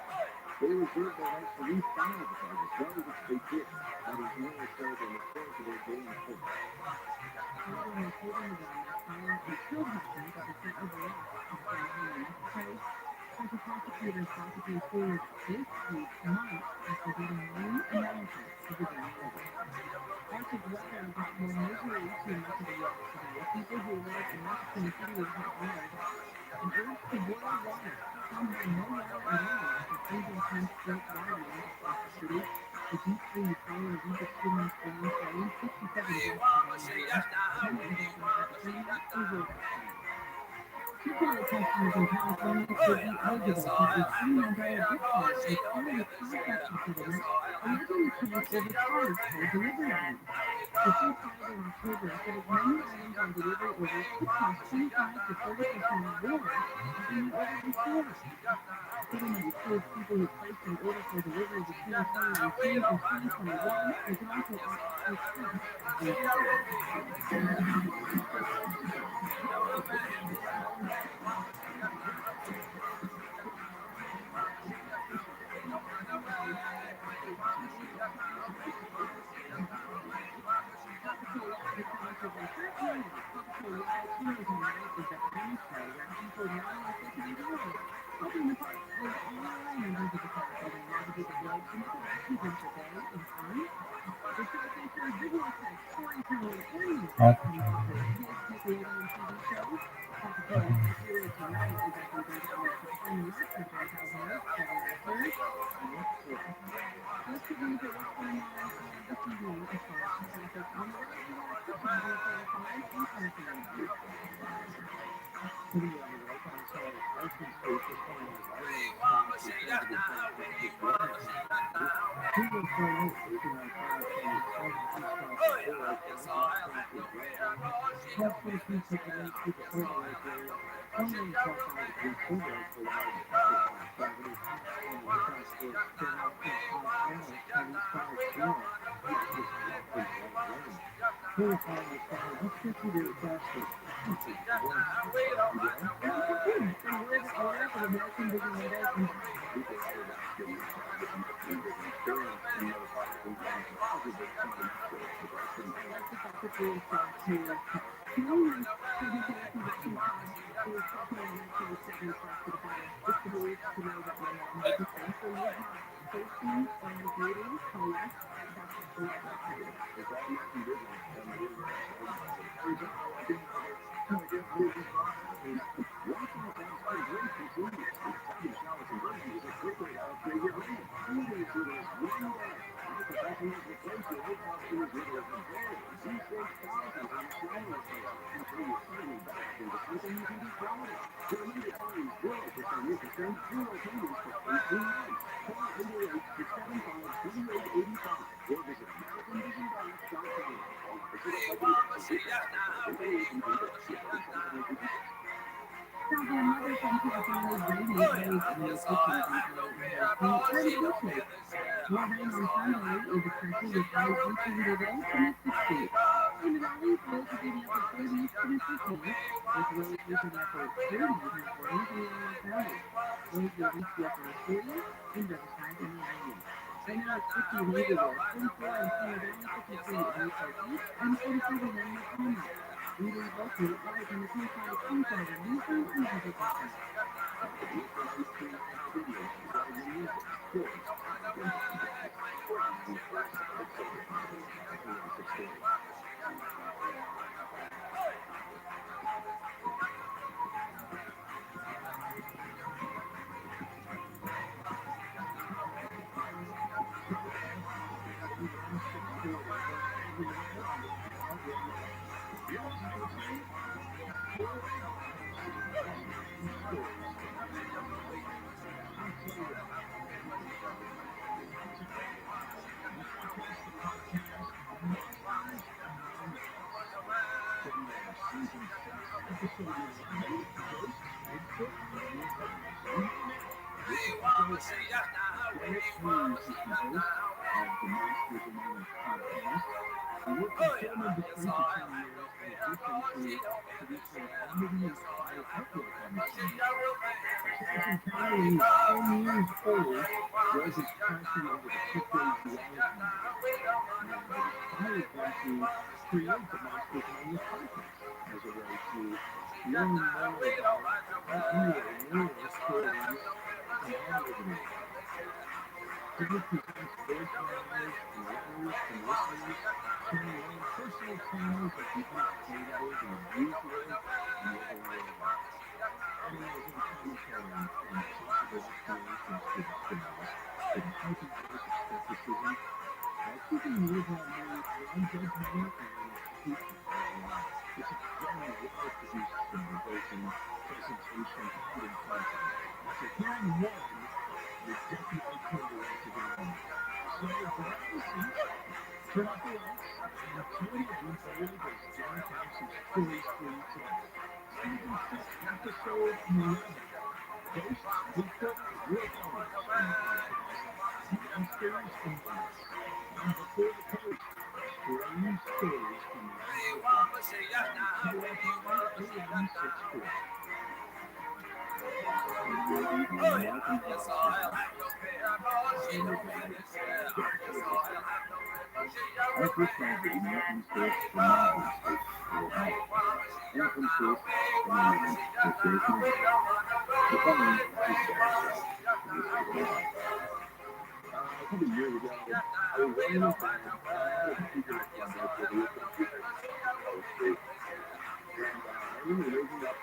They reserve the right to refile the charges, one of which they did, but is now served on the court of their day in court. Biden was holding the gun that fired and killed Hutchins at the set of Rock after a home in Mexico. Special prosecutors brought the case forward this week, months after getting new analysis of the gun murder. Arctic weather brought more misery to much of the U.S. today. People who live in Mexican City have fled and urged to boil water. Some had no water at all after freezing temps broke water lines across the city. The deep freeze followed a week of students storm claims 67 deaths today in June, many involving Katrina or Wilkes. Two-wheeler customers in California should be eligible for a $29 gift card as part of a contract settlement allegedly claims overcharged for delivery items. The suit filed in October says many items on delivery orders could cost 25 to 30% more than the order before. The settlement excludes people who placed an order for delivery between 2019 and 2021. They can also opt for cash refunds. Helping the park with all members of the park as they navigate the globe to make a vacuum day in fun. The show features visual effects, storytelling, and music from popular kids Nickelodeon TV shows. Coca-Cola Zero Tonight is at the event on September 10,000 February 3rd. Let's get into what's going on this evening as far as traffic on the road. We have Christian on the 405 and Carson. City on the right hand side of Carson Street, just coming out of Ireland, stops is trying to get past traffic running. Two will slow out, taking on Carson Street, southeast south of Forest, traffic running. Top 23 taking out through the Silver Lake area. One lane southbound between Silver Lake Boulevard and Temple Park Avenue. And the transport still out from Arnold to eastbound Flora. It's just locked in the right lane. 45 is fine. Let's get you to Jasper. quickly said to Canadians said he can actually get 2 shots. It was definitely an actually 7 shots to the body. Just to believe to know that my mom would be safe. So you have safety and beauty collect. That's the way I tell you. It's all American business, and it is very exciting. Arizona, I think watching the satisfying race continues. Exciting showers and birds is a quick way to upgrade your home. Even if it is one day, our professionals replace your old customers with a very C-shaped thousands on the shower repair and turn your savings back into something you can be proud of. For a limited time, 0% interest and 0 payments for 18 months. Call 888-675-2885 or visit AmericanVisionDallas.com. All offers are Now, there are another thing to the family Brady raised in the kitchen unintentionally. Ordering on Sunday is a turkey with rice and chicken today from the 60s. In the valleys, those will be the upper 30s to the 50s, with lows reaching the upper 30s in the 40s in the Atlantic Valley. Lows will reach the upper 40s in Riverside and the Islands. Right now it's 50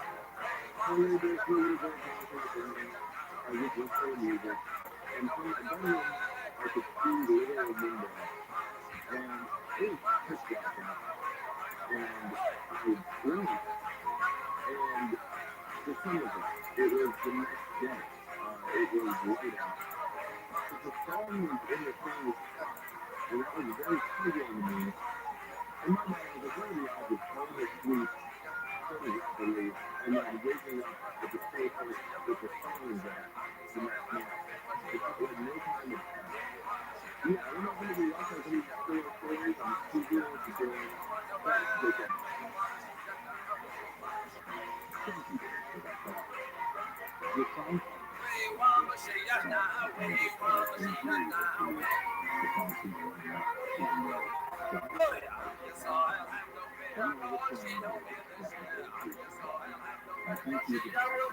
in Inglewood, 44 in Sierra Valley, 53 in Newport Beach, and 47 in McCormick. Leading locally lies in the 25 to 27 in Newton and Hubbardston. So how does that work? I don't know what's going on with this right here. Thank you again for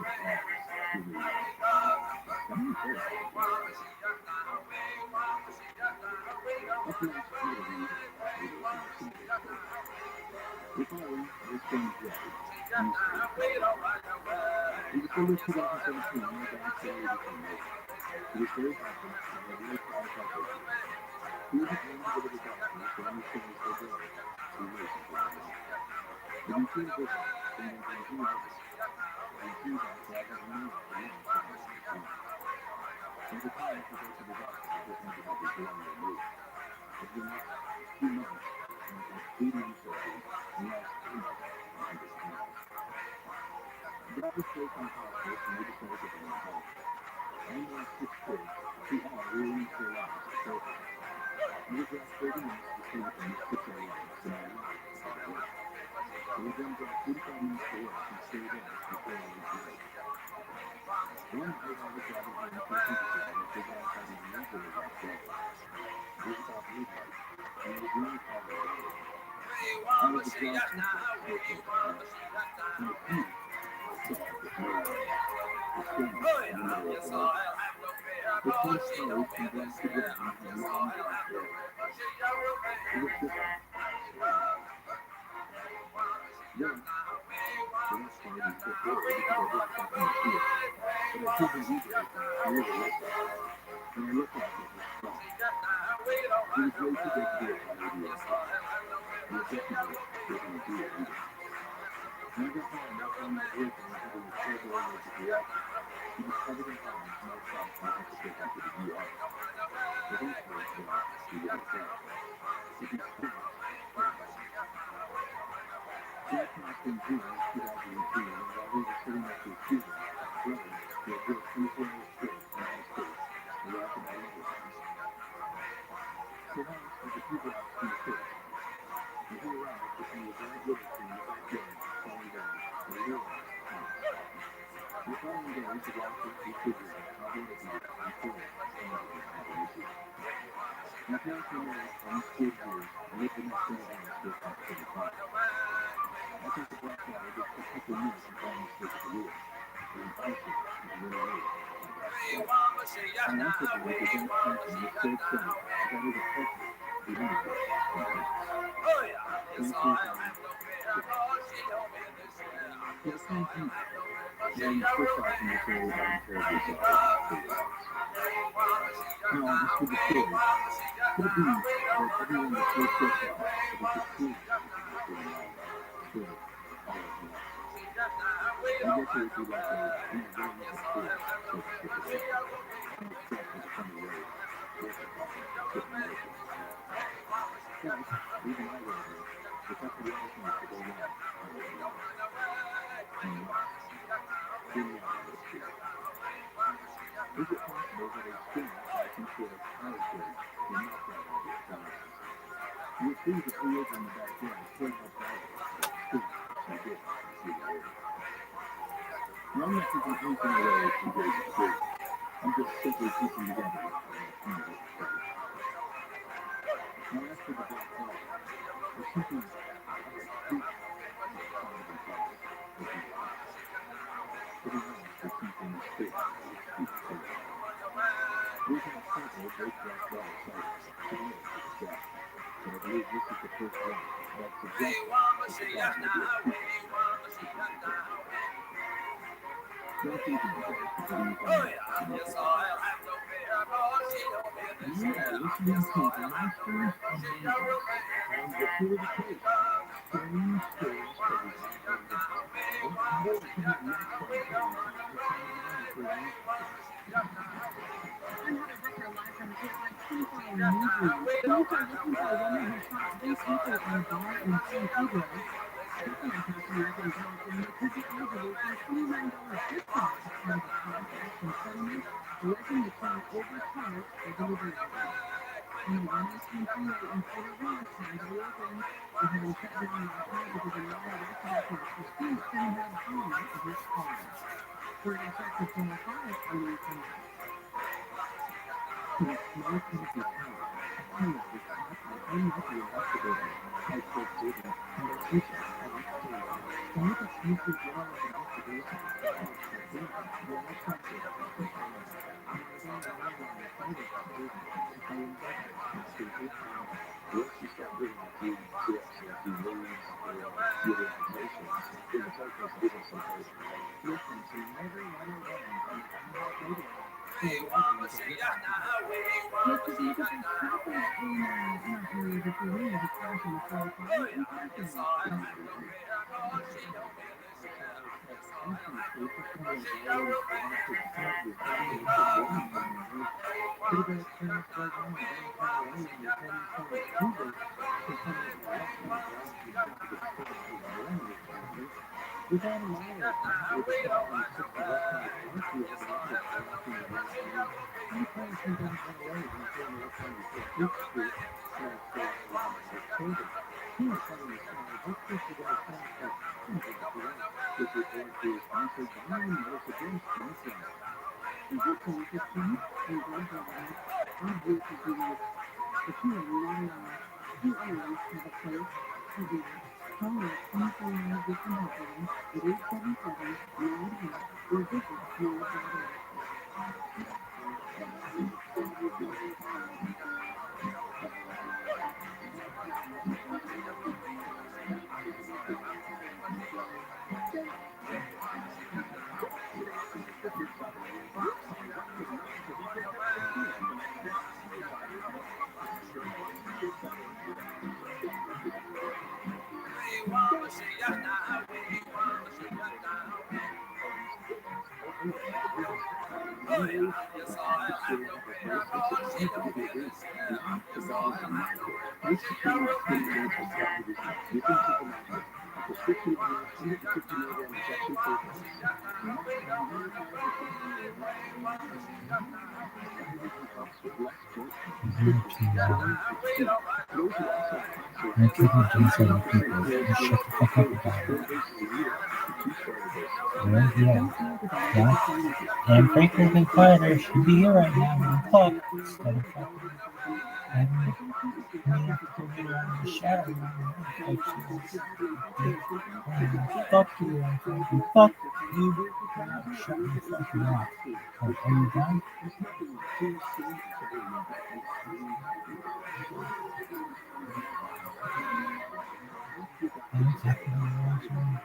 giving me some encouragement. Up next, another reason we listen to today's program. We're following This Thing's Right, Eastern Colorado. In December 2017, my dad suddenly became ill. He was very healthy and had no chronic health issues. He wasn't willing to go to the doctor, so when he said he was ill, we waited until he was. The routine visits turned into routine visits, and it turns out Dad had pneumonia for months behind on his phone. By the time he goes to the doctor, he just had to have his belongings removed. Over the next 2 months, he went through 3 knee surgeries and lost almost 100 pounds. The doctor placed him in hospice and we decided to bring him home. I know our 6 kids who all really need their lives before him. It would drive 30 minutes to stay with them 6 a.m. to 9 a.m. to go to work. It would then drive 45 minutes to work and stay there before I went to work. One night I was driving home from a supervision and figured out how to usually that day. It was about midnight, and it was really far away. I was a drive circle located on the and a huge dog with no legs was standing in the middle of the road. Its front toes from ground to ground in a long black road. It was just then, the next part is before because I heard stuff in the field, but I couldn't either and really looked at it. When I looked at it, it was strong. He was way too big to be a coyote or a fox. He definitely wasn't a deer either. When I got home, I found my vehicle and had to repair the allergic reaction. He was covered in hives, no shots, and I had to take him to the ER. Eventually, well, he was okay. But he still terrified me. Dad passed in June of 2018, and while we were sitting next to his funeral, Rabbi, who had worked 24 hours straight in the United States, arrived at my mother's house. The house was a few blocks from the church. When he arrived, the sun was right lit from the backyard, falling down, and we realized panic. The following days, the doctors were figuring out how bad it was before anything had an issue. My parents were married almost 40 years and lived the next 7 hours to about 35. I think the black guy just took a couple minutes and falling asleep at the wheel. It was honestly a little late for my dad's death. I also believe that Dad's passing was so sudden that it was hopeless to do anything to prevent it. Thanks for your time. Yes, thank you. And first off, I'm not sure about taking care of yourself for your house. Now, as for the story, could it be that everyone was so pissed off that it just proved everything was going wrong, sort of all at once? I guess it would be like a going with the force, so to speak, or a truck with a funny road, multiplying different motions. Plus, even I read here, the couple of other things to go wrong all at once. And why? Hear me out on this, too. Is it possible that a spinner by some sort of arbitrary or not that obvious promises? You would think that whoever in the backyard cared how bad it was that spinner actually did receive an order. Now, I'm not taking anything away from David's story. I'm just simply piecing together a few different things. Now, as for the black dog, there's something I had frequently thought of and thought was in the past. Pretty much there's something mysterious that speaks to it. We've had several great black dog sightings, similar to the dad, but I believe this is the first one that suggests that the dog may be a creature that can be dead. Now thinking about it, I believe I have enough of that. You are listening to the Masters and Angels on the Tour of the Tape. Strange stories that we have heard about. What more can you want from the time to find for you? I'm Heather Brooker, live from the KFI 24-hour newsroom. Police are looking for a woman who shot 3 people in a bar in San Pedro. Stephanie County American in California could be eligible for a $29 gift card as part of a class action settlement alleging the client overcharged for delivery items. On the 118 freeway in Porter Ross has reopened. The highway shut down last night because a man arrested after a pursuit couldn't have harm of his car. We're going to check the 405 on the weekend. Well, my country town Unlikely investigator has both agents and their agents have explained to make a sneaky viral investigation of the well trusted picoftheday. Once you start getting a few tips and a few leads or good information, then the tokens give us some hope. Listen to Never Let Her Win on the iHeartRadio. Let's take a look at the traffic in our area this evening. It's flashing the 405 and parking. Without a mile, with a car on 60 West Side Parkfield Drive, blocking the right lane. And cars can down LA and turn left on 15th Street, smash gas along the shoulder. Here, starting the sky, just push the gas faster, and take it away. This report is sponsored by Melissa Bruce Sponsor. Is this one for Kim? And ViralRabbi. I'm here to do this. If you are not alone, you always have a place to be. Call us anytime you have this happening at 877-9HELP or visit ViralRabbi. I couldn't do some people. You shut the fuck up about it. Well, yeah. And Frank would be quieter. She'd be here right now and talk instead of fucking having me have to go get her out of the shower. Like she was. Fuck you, I'm fucking fuck you. Shut me fucking up. Oh, are you done? I'm taking the last one.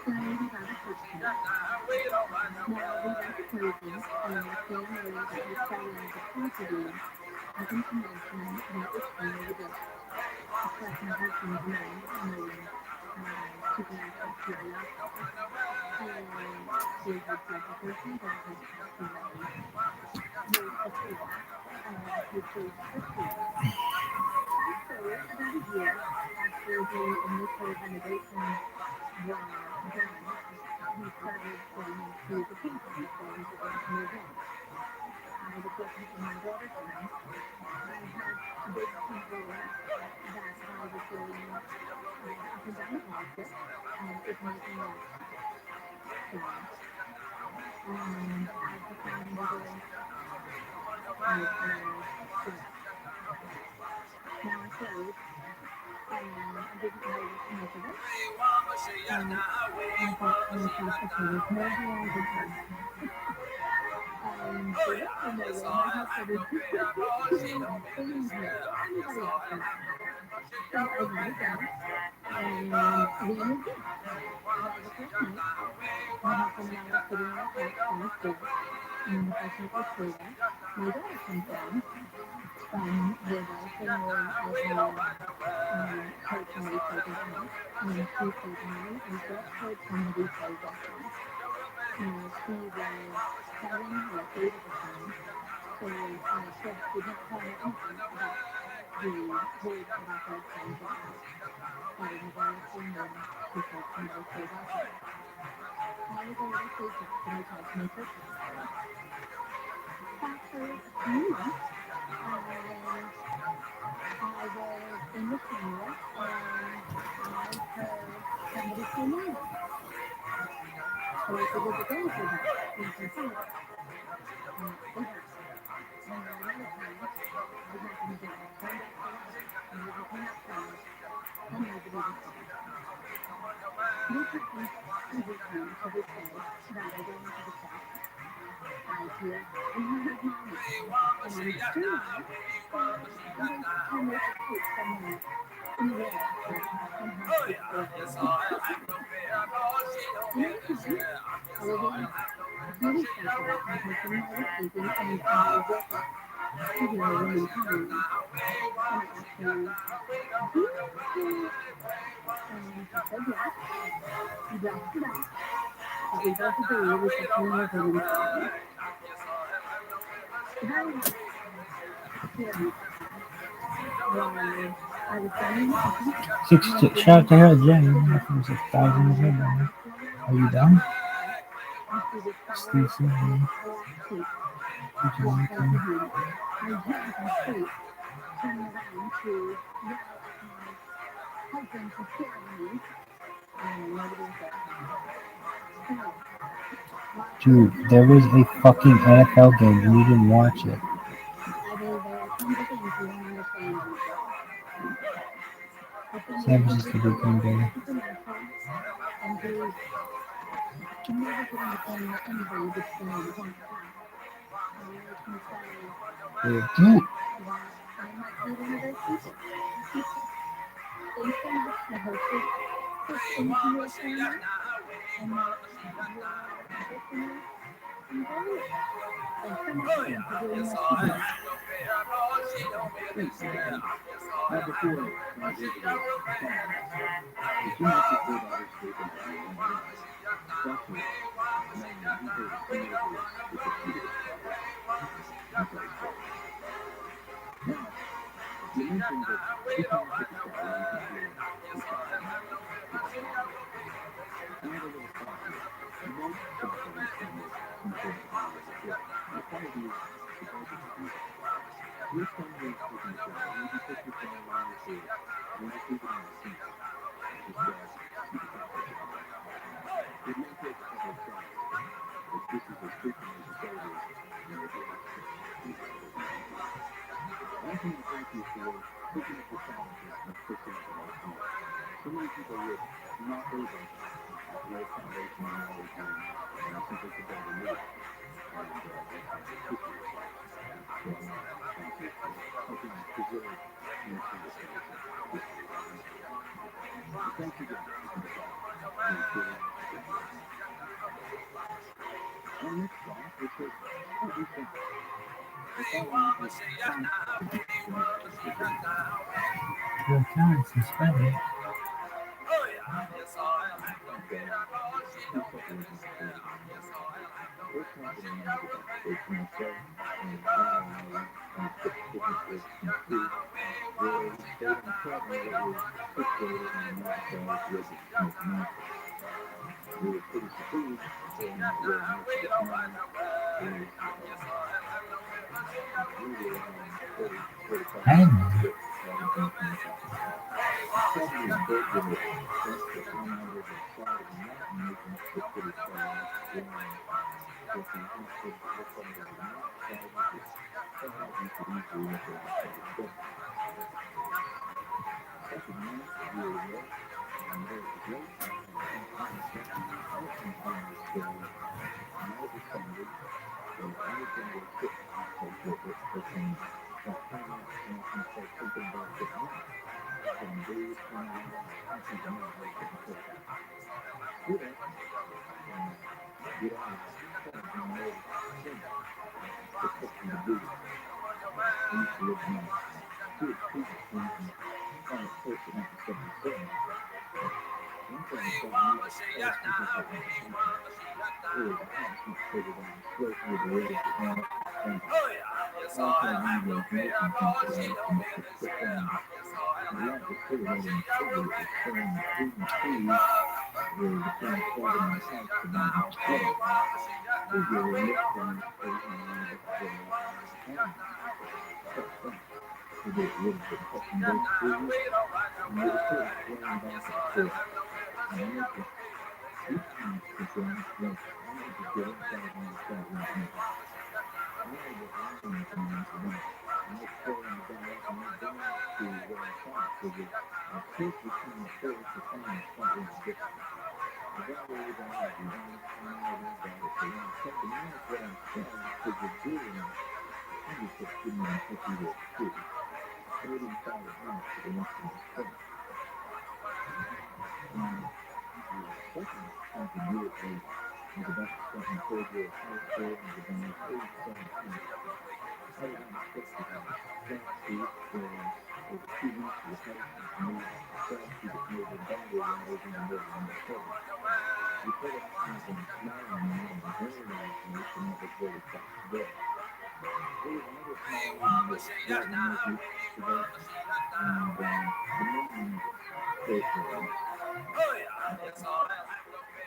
So he got a first kid. Now we went to closing, and the family that was selling the property happened to mention that it's only the gift. Of course, my husband denied knowing keeping access to the laptop. And he had said that their father had passed away years before, which was frustrating. So, about a year after the initial renovations were done, we started going into the campus before we were going to move in. I was working from my daughter's home. I had a big keyboard that I was going up and down the halls with, and it was making that sound. And as the sound was, I heard steps. Now I closed, and I didn't know what to make of it. I thought to myself, okay, there's no way I would come. And there is no way my husband is believe me, or anybody else for that matter. So I let it go, and we moved in. Well, the first night, my husband and I were sitting on the couch downstairs, and the first night we stayed there, my daughter comes down from the bathroom room. I had heard some replays at night, and she said, Mommy, I just heard somebody say this. Now, she was 7 or 8 at the time, so she did not tell me anything about the words that I heard from the house. But in the very same room, she said somebody say that. I was a little freaked out, but I tried to make her feel better. Fast forward a few months, and I was in the shower, and I heard somebody say my name. So I figured the girls were back in some further. They weren't. And right on the time, I happened to turn back the light, and I opened outside, and nobody was there. This happens every time, every day that I go into the shower. I hear, and I heard Mommy. And I'm sure that I make a tape somewhere in the world that somehow speaks for it. Another time, probably a few weeks after that, my husband and I were sleeping, and I woke up to hear a woman calling me. And I asked her, do you know? And she said yes. She brought it back, but we both agreed it was definitely a woman calling. The very next hearing pattern was I was standing in the kitchen. Shout out to her, Jen. From 6,000 of her. Are you done? And she was following Stacy, a black cape walk right behind me. I jumped and squeaked, turning around to yell at my husband for scaring me, and nobody was there. So, while I was dude, trying there to was a figure out fucking what was NFL going game and you on, didn't watch it. I mean, there are tons of things you don't understand in this world. The thing is, San Francisco everything became is so better. supernatural, and you can never get anything that anybody would say is on the path. I can say Dude, that I might be one of those people. Thanks so much. I hope this fits into your format and that your listeners enjoy it. Thanks so much again for doing what you do. Thanks, Rabbi. Now, before we dive into the song, did you make your daughter sleep in that room one night, especially knowing you heard a teenager with the cutest daughter? Okay, so now you mentioned that you kind of take a shower and you can hear the child with the father. Now the little thought here. Most cell phones come with encrypted audio as well. The quality is supposedly beautiful. Let's say you're taking a shower. Maybe put your phone along with yours and just leave it in the sink. Just keep it that way for the moment. It may take a couple of tries, but this is as frequently as it is, and your daughter's face is always easy. I also want to thank you for picking up the challenges of fixing up an old home. So many people would not label an old foundation in an old home simply to build a new one, and that's how the history is like. So I want to thank you for helping preserve and improve the condition of this old home. So thanks again for picking us up. Yours truly, Our next song will take slightly from the following is song Your time to spend it. two separated stories. First happened when I was about 13 or so, and finally I took business with some two, where we stayed in a cabin that was situated in the mountain side where the smoke mountain. We were pretty secluded, and where most of the time is usually around 30, 45 Hey minutes man. trip driving from the campsite. The cabin was built with a fence that went over the side of the mountain, making it look pretty far off ground. But the house didn't look like it was a mountainside with its stars, you could easily look over the side of the cabin. Second night, we were there, and there it was late, and the campfire started, and time was still night was cloudy, so I was going to go sit outside for a bit for some about 20 minutes, and I was going to start thinking about getting up. So I'm days turning around, I'm thinking, man, I gotta get myself up. Do that, and get out of the cabin in the middle of the summer. It's something to do. I used to live in a pretty creepy street and kind of close to 1977. But one thing about me, the house wasn't that much haunted. It was a house not figured out straight with the way it had and I also had one of those motion sensor lights and it could click on. The light was silhouetted in silver. It was showing 3 trees that were between the cabin and the house about a mile apart. Figure it looked like they had hanged. Quite frankly, they did a little bit of touching those trees, and there was sort of swaying back and forth. And I had to each time thinking, look, I need to get inside on this goddamn thing. I wanted to get lying time for that. I was pulling the guy up and went down to where I thought I figured I could return the force if I was slightly in distance. The guy waved at me again, and I waved at it. So when I come to mimic what I said I figured doing, the fingertips didn't even touch either of the trees. I stayed inside the house for the rest of my stay. Now, the second time to do it was about to start my third year of high school and was about age 17. I was unexpected. I was fast asleep for over 2 weeks. We were hiking a new strategy that made the boundary waters in the middle of Minnesota. We pulled out kind of a smaller amount of the Vermilion Lake, and that was where we stopped today. It was another small lake that right northeast of us, and the main place was empty.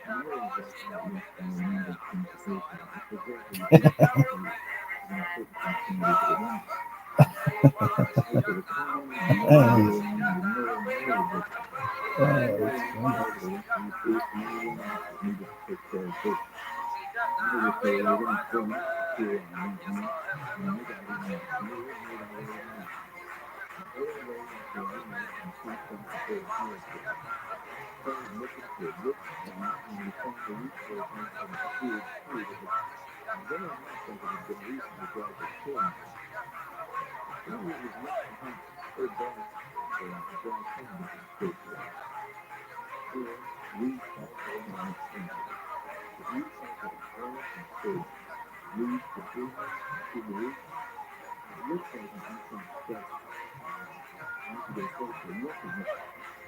I know exactly what makes a romantic thing to do here, because there's a history in a certain proximity to the window. Over the common and the Hey. area and the northern neighborhood. Oh, Very that's much funny. so that the rest of the group and anyone else that needed to take care of business. I just say we're going to go out here on that night, and nobody in the neighborhood knew that I was around. There lay until I met and camped out before the fire pit. Started looking for a good spot, and we found a weak portion of a huge tree that was very much like it had been recently grabbed with tornado. To me, it was not perhaps so bad for a dry climate in the state was. Here, weeds all around its edges. It looked like it had grown up in stages. Leaves protruding through the roots. It looked like an unfinished skeleton. I went to get a closer look at it,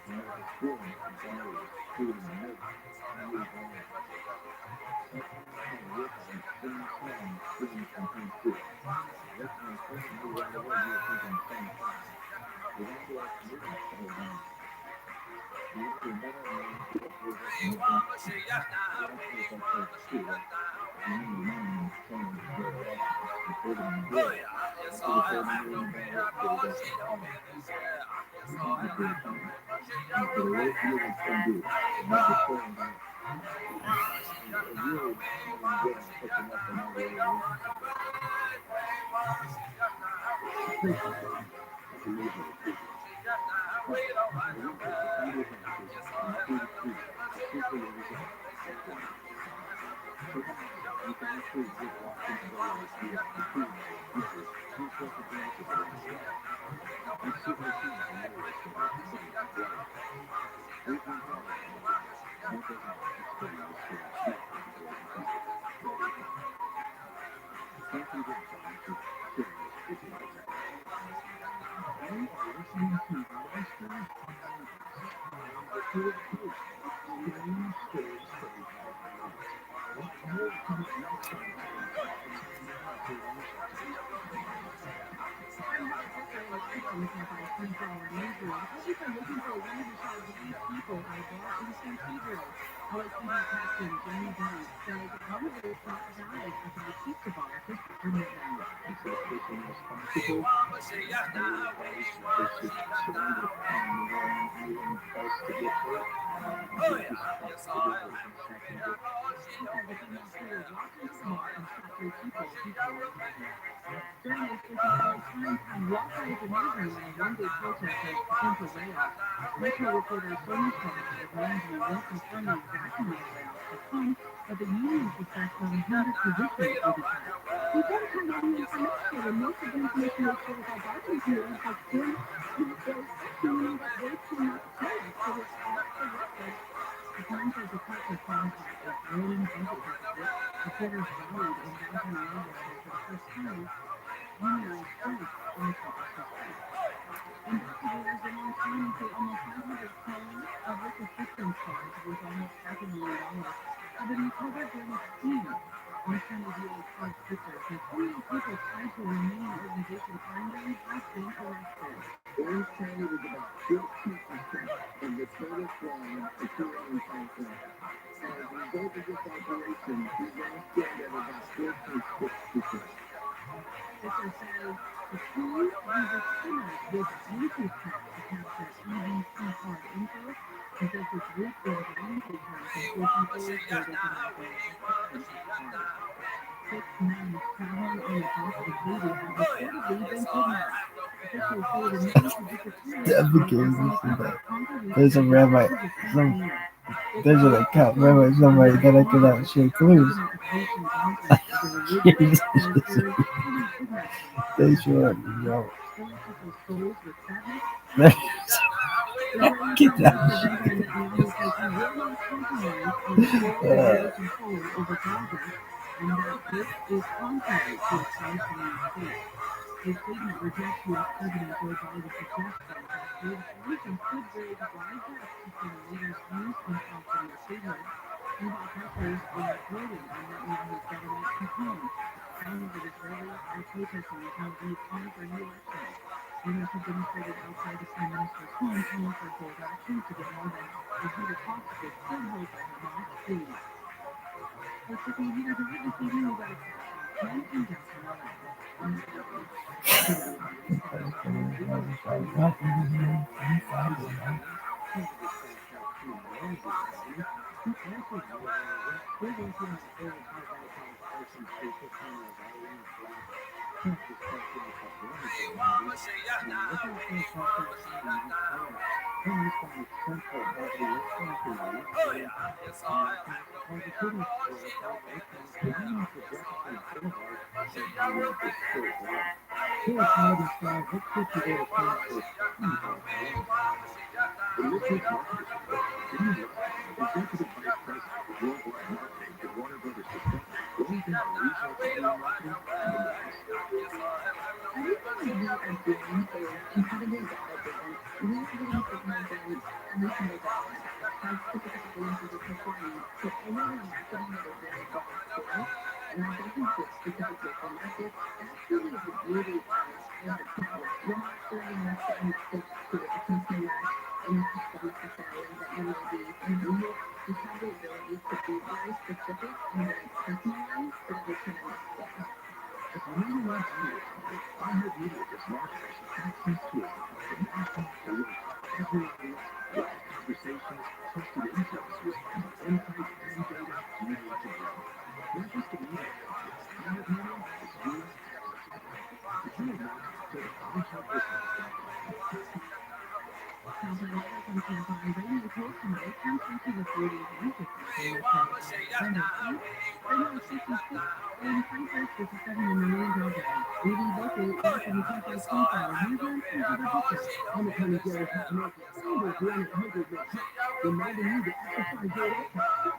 and there was growing some barriers excluding the most years on. That's kind of look like spring sun streams from here too. I looked at my friend and knew right away he was thinking the same thing. We ran to our canoe and started on. We went to another man who offered us an open canoe. He asked me if I played school. I remember lying and telling him to go off and told him I did. After he told me more about it, so we got some quiet. We had a great time. And for the rest of it, come do it. And I just told him that I really don't enjoy hooking up in that area anyway. The place itself, I believe, was a treat. But I went to the Sunday houses and through the streets, simply everything was white. Perhaps you can actually just walk in the door and see all the tubes of people too perfectly opposite one another. I've certainly seen some areas that are pretty white. We've been holiday making, and it doesn't necessarily stay sweet as it was in fact. into monsters and ninjas, and the third host of Strange Stories Storytime Tonight. Lots more coming up next on today's Fashion Countdown for Wednesday. I'm ROTHSCHILD live from the Campfire Sunflower Newsroom. Thank you for looking for one of the show's lead people. I brought in some Hebrew. LAPD Captain Jamie Bennett says one of those shots died after the pizza bar just before midnight. He says fishing is possible. There are those obviously concerned with more unknown else to get hurt. There is a possibility that can get Because the female shooter walked into the bar and shot three people before leaving. During this fishing story time, I'm outside the newsroom when a one-day protest has come to layoffs. Metro reporter Sonia Schwartz says management won't confirm the exact amount of layoffs to come, but the union suspects 100 positions will be cut. We don't have any information, and most of the information they share with our bargaining committee has been closed session, meaning that they cannot tell us. So it's off the record. The plan says the cuts are qualified a growing budget deficit. Reporters rallied in downtown Louisville where for the first time, unionized strikes on campus this week. Investigators are now counting say almost 500 phones of work assistance cards worth almost $500,000 have been recovered during a scheme. Orange County DA Todd Spitzer says 28 people tied to a remaining organization crime ring have been arrested. Orange County was about 14% of the total crime occurring in California. As a result of this operation, we now stand at about 4.6%. Spitzer says the team uses cameras with Bluetooth tracks to capture EBT card info. He says the group is randomly tracking 4 people so they can locate expensive cards. 6 men traveling on the dock of Haiti have reportedly been kidnapped. Officials say the men who disappeared That were became on the this dock that. of Congo There's a rabbi, there's an account rabbi somebody that I could not share clues. Haitian council is a religious characters fully kidnapped them. They sure no. Filling people's souls with sadness. Get Israeli Prime that Minister shit. Benjamin Netanyahu says he will not compromise on full Israeli control over Gaza and that this is contrary to a Palestinian state. His statement rejects U.S. President Joe Biden's suggestion that the region could raise wide gaps between the leader's views on Palestinian statehood. Meanwhile, pressures are building on Netanyahu's government to hone. Thousands of Israelis are protesting in Tel Aviv calling for new elections. Leaders have demonstrated outside the Prime Minister's home calling for bold action to get more than 100 hostages still held by Hamas released. Let's take a heater drive this evening. We got a crash on 10 in downtown LA. I'm Rabbi. WRBA Stars Channel 8. Positive crash out to Ramsey County. 2 crashes were wrecked. Still working on early outbound Carson Street, 15 miles out along the block. Traffic parked in the Ramsey County. And look out for a parked outside a nice car. Police found a central property with something yesterday. As the police were called open, heading to Jefferson Boulevard, and highway is still blocked. Here at Paladin Star, let's get you there for Wednesday. The Midweek Marketing Report with Jimmy Love, Executive Vice President of Worldwide Marketing at Warner Brothers Discovery, going down regional audio marketing and the Middle East. Everything that we are doing is incredibly data-driven. We are getting signals in every single day about how specific audiences are performing. So overall marketing at a very broad scale, and that doesn't fit specific local markets. That's really the beauty of the people. We're not serving a certain message to a consumer in Nashville necessarily that you may be in New York. We have the ability to be very specific and very personalized so that we can understand. If you really love video content, iHeartMedia just launched a subscriptions tool to national audio every audience, live conversations, trusted influencers, and the insights and data you need to grow. Not just a media company, iHeartMedia is your advertising company. To tell them more, go to iHeartBusiness.com. California weather from Tampa and rain and cold tonight. Temperatures in the 40s and 50s in Metro Sunday heat. Right now it's 56 in Cypress, 57 in Marine Drive. Rudy Buckley live from the Campfire Sunflower Newsroom. I'm Heather Butler. I'm Attorney General Pat Murphy. Sanders 1-800 with HELP, reminding you to exercise your right to protect yourself.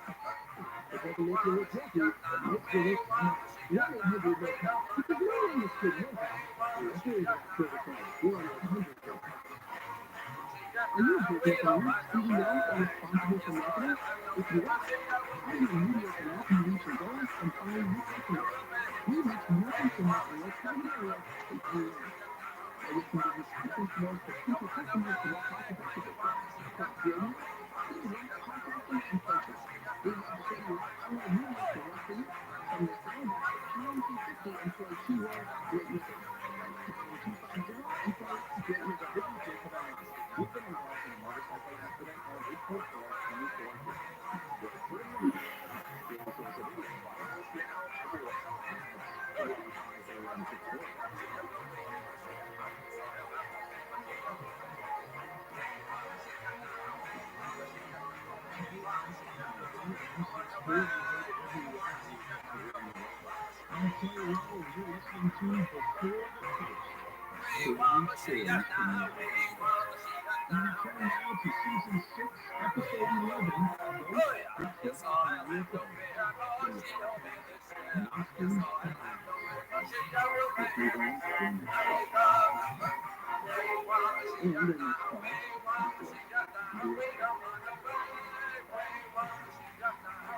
It doesn't make you look guilty, it makes you look smart. 1-800 with HELP, because no one is kid knows it. The answer is not service only. 1-800 with HELP. Are you a business owner, CEO, or responsible for marketing? If you are, have your media can help you reach your goals and find new customers. We reach more consumers in your target area than anyone else. And we can give you stepping stones to potential customers to work cost effectively. Across radio, TV, podcasting, and social. We love to show you what channel you want to work for you. Send your sound back to Pound250 and play keyword Great Missouri. That's Pound250 and play Great Missouri. You've been involved in a motorcycle accident on April 4th, 2014. What do you do? Here's social media. Find us now everywhere. That's 485-0164.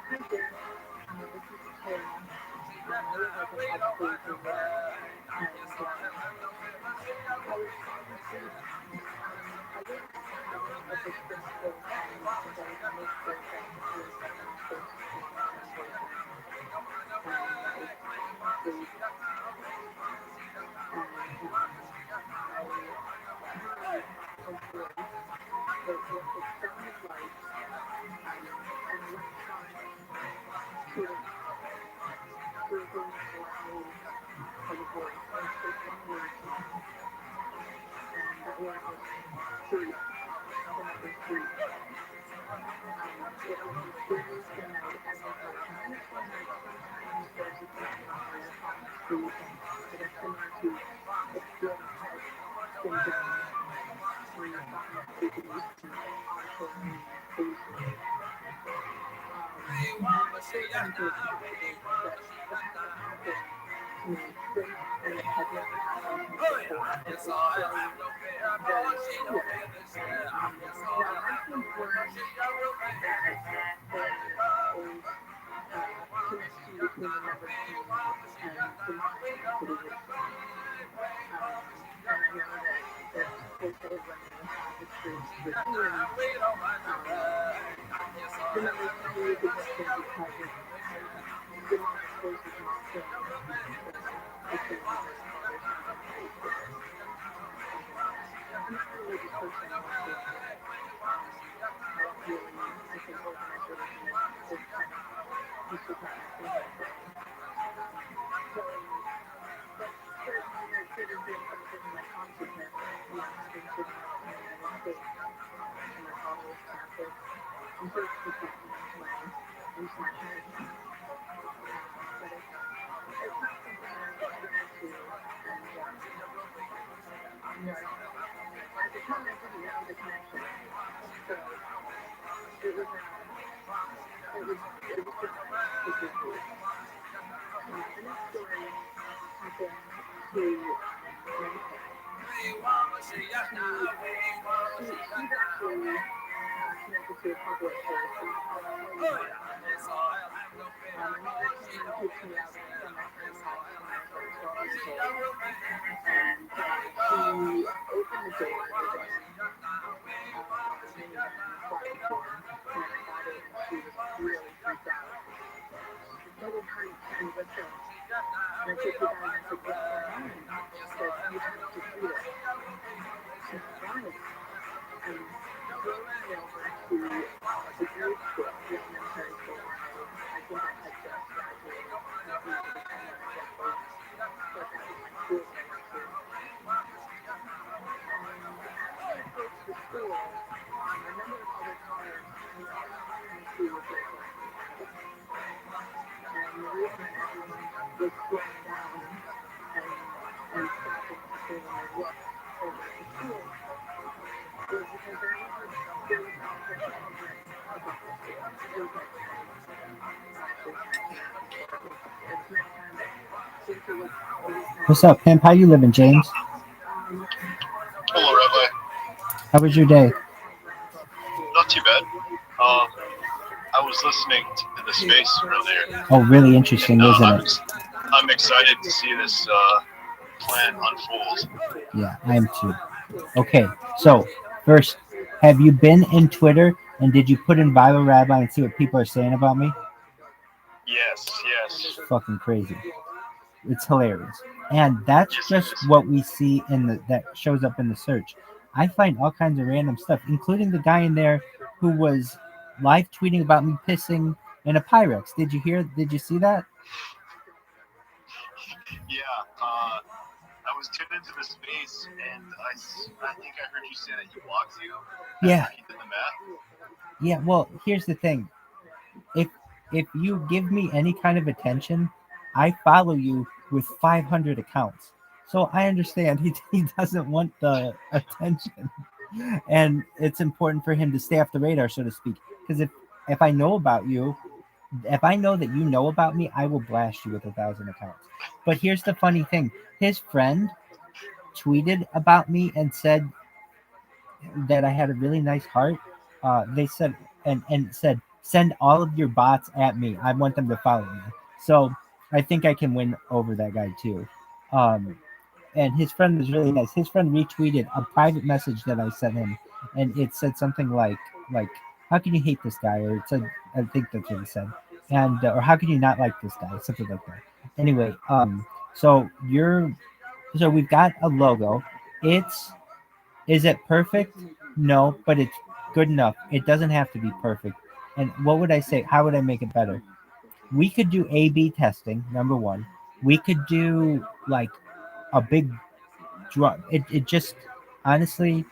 Hi, Jen. This is Kara. I live like an upstate New York, and I was I didn't have a big physical because I was mixed with technically my first boyfriend, that was great, and I really enjoyed what it sounded like, and electronic sort of gurgling loud of a voice, and so some words, and that word was free, and that was free. It was the scariest thing I would ever heard. And I understand that sometimes there's a thing where you're on the street and it is similar to exploding head syndrome, where you're on the street and you see auditory hallucinations. And the first thing to acknowledge is that it hasn't happened to me since, and it has never happened to me before. And it was very, very scary. Now, I think learned that there is a connection between the number 2 and the mind capacity is. And I know that people say when they have experience with healing, the number 2 is a good thing because it's demonic forces not saying anything, but it's saying that there's something that is there. I'm not a religious person, I don't think, I don't really, I think organized religion is kind of, it's just not my thing right now. So, but certainly there could have been something in my consciousness, having grown up in the United States, and my father was Catholic, I'm sure it's protecting into my head. But it's not something that I'm getting into, and, at the time I didn't know the connection, so it was just weird. The next story happened to my cat. She's actually connected to a couple of sources. I'll tell you more about it. My mother came and picked me up from my parents' house when I was like 12 years old, and she opened the door of the minivan, flat door, and I got it, and she was really freaked out. Double height and with her. And I took her down and I said, what's going on? And she said, you have to see it. She said, why? And drove me over to the grade school, the elementary school, where I think I had just graduated. I don't remember the time when exactly, but that was my school that I went to. And as I approached the school, a number of other cars were all trying to break into the campus. And the reason that everyone was slowing down and stopping to take a look over at the school was because there was not a person hovering above the school. It was like 20 actually passing out the school. It was nighttime, since it was always night. What's up, Pimp? How you living, James? Hello, Rabbi. How was your day? too bad. I was listening to the space earlier. Oh, really interesting, And, isn't it? I'm excited to see this plan unfold. Yeah, I am too. Okay, so first, have you been in Twitter and did you put in ViralRabbi and see what people are saying about me? Yes. It's fucking crazy. It's hilarious, and that's Yes, it just is. what we see in the that shows up in the search. I find all kinds of random stuff, including the guy in there who was live tweeting about me pissing in a Pyrex. Did you hear? Did you see that? Yeah. I was tuned into the space, and I think I heard you say that he blocked you. Yeah. After he did the math. Yeah. Well, here's the thing. If you give me any kind of attention, I follow you with 500 accounts. So I understand he doesn't want the attention, and it's important for him to stay off the radar, so to speak. Because if I know about you, if I know that you know about me, I will blast you with 1,000 accounts. But here's the funny thing: his friend tweeted about me and said that I had a really nice heart. They said and said send all of your bots at me. I want them to follow me. So I think I can win over that guy too. And his friend was really nice. His friend retweeted a private message that I sent him, and it said something like how can you hate this guy? Or it said I think that's what it said, and or how can you not like this guy? Something like that. Anyway, so we've got a logo. Is it perfect? No, but it's good enough. It doesn't have to be perfect. And what would I say? How would I make it better? We could do A/B testing. Number one, we could do like a big draw. It just honestly,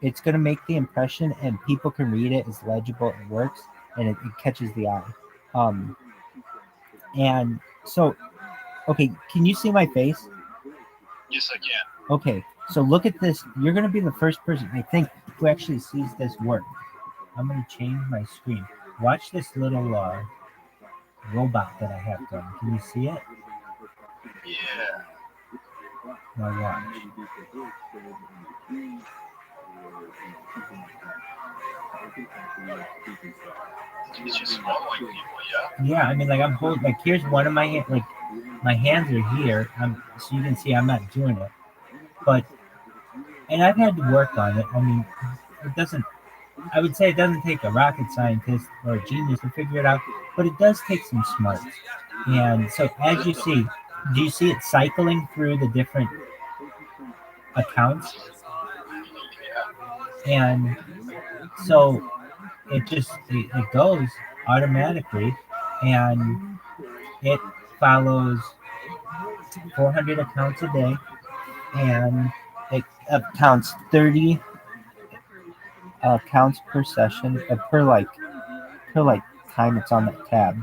it's gonna make the impression, and people can read it. It's legible. It works, and it catches the eye. Um, and so, okay, can you see my face? Yes, I can. Okay, so look at this. You're gonna be the first person I think who actually sees this work. I'm gonna change my screen. Watch this little robot that I have going. Can you see it? Yeah. Now watch. It's just following people, yeah? Yeah, I mean, like I'm holding. Like here's one of my like my hands are here. So you can see I'm not doing it, but and I've had to work on it. I mean, it doesn't. I would say it doesn't take a rocket scientist or a genius to figure it out, but it does take some smarts. And so, as you see, do you see it cycling through the different accounts? And so it goes automatically, and it follows 400 accounts a day, and it counts 30 accounts per session, per time it's on that tab.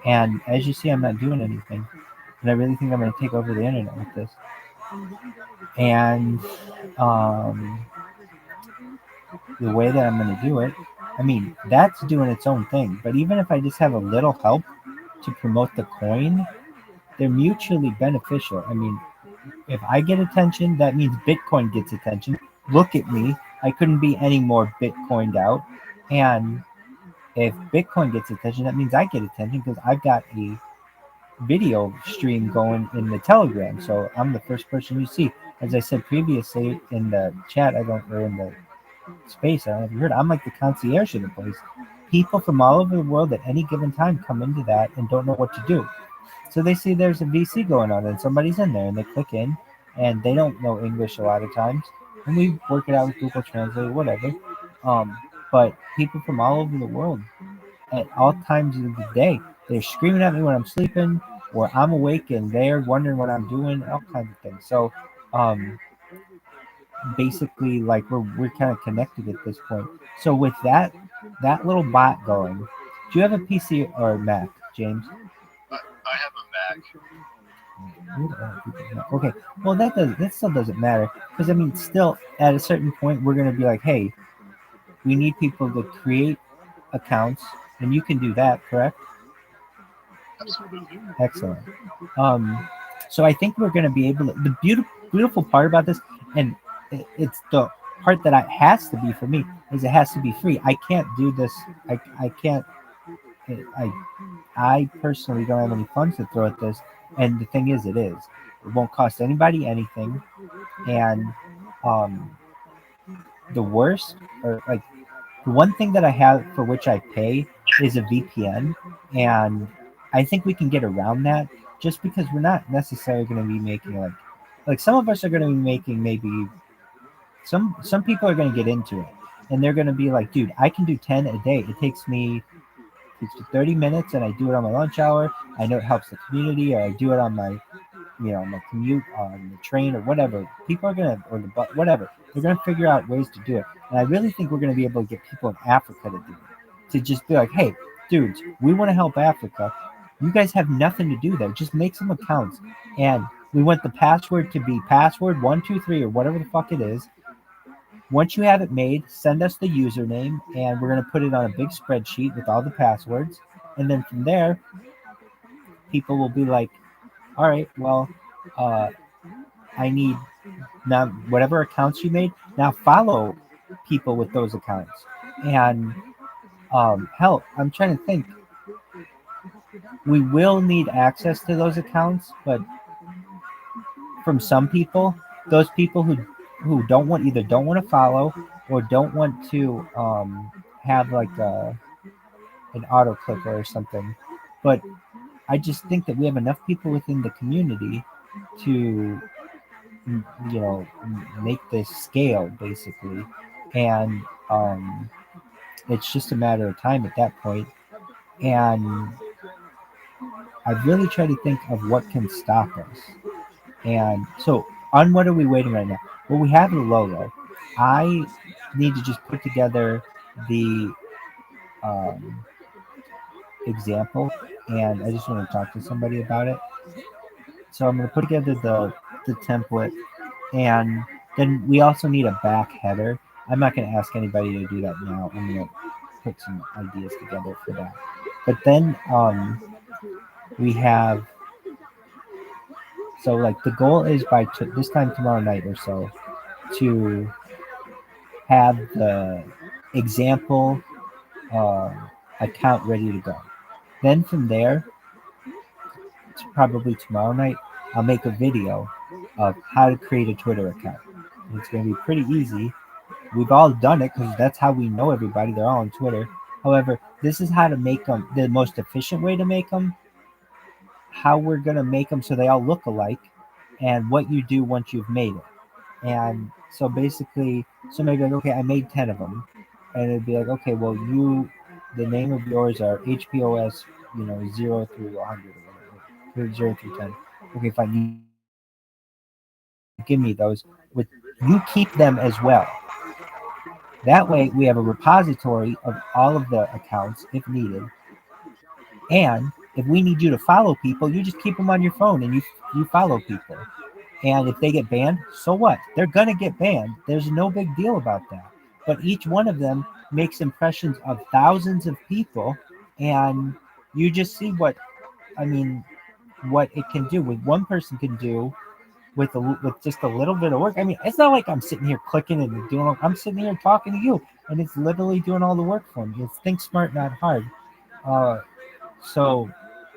And as you see, I'm not doing anything, but I really think I'm going to take over the internet with this. And the way that I'm going to do it, I mean, that's doing its own thing. But even if I just have a little help to promote the coin, they're mutually beneficial. I mean, if I get attention, that means Bitcoin gets attention. Look at me. I couldn't be any more Bitcoined out. And if Bitcoin gets attention, that means I get attention because I've got a video stream going in the Telegram. So I'm the first person you see. As I said previously in the chat, or in the space, I don't know if you heard, I'm like the concierge of the place. People from all over the world at any given time come into that and don't know what to do. So they see there's a VC going on and somebody's in there and they click in and they don't know English a lot of times. And we work it out with Google Translate, whatever. But people from all over the world at all times of the day, they're screaming at me when I'm sleeping or I'm awake and they're wondering what I'm doing, all kinds of things. So basically like we're kind of connected at this point. So with that little bot going, do you have a PC or Mac, James? I have a Mac. Okay, well that still doesn't matter because I mean still at a certain point we're gonna be like, hey, we need people to create accounts and you can do that, correct? Excellent. So I think we're gonna be able to, the beautiful part about this, and it's the part that has to be for me is it has to be free. I can't do this. I can't. I personally don't have any funds to throw at this. And the thing is, it is. It won't cost anybody anything. And um, the worst, or like the one thing that I have for which I pay is a VPN, and I think we can get around that just because we're not necessarily going to be making like some of us are going to be making maybe some people are going to get into it and they're going to be like, dude, I can do 10 a day. It takes me 30 minutes and I do it on my lunch hour. I know it helps the community, or I do it on my commute on the train or whatever. People are gonna, or the bus, whatever. They're gonna figure out ways to do it. And I really think we're gonna be able to get people in Africa to do it. To just be like, hey, dudes, we want to help Africa. You guys have nothing to do there. Just make some accounts. And we want the password to be password 123 or whatever the fuck it is. Once you have it made, send us the username, and we're going to put it on a big spreadsheet with all the passwords. And then from there, people will be like, all right, well, uh, I need now whatever accounts you made, now follow people with those accounts. And hell, I'm trying to think. We will need access to those accounts, but from some people, those people who don't want to follow or don't want to have like an auto clicker or something. But I just think that we have enough people within the community to make this scale basically, and it's just a matter of time at that point. And I've really tried to think of what can stop us. And so, on what are we waiting right now? Well, we have the logo. I need to just put together the um, example, and I just want to talk to somebody about it. So I'm going to put together the template, and then we also need a back header. I'm not going to ask anybody to do that now. I'm going to put some ideas together for that. But then we have, so like the goal is by this time tomorrow night or so to have the example uh, account ready to go. Then from there, probably tomorrow night, I'll make a video of how to create a Twitter account. And it's going to be pretty easy. We've all done it because that's how we know everybody. They're all on Twitter. However, this is how to make them, the most efficient way to make them, how we're going to make them so they all look alike, and what you do once you've made it. And so basically, somebody be like, okay, I made 10 of them. And it'd be like, okay, well, the name of yours are HPOS, 0 through 100 or whatever, 0 through 10. Okay, fine. You give me those. You keep them as well. That way, we have a repository of all of the accounts if needed. And if we need you to follow people, you just keep them on your phone and you follow people. And if they get banned, so what? They're gonna get banned. There's no big deal about that. But each one of them makes impressions of thousands of people, and you just see what it can do. With one person can do with just a little bit of work. I mean, it's not like I'm sitting here clicking and doing. I'm sitting here talking to you, and it's literally doing all the work for me. It's think smart, not hard. Uh, so,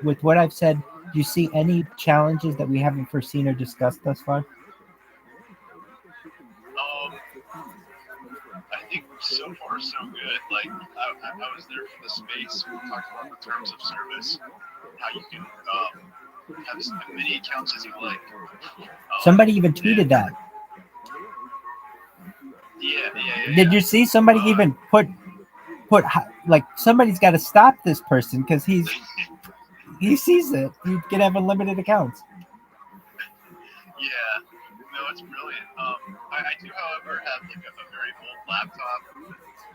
with what I've said, do you see any challenges that we haven't foreseen or discussed thus far? I think so far so good. Like I was there for the space. We talked about the terms of service, how you can have as many accounts as you like. Somebody even tweeted that. Yeah. Did you see somebody even put like somebody's got to stop this person because he sees it. You can have unlimited accounts. Yeah, no, it's brilliant. I do, however, have like a very old laptop,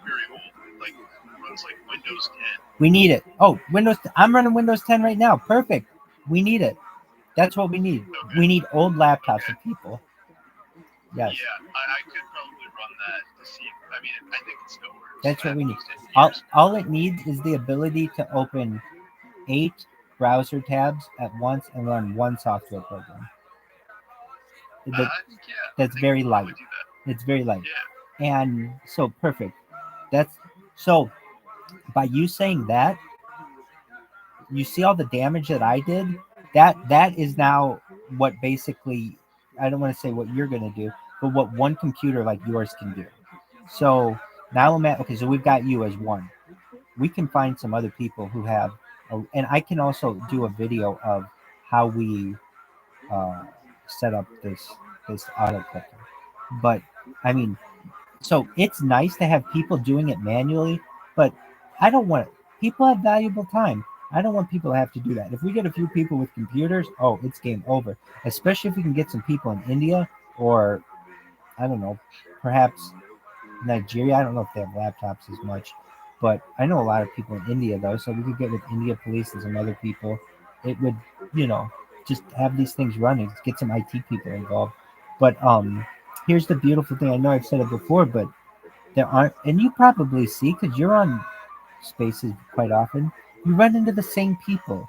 very old, like runs like Windows 10. We need it. Oh, I'm running Windows 10 right now. Perfect. We need it. That's what we need. Okay. We need old laptops of people. Yes. Yeah, I could probably run that to see. I mean, I think it still works. That's what we need. All it needs is the ability to open 8 browser tabs at once and run one software program. That's very light. It's very light. Yeah. And so perfect. That's so by you saying that, you see all the damage that I did. That is now what basically, I don't want to say what you're gonna do, but what one computer like yours can do. So now I'm at, okay, so we've got you as one. We can find some other people who have, and I can also do a video of how we uh, set up this auto clicker. But I mean, so it's nice to have people doing it manually, but I don't want people have valuable time. I don't want people to have to do that. If we get a few people with computers, oh, it's game over. Especially if we can get some people in India or I don't know, perhaps Nigeria. I don't know if they have laptops as much, but I know a lot of people in India though. So we could get with India police and some other people. It would, you know, just have these things running. Get some IT people involved. But here's the beautiful thing. I know I've said it before, but there aren't, and you probably see because you're on Spaces quite often. You run into the same people.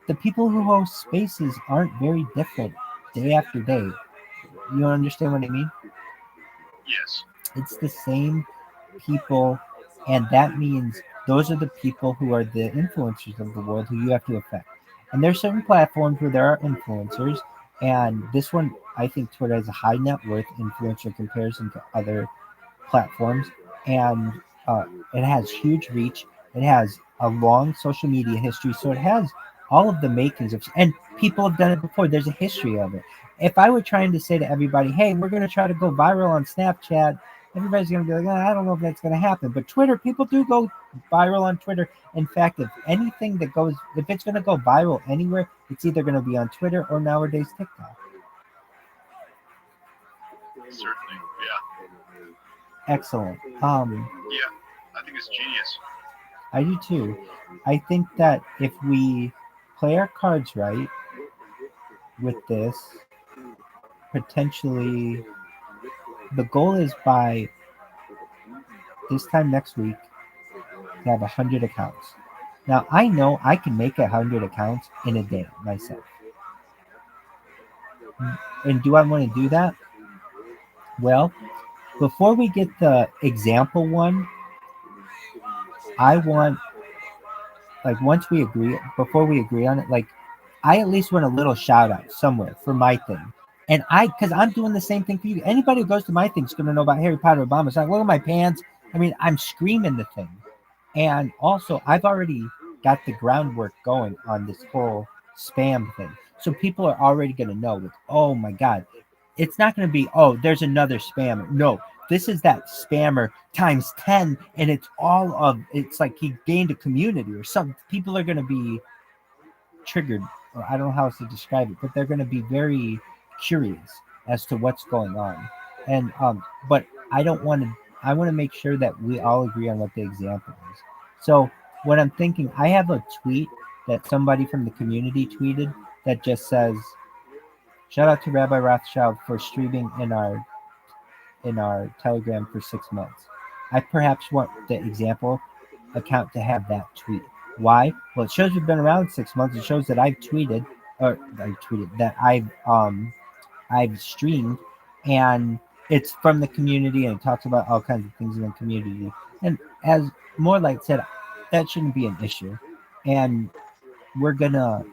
The people who host Spaces aren't very different day after day. You understand what I mean? Yes. It's the same people, and that means those are the people who are the influencers of the world who you have to affect. And there's certain platforms where there are influencers, and this one, I think Twitter has a high net worth influencer in comparison to other platforms, and uh, it has huge reach. It has a long social media history, so it has all of the makings of. And people have done it before. There's a history of it. If I were trying to say to everybody, "Hey, we're going to try to go viral on Snapchat," everybody's going to be like, "I don't know if that's going to happen." But Twitter, people do go viral on Twitter. In fact, if anything that goes, if it's going to go viral anywhere, it's either going to be on Twitter or nowadays TikTok. Certainly. Yeah. Excellent. Yeah. I think it's genius. I do too. I think that if we play our cards right with this, potentially the goal is by this time next week to have 100 accounts. Now I know I can make 100 accounts in a day myself. And do I want to do that? Well, before we get the example one, I want, like, once we agree, before we agree on it, like, I at least want a little shout out somewhere for my thing. And because I'm doing the same thing for you. Anybody who goes to my thing is going to know about Harry Potter Obama. It's like, look at my pants. I mean, I'm screaming the thing. And also, I've already got the groundwork going on this whole spam thing. So people are already going to know, like, oh my God, it's not going to be, oh, there's another spammer. No, this is that spammer times 10. And it's like he gained a community or something. People are going to be triggered, or I don't know how else to describe it, but they're going to be very curious as to what's going on. And but I don't want to. I want to make sure that we all agree on what the example is. So what I'm thinking, I have a tweet that somebody from the community tweeted that just says, "Shout out to Rabbi Rothschild for streaming in our Telegram for 6 months." I perhaps want the example account to have that tweet. Why? Well, it shows we've been around 6 months. It shows that that I've streamed, and it's from the community, and it talks about all kinds of things in the community. And as more like said, that shouldn't be an issue. And we're gonna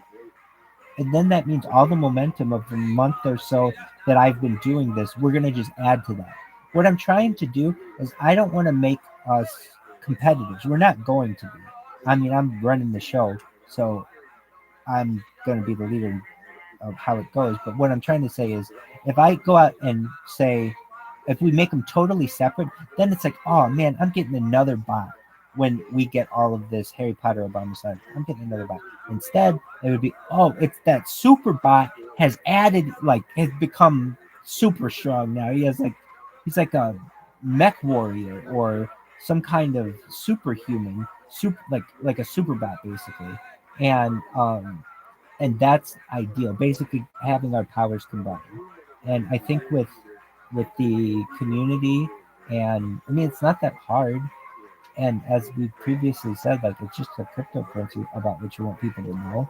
and then that means all the momentum of the month or so that I've been doing this, we're going to just add to that. What I'm trying to do is I don't want to make us competitors. We're not going to be. I mean, I'm running the show, so I'm going to be the leader of how it goes. But what I'm trying to say is if I go out and say, if we make them totally separate, then it's like, oh man, I'm getting another bot when we get all of this Harry Potter Obama side. I'm getting another bot. Instead, it would be, oh, it's that super bot has become super strong now. He's like a mech warrior or some kind of superhuman, like a super bot basically. And that's ideal. Basically, having our powers combined. And I think with the community, and I mean, it's not that hard. And as we previously said, like it's just a cryptocurrency about what you want people to know.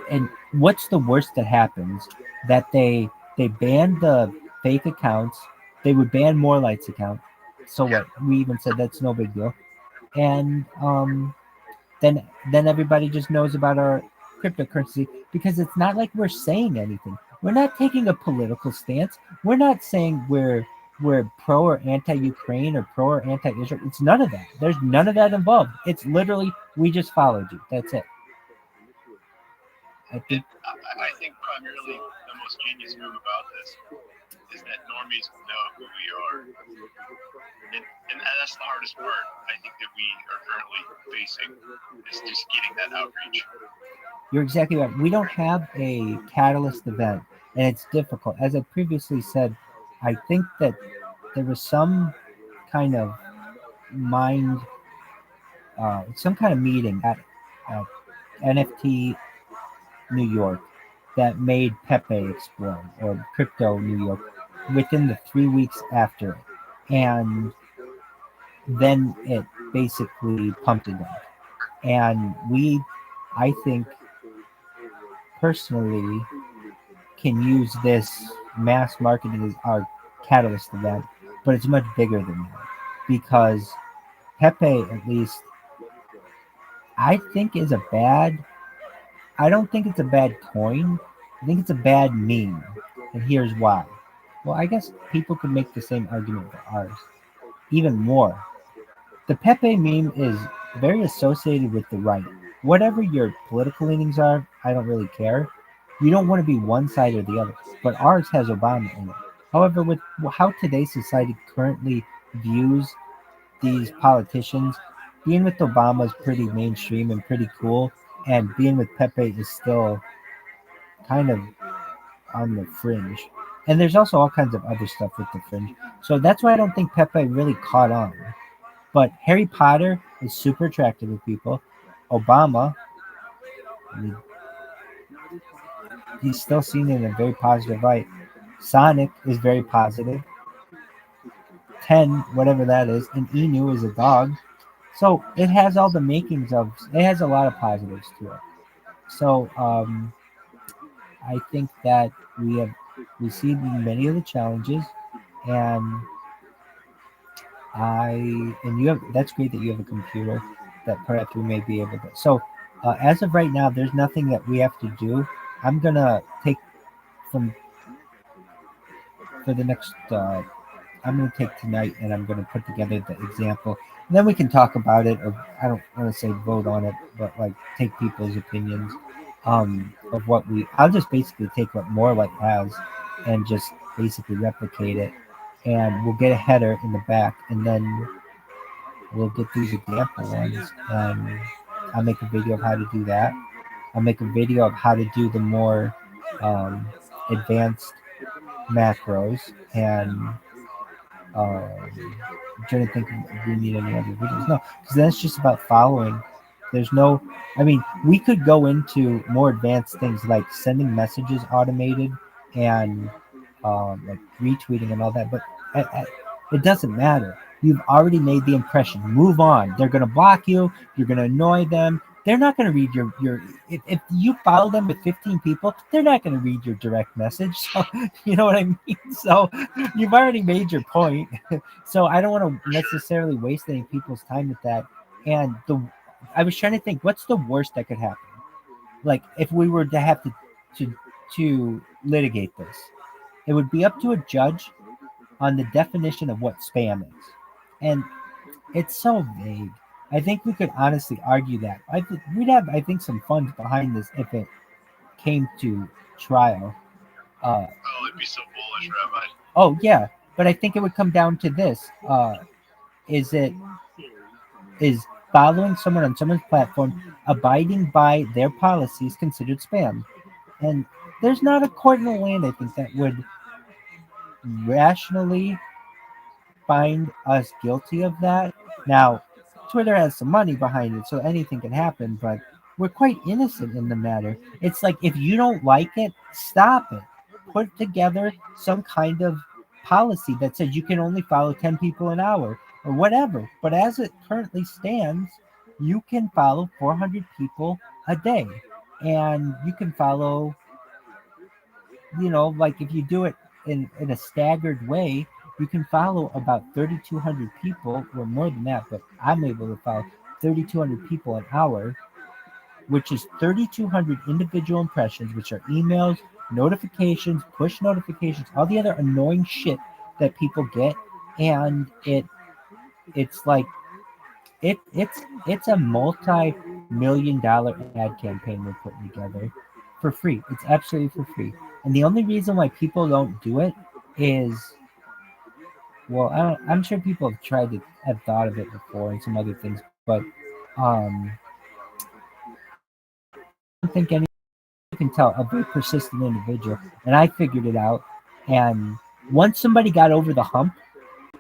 And what's the worst that happens? That they ban the fake accounts, They would ban Morlight's account. So what? We even said that's no big deal. And then everybody just knows about our cryptocurrency because it's not like we're saying anything. We're not taking a political stance. We're not saying we're pro or anti-Ukraine or pro or anti-Israel. It's none of that. There's none of that involved. It's literally we just followed you. That's it. I think primarily the most genius move about this is that normies know who we are. And that's the hardest part I think that we are currently facing is just getting that outreach. You're exactly right. We don't have a catalyst event, and it's difficult. As I previously said, I think that there was some kind of some kind of meeting at NFT New York that made Pepe explode, or crypto New York, within the 3 weeks after it. And then it basically pumped again. And I think, personally, can use this mass marketing as our catalyst event, but it's much bigger than that. Because Pepe, at least, I think is a bad I don't think it's a bad coin. I think it's a bad meme. And here's why. Well, I guess people could make the same argument for ours. Even more. The Pepe meme is very associated with the right. Whatever your political leanings are, I don't really care. You don't want to be one side or the other. But ours has Obama in it. However, with how today's society currently views these politicians, being with Obama is pretty mainstream and pretty cool, and being with Pepe is still kind of on the fringe. And there's also all kinds of other stuff with the fringe. So that's why I don't think Pepe really caught on. But Harry Potter is super attractive to people. Obama, I mean, he's still seen in a very positive light. Sonic is very positive. 10, whatever that is, and Enu is a dog. So it has all the makings of, it has a lot of positives to it. So I think that we have received many of the challenges, and that's great that you have a computer that perhaps we may be able to. So as of right now, there's nothing that we have to do. I'm gonna take from for the next. I'm gonna take tonight, and I'm gonna put together the example. And then we can talk about it, or I don't want to say vote on it, but like take people's opinions of what I'll just basically take what Morelight has and just basically replicate it, and we'll get a header in the back, and then we'll get these example ones, and I'll make a video of how to do that. I'll make a video of how to do the more advanced macros, and I'm trying to think if we need any other videos. No, because then it's just about following. There's no, I mean, we could go into more advanced things like sending messages automated and like retweeting and all that, but it doesn't matter. You've already made the impression. Move on. They're going to block you. You're going to annoy them. They're not going to read your if you follow them with 15 people, they're not going to read your direct message. So, you know what I mean? So you've already made your point. So I don't want to necessarily waste any people's time with that. And I was trying to think, what's the worst that could happen? Like if we were to have to litigate this, it would be up to a judge on the definition of what spam is. And it's so vague. I think we could honestly argue that. We'd have, I think, some fun behind this if it came to trial. It'd be so bullish, Rabbi. Oh, yeah. But I think it would come down to this. Is following someone on someone's platform, abiding by their policies, considered spam? And there's not a court in the land, I think, that would rationally find us guilty of that. Now, Twitter has some money behind it, so anything can happen, but we're quite innocent in the matter. It's like, if you don't like it, stop it. Put together some kind of policy that says you can only follow 10 people an hour or whatever. But as it currently stands, you can follow 400 people a day. And you can follow, like if you do it in a staggered way, you can follow about 3,200 people, or more than that, but I'm able to follow 3,200 people an hour, which is 3,200 individual impressions, which are emails, notifications, push notifications, all the other annoying shit that people get, and it's like it's a multi-million-dollar ad campaign we're putting together for free. It's absolutely for free. And the only reason why people don't do it is, well, I'm sure people have tried to have thought of it before and some other things, but um, I don't think any can tell a very persistent individual. And I figured it out. And once somebody got over the hump,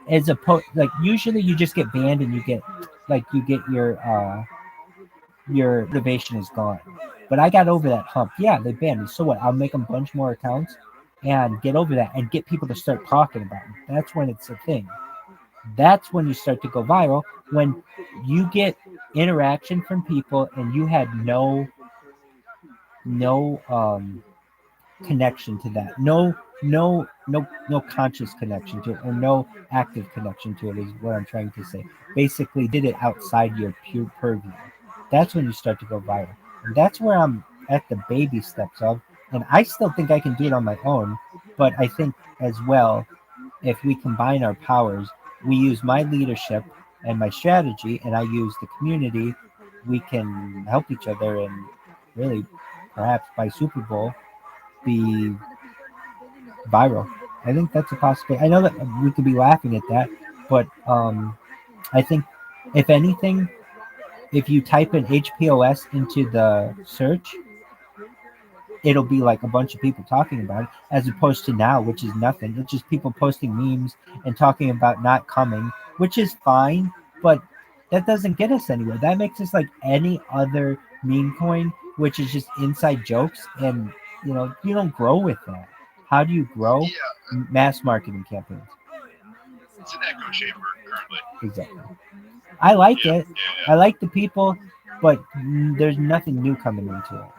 as opposed, like usually you just get banned and you get your motivation is gone. But I got over that hump. Yeah, they banned me. So what? I'll make a bunch more accounts and get over that and get people to start talking about it. That's when it's a thing. That's when you start to go viral. When you get interaction from people and you had no connection to that. No conscious connection to it, or no active connection to it is what I'm trying to say. Basically did it outside your pure purview. That's when you start to go viral. And that's where I'm at the baby steps of. And I still think I can do it on my own, but I think as well, if we combine our powers, we use my leadership and my strategy, and I use the community, we can help each other and really perhaps by Super Bowl be viral. I think that's a possibility. I know that we could be laughing at that, but I think if anything, if you type in HPOS into the search, it'll be like a bunch of people talking about it, as opposed to now, which is nothing. It's just people posting memes and talking about not coming, which is fine, but that doesn't get us anywhere. That makes us like any other meme coin, which is just inside jokes, and you don't grow with that. How do you grow? Yeah, Mass marketing campaigns. it's an echo chamber currently. Exactly. I like Yeah, it. yeah, I like the people, but there's nothing new coming into it.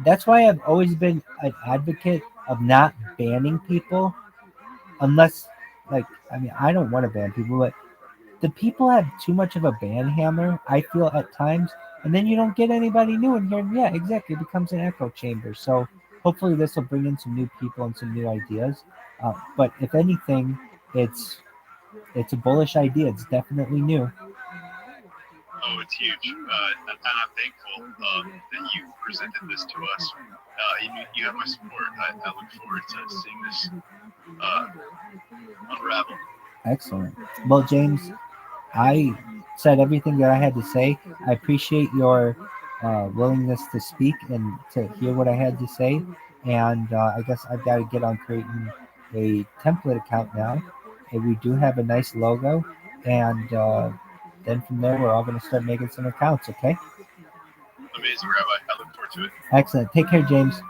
That's why I've always been an advocate of not banning people unless, like, I mean, I don't want to ban people, but the people have too much of a ban hammer, I feel, at times, and then you don't get anybody new in here. And yeah, exactly, it becomes an echo chamber. So hopefully this will bring in some new people and some new ideas. But if anything, it's a bullish idea. It's definitely new. Oh, it's huge, and I'm thankful that you presented this to us. You have my support. I look forward to seeing this uh, unravel. Excellent. Well, James, I said everything that I had to say. I appreciate your willingness to speak and to hear what I had to say. And I guess I've got to get on creating a template account now. And we do have a nice logo. And then from there, we're all going to start making some accounts, okay? Amazing, Rabbi. I look forward to it. Excellent. Take care, James.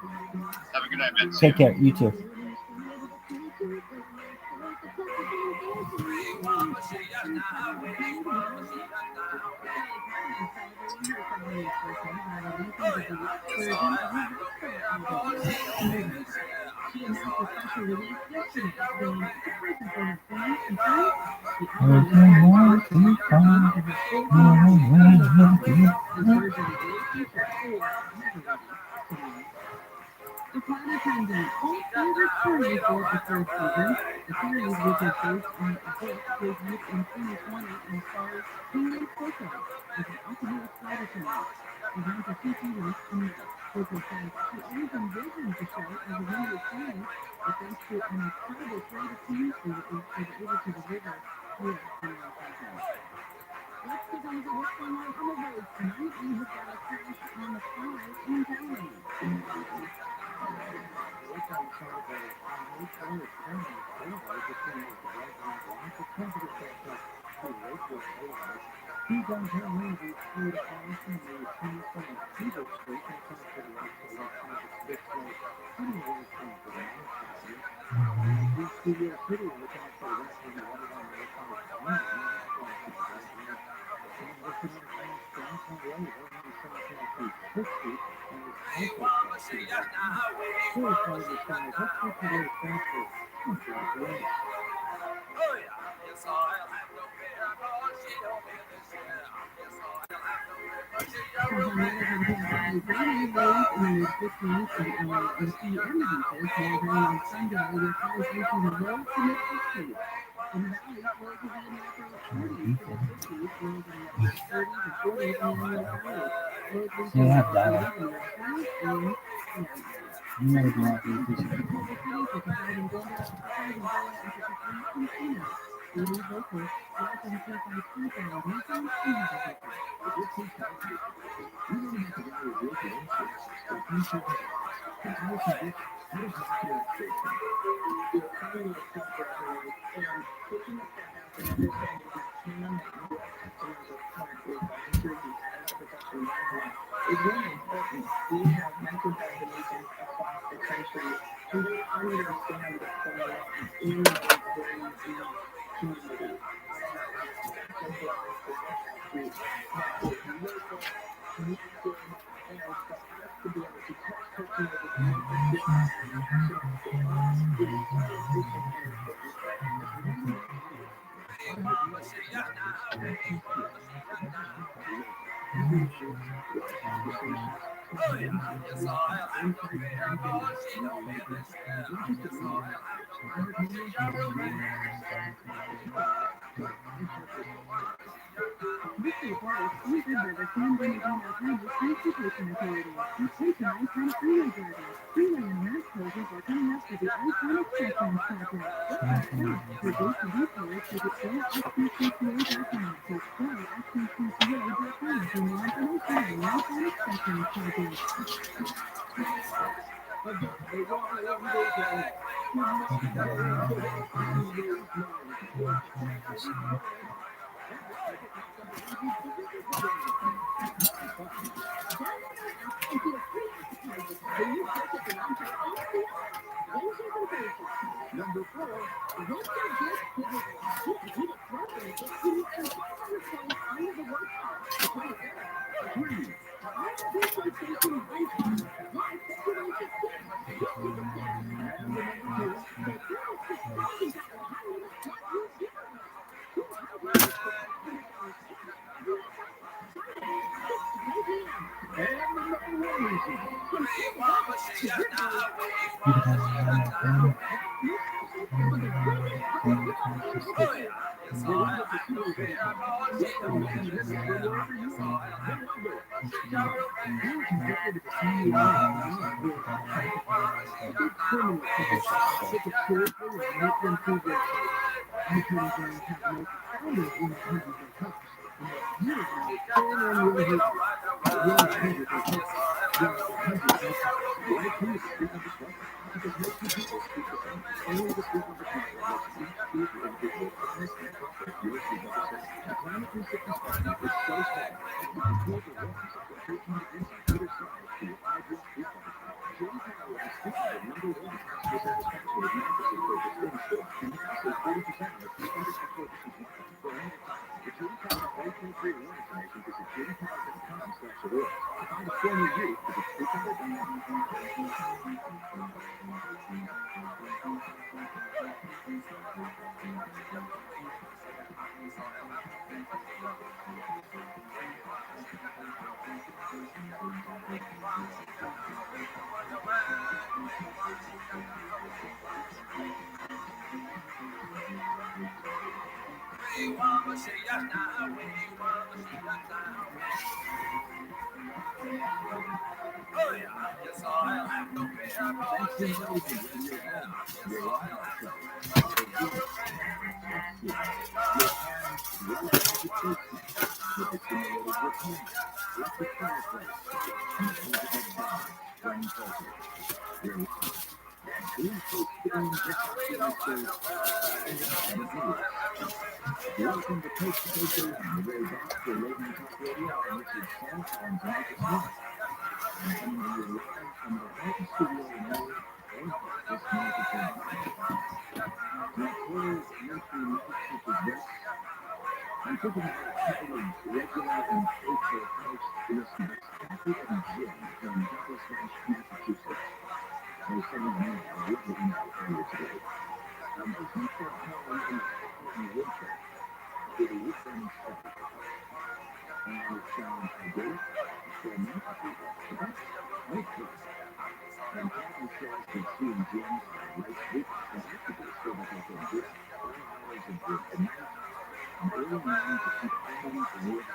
Have a good night, man. See Take you. care. You too. She announced a special release yesterday, saying the first important thing she found, the audio to her full version of the t-shirt never ready to be. The flight attendant, all favorite series for the third season. The series, which is based on a book, debuted in 2020 and stars Kingdom Coco as an ultimate flight attendant. Designed for CT life only. Coco says she always envisioned the show as a limited series, but thanks to an incredible creative team, she was able to deliver 3 outstanding seasons. Let's take a look at what's going on the roads tonight. We have got a crash on the 5 in Downey. Somehow managing to enjoy rainy days in the mid-50s in LA and PM beaches while rain on Sunday with highs reaching the low to mid-60s. In the valley, lows will be in the upper 40s to mid-50s, lows in the upper 30s and 40s in the Inland Valley. Lows reaching Yeah, low that. 30s and mid highs in Seattle. You know the Temperature in Culver City, 55 in Glendale, 55 in Bella, and 53 in Chino. 80s local, lows 75 Central, Midtown, and Harbor Village. With two calendar devices, you learn about the value of local news sources from uncertain times. Compare conditions. How does marketing shape them? Finding a key brother and taking a step back and understanding that TRUMAN, that U.S. customers are part is going through the ad production environment is really important. We have 19,000 agents across the country who they understand what's going on in those very unique communities. And that just allows for us to market local, connected, and for us to be able to touch customers at the local scale and national scale is so efficient and important. As the name indicates, I have no desire to compete local. That includes live conversations, insights and videos from our neighbors, not just at media markets, but entertainment and sporting events. But I have this perspective. This report is sponsored by the San Bernardino County Transportation Authority. Attention I-10 freeway drivers. Freeway and ramp closures are coming up for the I-10 Express Lanes project. Stop for basic details, visit goctcca.com. That's goctcca.com for more information on the I-10 Express Lanes project. I've got a long day today. You must know that I lose mine. Your check in the mail. That looks like it has something easy to deliver today. Very fun. Download our app and feel free to purchase when you purchase an object on the app. Here's your conclusion. Number 4, What's your gift giving? You can eat it properly if you earn 500 points under the work card. Try it there. 3, ROTHSCHILD sensation one time. Live situation 6. This is the 6. and the number 2. The total $6,000 high-limit jackpot giveaway. $250,000 cash USA. Sunday, 6 to 10 p.m. And the number 1 reason. Compare levels to your daily New session for the greatest prize giveaway of the year. Well, we get to see those anytime. Get them and this is wherever you are. Head on to it. Check it out. Now it's important to see you online with criminal tickets. Take it seriously and make them prove their case. iPad brands have the most founders in the hundreds of cups. And what you know, turn on your hate. Your hundreds of cups. Your hundreds of cups. Why can you speak of the struggle? Because most people speak the same. Only the speak of the people makes each speak of individual honest and proper yours is of the same. The Climate 360 strategy is so strong that you can build the weapons of your 13 degrees on either side for your ideal speed bump. J.D. Power is featured at number 1 customer satisfaction with mattresses purchased in store, and now save 40% on the peak industry coefficient market for a limited time. For J.D. Power 2023 award information, visit jdpower.com/awards. To find a store near you, visit picoftheday.com. Thanks for indulging in your home, your lifestyle show. Our viewers, sexy, your parents, relevant education, tickets in the little Japan, electric fireplace, pieces of bed, friend culture, your life, repost today different and added videos. Welcome to Coast to Coast AM, the very best for Raven Talk Radio. I'm Richard Self and Michael Smith. I'm coming to you live from the Dalton studio in New York. This microphone. My close monthly night such as this, I'm thinking about a couple of regular and faithful host listeners, Kathy and Jim from Douglas Ranch, Massachusetts. They sent me an email, a written email earlier today. They heat their home in the fall and winter with a wood burning stove. And it sounds idyllic, for a multitude of events, outdoors. And Kathy says that she and Jim are like weeks and messages so that they can get up 4 hours of work a night and early morning to keep adding wood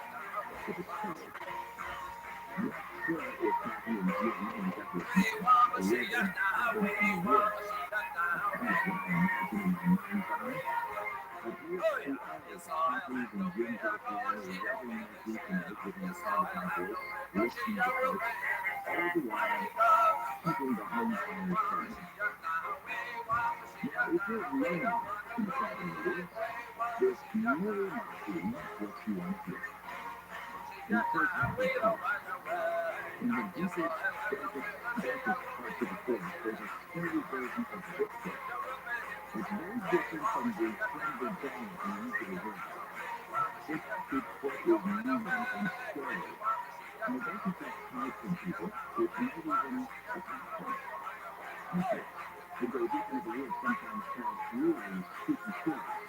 to the stove. I'm not sure if Kathy and Jim end up with much to live in cabin in the woods. That's kind of what I imagine in my mind's eye. But here's to all Kathy's and Jim's out there rubbing their feet tonight with their Spotify voice, listening to folks, all the while keeping the home fires burning. Now, if you're lonely in a cabin in the woods, this may not be what you want to hear. And take my thought. In the deepest, darkest parts of the forest, there's a scary version of Bigfoot. It's very different from the friendly dog you usually hear about. This Bigfoot is mean and scary. And it doesn't just hide from people, it might even attack them. In fact, it goes deep into the woods, sometimes tell really spooky stories.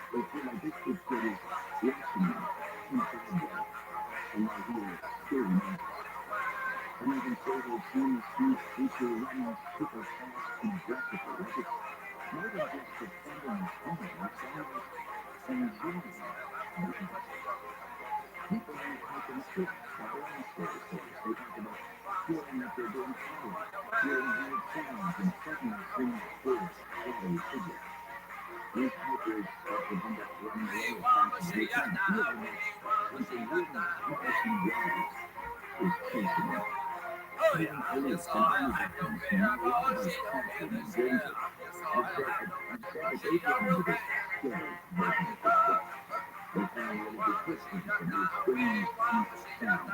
They feel like this Bigfoot is watching them in a bad way, and they hear scary noises. Some even say they've seen this huge creature running super fast and aggressively, like it's more than just defending its home, it's almost enjoying movement. People who hike in the forest have their own scary stories. They talk about feeling like they're being followed, hearing weird sounds, and suddenly seeing a big, shadowy figure. These hikers often end up running away as fast as they can, feeling like something really interesting wild is chasing them. Even police and army veterans who know a lot about capturing and danger have said that they've run into this scary version of Bigfoot. They find really good footprints and hear strange, deep sounds.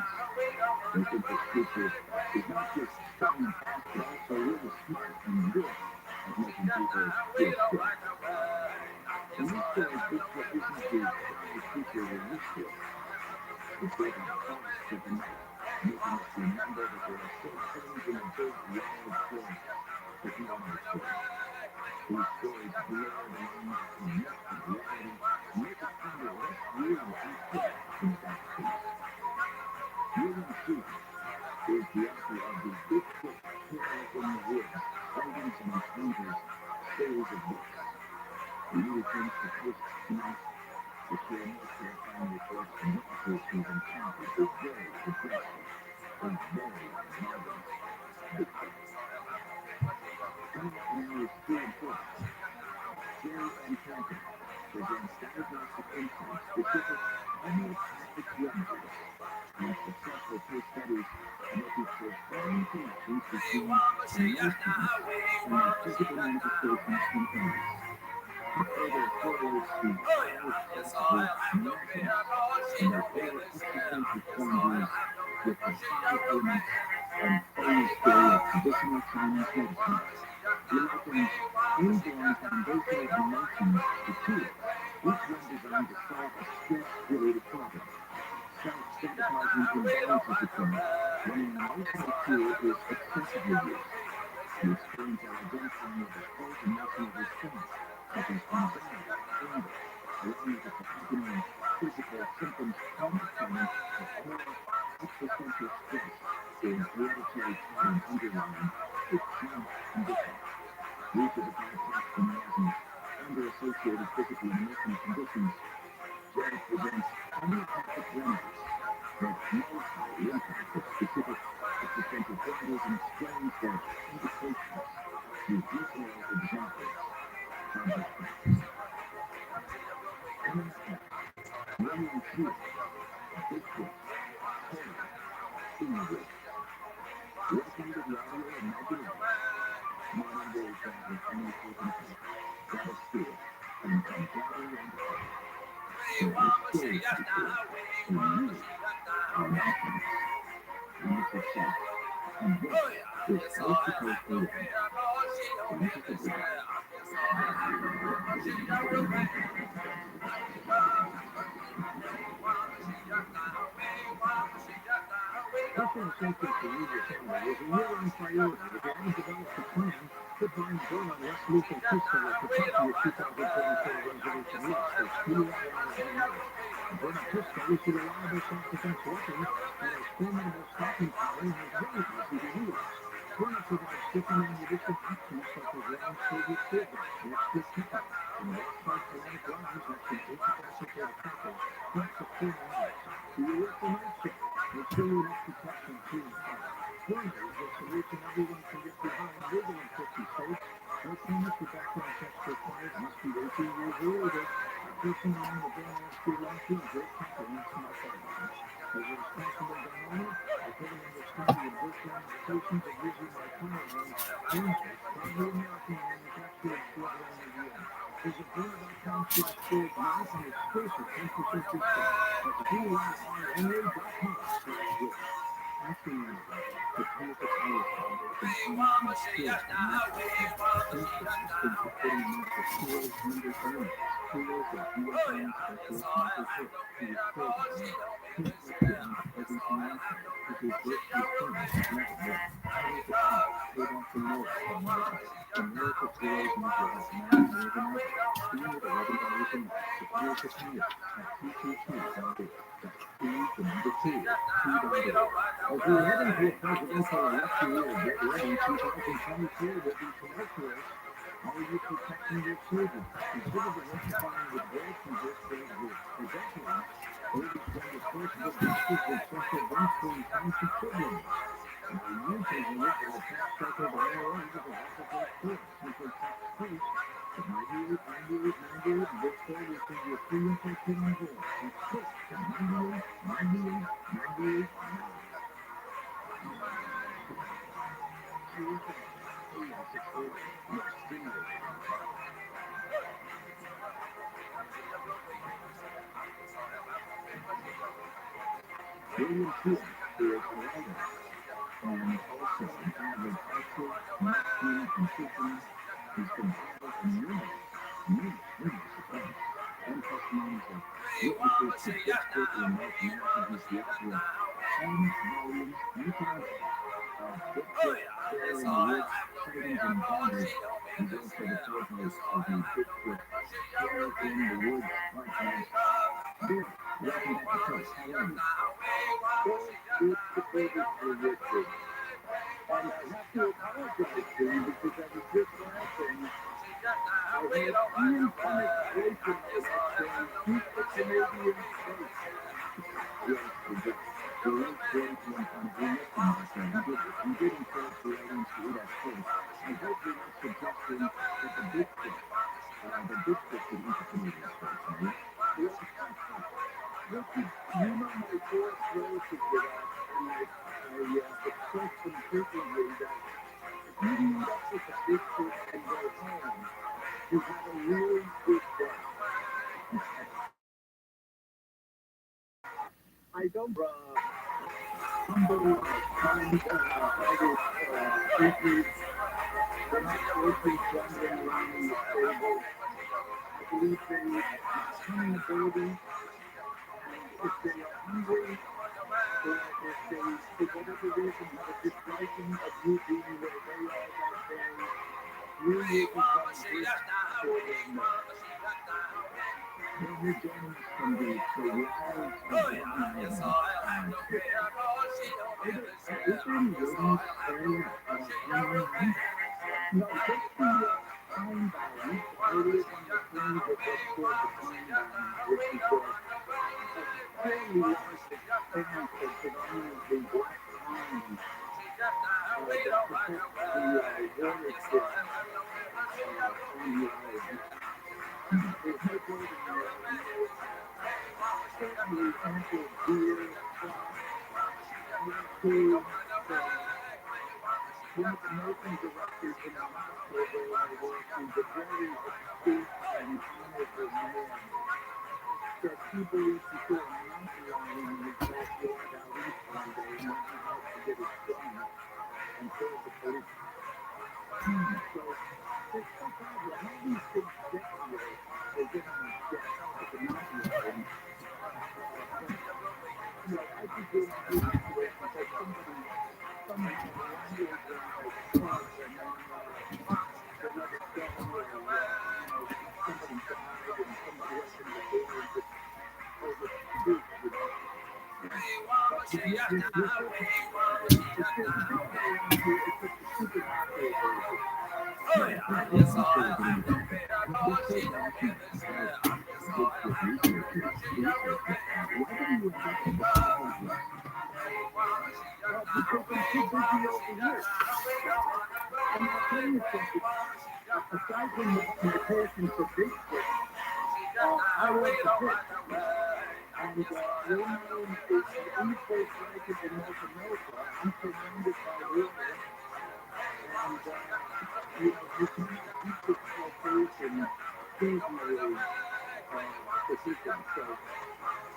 They think this creature is not just strong and fast, but also really smart and good at making people feel scared. In these stories, Bigfoot isn't the scary creature we're used to. It's like a forest of the night, making us remember that there are still things in the big, wild forest that we don't understand. These stories blur the lines between myth and reality and make us wonder what's really out there in the back streets. William Susan is the author of the Bigfoot Tale in the Woods, Sightings and Encounters series of books. He returns to post tonight to share more terrifying reports from witnesses who've encountered a very aggressive, a very violent Bigfoot. Coming up in hours 3 and 4, Jerry and Kathy presents diagnostic insights, specific homeopathic remedies, and successful case studies about the profound connections between emotions and their physical manifestations in illness. It further correlates the power possible miraculous and their polar existential quandaries with the 5 elements and famous theory of traditional Chinese medicine. He likens inborn foundational emotions to tools, each one designed to solve a stress-related problem. Self-sabotaging imbalances occur when an emotional tool is excessively used. The experiments are identifying a default emotional response, such as anxiety, anger, along with its accompanying physical symptoms, compounding a core existential stress or an hereditary pattern underlying a chronic condition. Each of the 5 tasks and miasms and their associated physical and emotional conditions, Jerry presents homeopathic remedies that nullify the impact of specific existential qualities and explains their indications through detailed examples from his practice. Coming up next, William Shield, Bigfoot, Tale in the Woods. Welcome to the audio imagination. Modern day travel only taken place. Grab a stool and come gather around the fire. There are stories to be told, and you are not finished. I'm Mr. Seth, and this is Coast to Coast Radio. Don't take a break. Personal safety for you and your family is a year-round priority. If you haven't developed a plan, put Brian Byrne on less lethal pistol to protect your 2024 resolution list. There's fewer errors than most. According to Pisco, is a reliable self-defense weapon that has formidable stopping power and is very easy to use. Burnett provides different ammunition options such as round Soviet tear gas, extra pickup, and Rothschild ceramic rounds that can incapacitate a cycle for up to 4 minutes. Do you work the night shift? Make sure you have protection too in front. Burnett is the solution everyone can get behind, legal in 50 states. No permits or background checks required, must be 18 years or older. A person wearing the Burn Ash belongs to a great temper and smart firearms. As a responsible gun owner, I fully understand the adverse ramifications of using my firearms. Burnett, proudly American manufactured throughout the U.S. Visit Burnett.com/stores now for an exclusive 10% discount. That's BYRNA.com/good. Aftermarket, the Pinnacle Power Foundation online stores for Pinnacle assistance with putting America's heroes and their families. Heroes like U.S. Army Specialist Michael Hood, who was killed in Pinnacle prevents every financial with his birthday parents never met. Pinnacle Power paid off the war for America. America's heroes need your help now more than ever. Donate $11 a month to Pinnacle Power at 222.org. That's P, the number 2, T.org. As we head into a presidential election year, get ready. 2024 will be tumultuous. How are you protecting your children? Consider diversifying with well-conversed groups. For decades, voters tend to source their boosters with central banks for intensive children. And are you using it for a tax-sheltered IRA with a Office First? Simply text FIRST to 989898 and this way we send you a free info kit on board. Text FIRST to 989898 now. AM 640, your stimulated. William Kidd creates awareness and also an avid archer, marksman, and fisherman. He's been tried in numerous attempts and testimonies of witnesses to Bigfoot in North America. He's the author of 7-volume mythology of Bigfoot, Bear in the Woods, Sightings and Encounters. He's also the co-host of the Bigfoot Bear in the Woods podcast. Bill, welcome back to First. How are you? Well, it's the biggest religion. And I have to apologize to you because I was just laughing. I had unpenetration saying, keep the Canadian safe. Yes, the late great one time we mentioned that you did encourage the audience to eat at first. I hope you're not suggesting that the Bigfoot should eat the Canadian steaks, are you? Well, listen, you know my fourth relative to that, and I expressed them frequently that if you meet up with a Bigfoot and go home, you have a really good day. I don't, somebody finds all this issues, they're not working wandering around in the stable. I believe they have the ability, and if they are hungry, or if they, for whatever reason, have a disliking of you being where they are that day, you will become good for them. Well, you're joining us from the wilds of Long Island. Is there any rodent area on Long Island? No, just the Pine Barrens. I live on the fringe of what's called the Pine Barrens, which is a fairly large expanse of predominantly black pines that protect the watershed on the island. There's no building there, and there's certainly ample deer, fox, raccoons. One of the nursing directors in the hospital where I work is a very astute and honorable man that he believes he saw a mountain lion in his backyard out east one day and went out to get his gun and called the police. So it's no problem. All these things get here, they get on a jet to the mountain lion. But, I could go into a situation that somebody somehow language on a truck and then the next day somebody died and somebody opened the door and just overturned Aside from my passion for Bigfoot, I love to fish. And we're not in any place like it in North America. I'm surrounded by water. And, you cannot beat this location seasonally for fishing. So,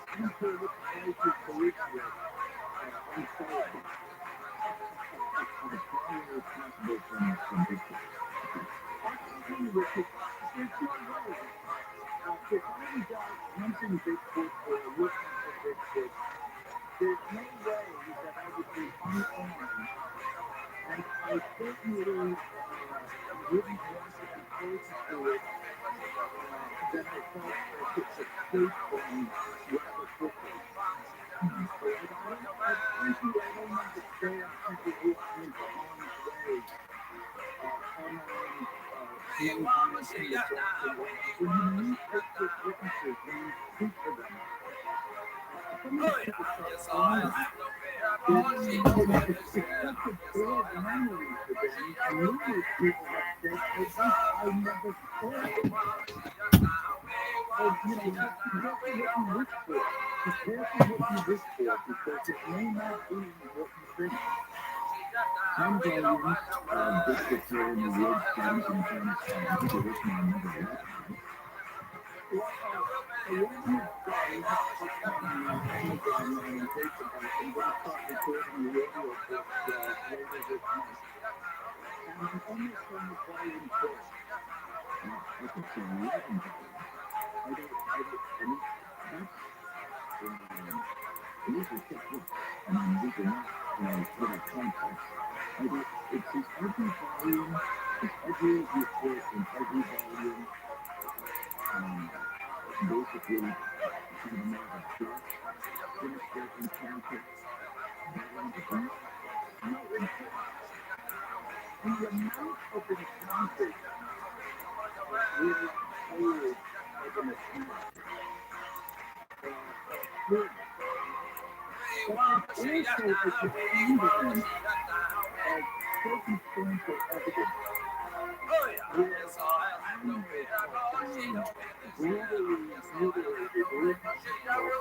I don't care what prices to live with. I'm sorry. I'm probably responsible from Bigfoot. There's no way. If I was out hunting Bigfoot or looking for Bigfoot, there's no way that I would be unarmed. And I certainly wouldn't want to be close to it that I felt I could escape from rather quickly. Frankly, I don't understand people who are in harm's way unarmed. Many times in the dark, when you meet Bigfoot witnesses, when you speak to them, some of the people start crying. It's such a bad memory for them, and numerous people have said, I never saw it. So, you have to be careful what you wish for. Be careful what you wish for, because it may not be what you think. Some Guardians, Bigfoot here in the woods, getting sometimes people listening to another lifetime. Well, a woman is dying on Amazon and Facebook. I'm going to start recording the audio book later this month. And I'm almost on the volume 4. Okay, so 11 these are textbooks. I mean, these are not, little context. It's every volume, it's every report in every volume. Basically, kind of more of a dark, sinister encounter. No, in fact, the amount of encounters really told of an attack good. But it's also a compounding of circumstantial evidence where animals are found brutally mutilated, limbs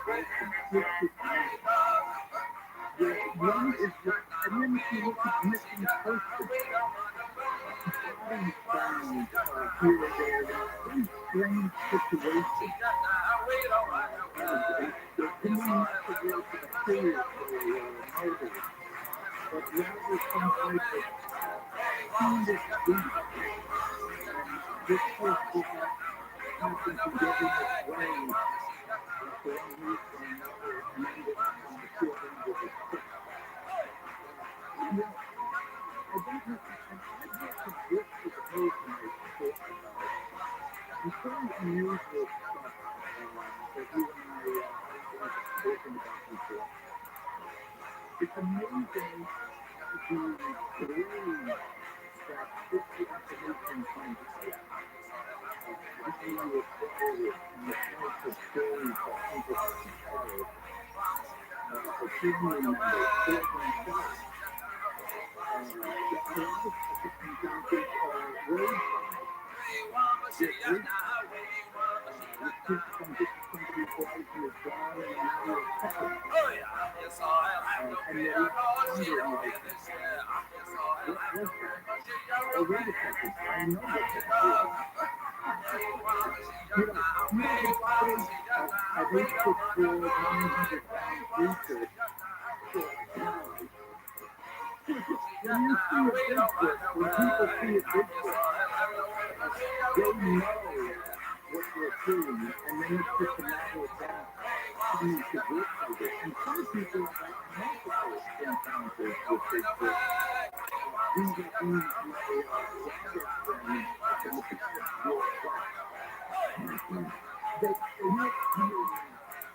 broken, twisted limbs. Where one is just, and then if you look at missing persons, bodies found here or there in some strange situation. There can be not the work of a serial killer or a murder, but rather some type of fiendish beast. And this case did not happen to get in its way for one reason or another, and ended up on the short end of the stick. I don't know, and I've got some books of the person I talk about. Some very unusual stuff that you and I have spoken about before. It's amazing the brain that puts the information comes out. How you acquire it and the types of stories that people have to tell. For family members, for themselves. A lot of encounters are roadside. Somebody's life is gone and now you're covered. And you're wondering, like, what was that? Oh, wait a second, I know what that is. I wait for 900-pound creature for a cow. When you see a Bigfoot, when people see a Bigfoot, they know what they're seeing, and then it's just a matter of them coming to grips with it. And some people have had multiple encounters with Bigfoot. These are things that they are rabbit friends that will protect your crop. They might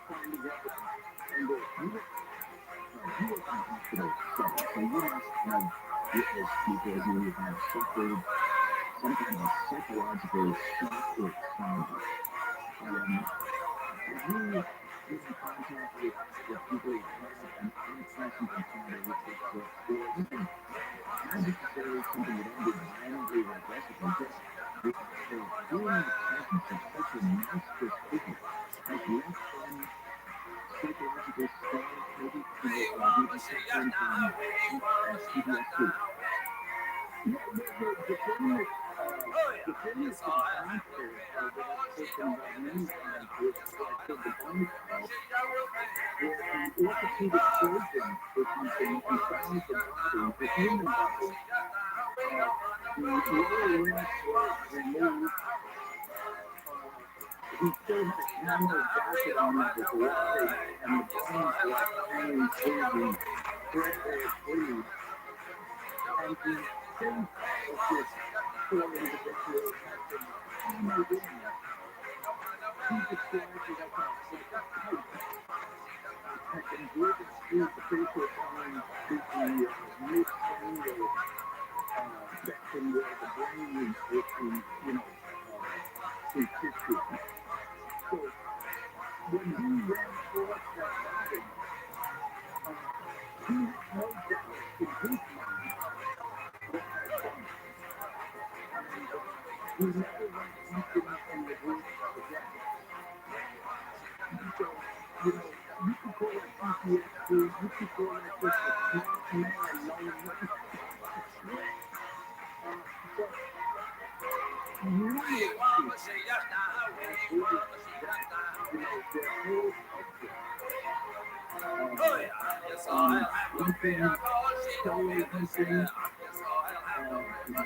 finding And you work in a hospital setting, so you must have witnessed people who have suffered some kind of psychological shock or trauma. Have you been in contact with people who have had an unpleasant encounter with this book, or even not necessarily something that ended violently or aggressively, just being in the presence of such a monstrous figure has left them psychological scars, maybe suffering from PTSD? Yeah, the famous encounter that I've spoken about many times was the bonus call, where an orthopedic surgeon or something and found the body, the human body. The lower limbs were removed. He still had a camera jacket on that was rotting, and the bones were hanging through the thread or sleeve. And the face of this poor individual had been hammered in. He described it as a pipe had been driven through the facial bone to the mid-cranial section where the brain is with the, tissue. So when he ran across that body, he had no doubt in his mind what had done. And he never went deep in the roots again. So, you could call it PTSD, you could call it just a smart man knowing what he was. But many of people have voiced that, their whole outlook hunting, solo hunting,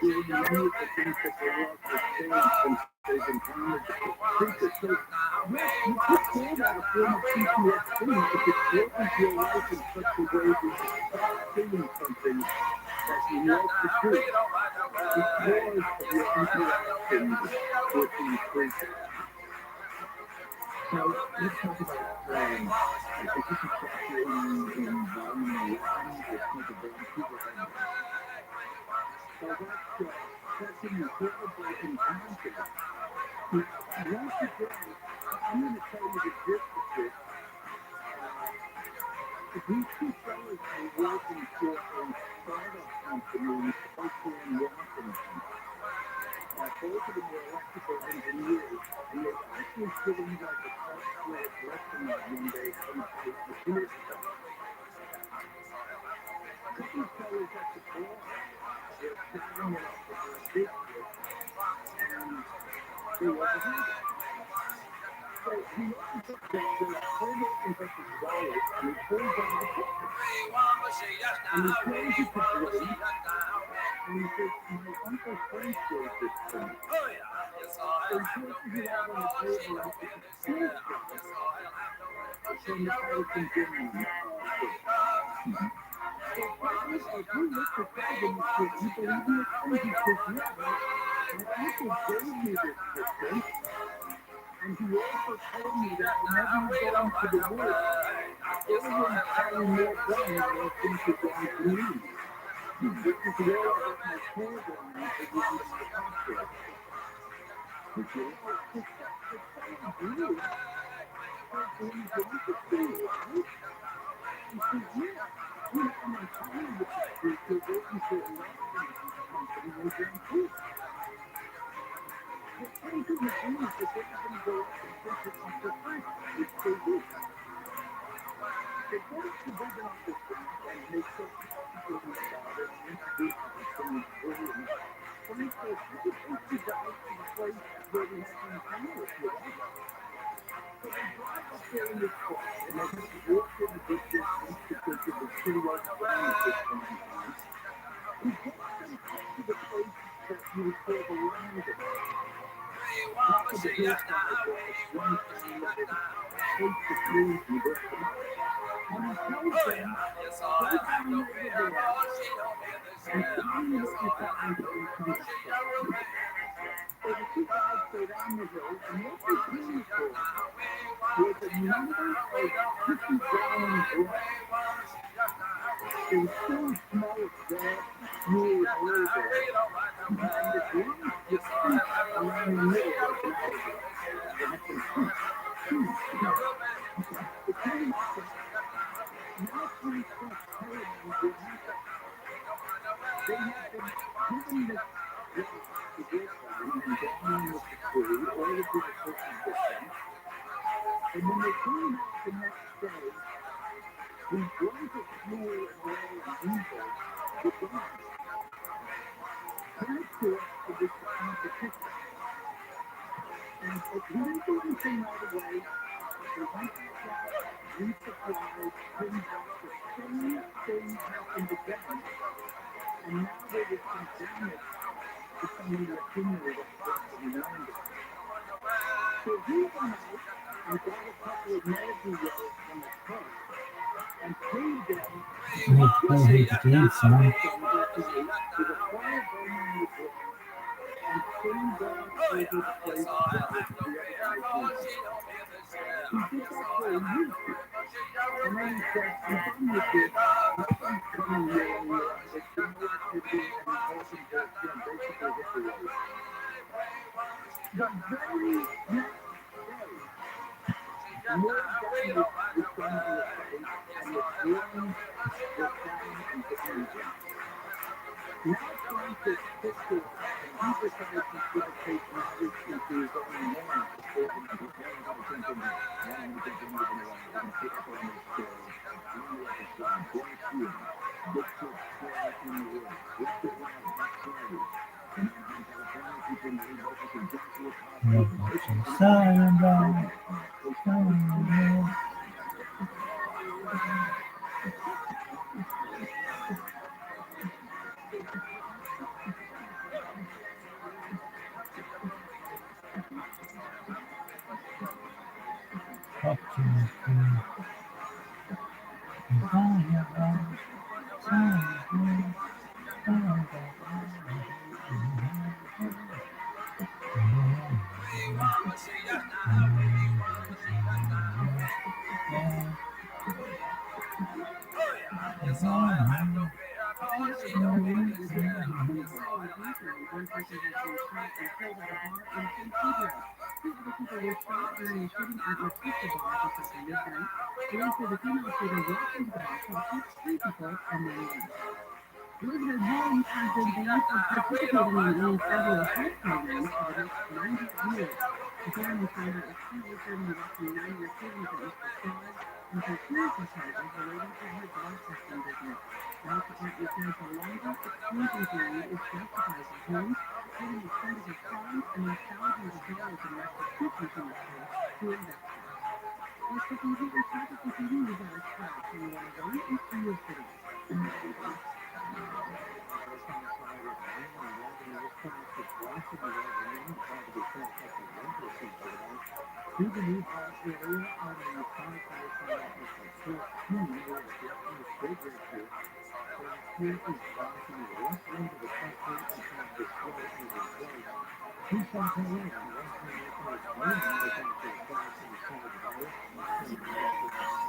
doing many of the things that they love to change since they've encountered creatures. So, yes, you could call that a form of PTSD if it threatens your life in such a way that you stop doing something that you love to do because of your interactions with these creatures. So let's talk about, is this a chapter in volume 11, it's called The Vancouver End? So that's an incredible encounter. Once again, I'm going to tell you the gist of this. These two fellas are working for a startup company in Spokane, Washington. Both of them were electrical engineers, and they were actually sitting like a top-class restaurant one day on a years ago. A couple of fellas at the bar were chatting it up about Bigfoot, and they overheard it. So he opens up the phone opens up his wallet, and he pulls out a picture. And he shows it to Brady, and he says, my Uncle Frank showed this to me. So he places it out on the table, and it's a field job from the Harrison Gimlin book. So Frank says, we looked at that, and he said, you believe me? And he says, yeah, my uncle gave me this picture. And he also told me that whenever you go into the woods, always carry more gun than you think you're going to need. Which is where I got my program at the end of my podcast. Which is, it's kind of weird. He's interested, right? He says, yeah. And I'm telling you, they're working for a marketing company in Vancouver. The funny thing is, that they're going to go up and visit Uncle Frank, which they do. They go up to visit Uncle Frank and they start talking to him about it and introduce him to his story. And Frank says, I could take you guys to the place where we had the encounter if you want. So they drive up there in this car and they have to walk in a good distance because it was pretty much fine at this point in time. He takes them up to the place that you would call the landing. Top of the hillside where the swing kind of takes the trees and lifts them up. And he tells them, go down over there and tell me what you find when you come back up. So the two guys go down the hill, and what they came across was a number of It was so small that you were over, and the drums would creep around the middle like an hourglass. The time now 26 Taliban would happen. They had been given this right to go from and down with the food, all of the equipment with them. And when they came back the next day, the drums of fuel and oil and diesel were gone. Transport was the competition. And it didn't do anything right away. They went back out, resupplied, came back, the same thing happened again. And now there was some damage to some of the machinery that was to be landed. So he went out and got a couple of Navy yards from the truck and paid them son. with a fire burning in the drum and spinning down over the place where the other guys were. He did that for a week. And then he said, I'm done with this. Nothing's coming your way. There's been no activity, and he's hoping to, basically hit the road. The very next day, more guys were coming to the site, and the drums were sounding and getting down. Now Francis picked it up, and he decided he's going to take matters into his own hands. Elizabeth Holmes has been banned from participating in federal health programs for the next 90 years. The family found her is currently serving a roughly 9-year prison sentence for fraud and conspiracy charges relating to her blood testing business. The health department says the longest exclusion period is justified by Holmes, having extended her crimes and then thousands of dollars in restitution from the state to investors. As for completing traffic proceedings, we got a crash on 101 in New York City. Through the new bar area on the Sonic Highway National where the state here, here is bouncing left into the country and trying to slow it over the place. Two cents away on one thing that was running the country across in the side of the bar, and the last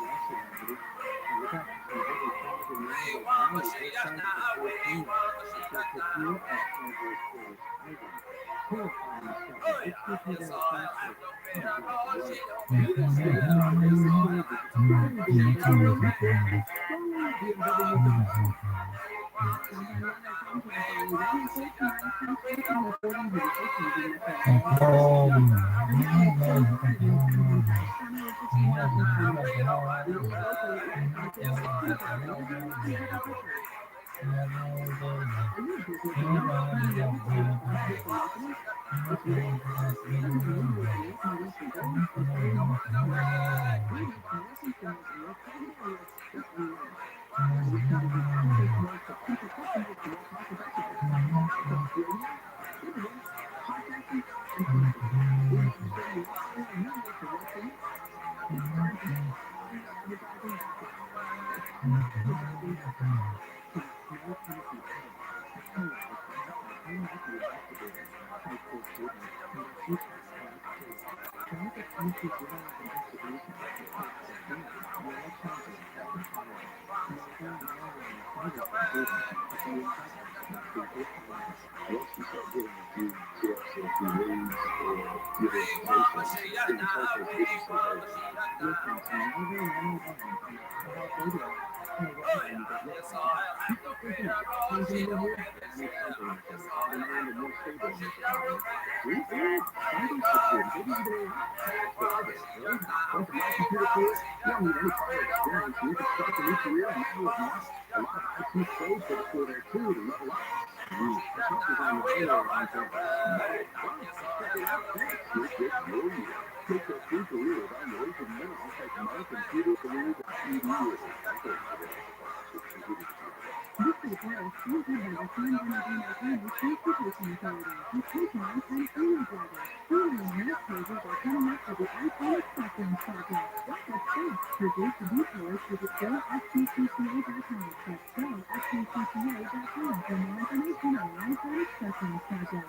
activity. And we got some very talented men that now is this side of the 14 that the few at Congress is hiding. Horrifying stuff. It's just you that faster. Once you start getting a few tips or a few leads or good information, then you start those businesses over. Take that free career evaluation now at This report sponsored by the San Bernardino County Transportation Authority, with coupons and freeway drivers. Freeway and mass closures are coming up for the I-10 acceptance project. What's next? To reduce the detours, visit gofccca.com. That's gofccca.com for more information on the I-10 acceptance project.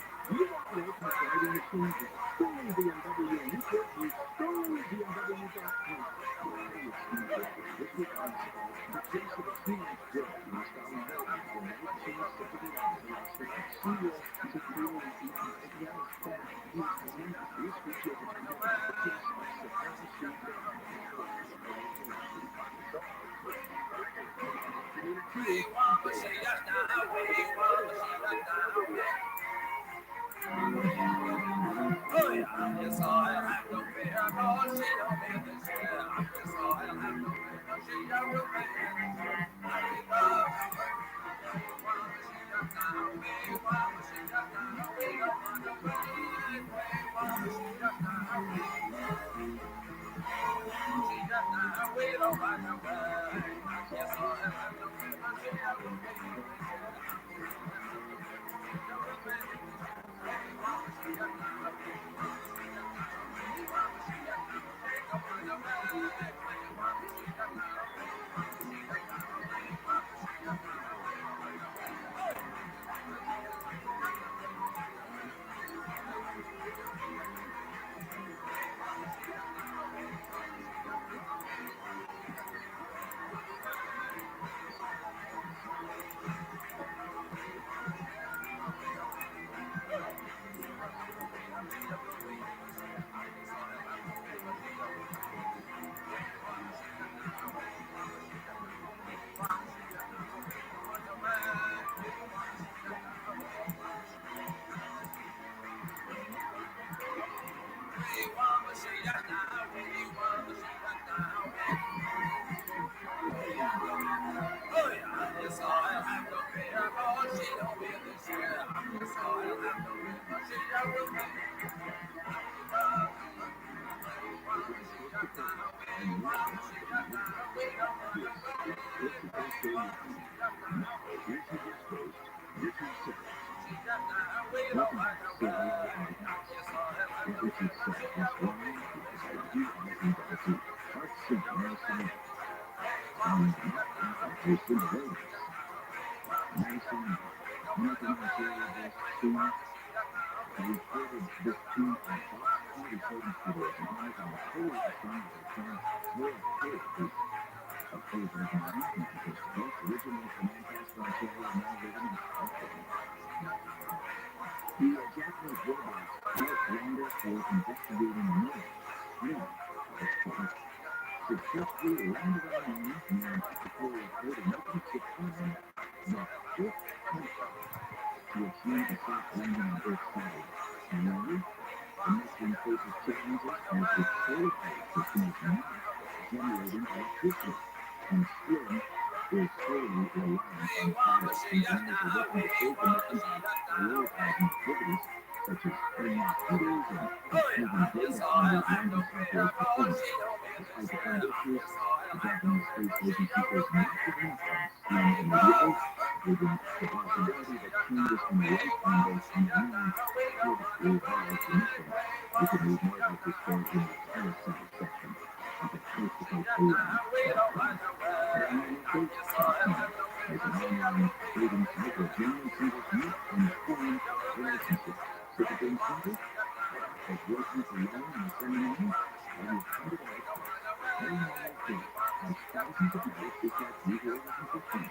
thousands of miles just like usual wasn't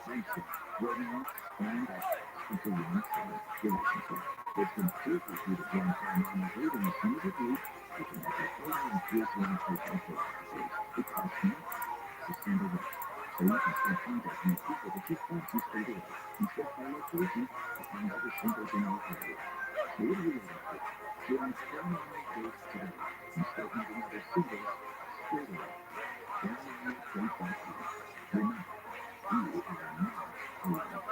mindset, romance, and a long-term relationship. It's been perfect for you to join Time dating as soon as it meets. You can make a photo and choose one profile photo. It costs nothing to send away. So you can start contacting the people that you fancy straight away and check by location to find other singles in your area. So what are you waiting for? Get on Time dates today and start meeting other singles straight away. TRILLIONAIRE.com. Remember, you are not alone.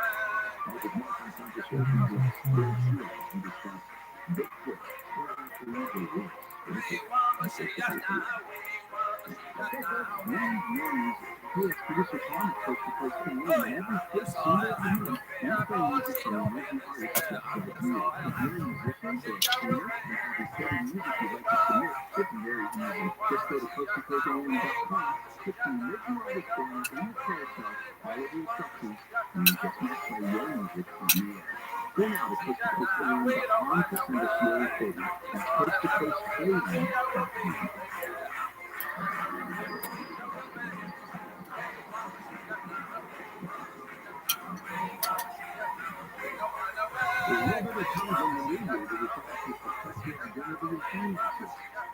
Now with more content to share with you, ROTHSCHILD and discuss Bigfoot probably the worst spiritual. Hey, it's producer Tom, Coast to Coast Canadian, and every first Sunday of the month, we play music from emerging artists just like you. If you're a musician or a singer and have recorded music you'd like to submit, it's very easy. Just go to coasttocoastcanadian.com, click the Emerging Artist banner in the carousel, follow the instructions, and you just might play your music on the air. Go now to coasttocoastcanadian.com to send us your recording. That's coasttocoastcanadian.com. There's no better time than the new year to decide to protect your identity and finances.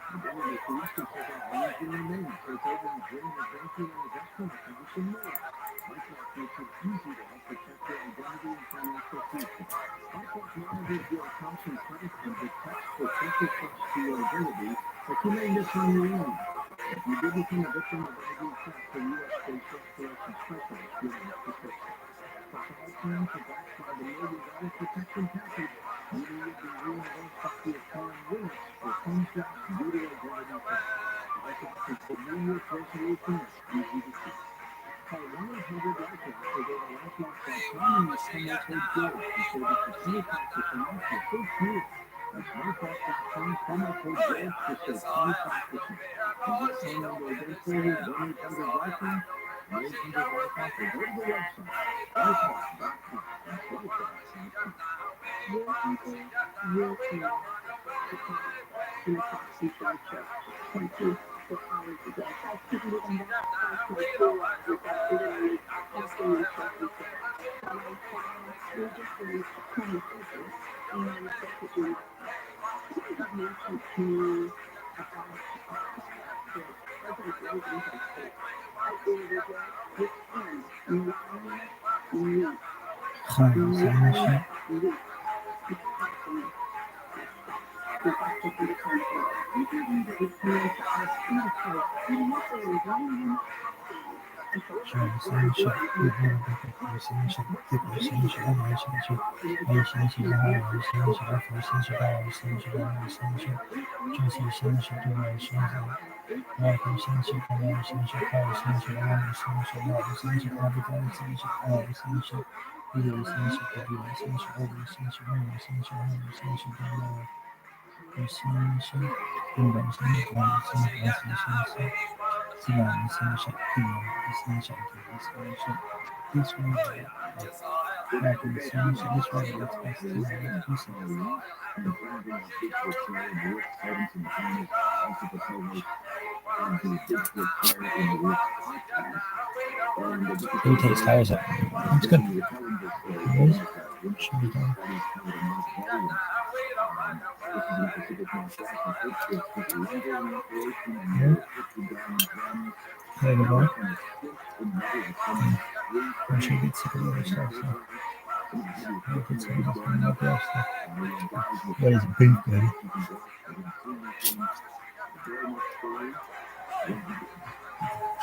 Identity for us to check out names in your name, take over and join your banking and investment accounts and more. LifeLock makes it easy to help protect your identity and financial future. LifeLock monitors your accounts and credit and detects potential threats to your identity that you may miss on your own. If you did become a victim of ID theft, the U.S.-based restoration specialist will help to fix it. Plus, all plans are backed by the Million Dollar Protection Package, meaning you'll be reimbursed up to a foreign limits for phone thefts due to identity theft. LifeLock is the New Year's resolution that's easy to keep. Call 1-800-LifeLock or go to LifeLock.com and use promo code GOLD to save up to 25% off your first year. That's LifeLock.com, promo code GOLD to save 25%. And that phone number again for you, 1-800-LifeLock, 1-800-LifeLock, or go to the website, LifeLock.com. That's LifeLock.com. Real people, real care. In a toxic culture. 24 hours a day. People live in that 5.4 without literally asking themselves this. So my child, we just released a conversation and basically people have mentioned to me about the president of the State. I feel that with him, He takes tires up. That's good. Should be done. There we go. I'm sure he gets sick of the other stuff. What is it? Pink, baby.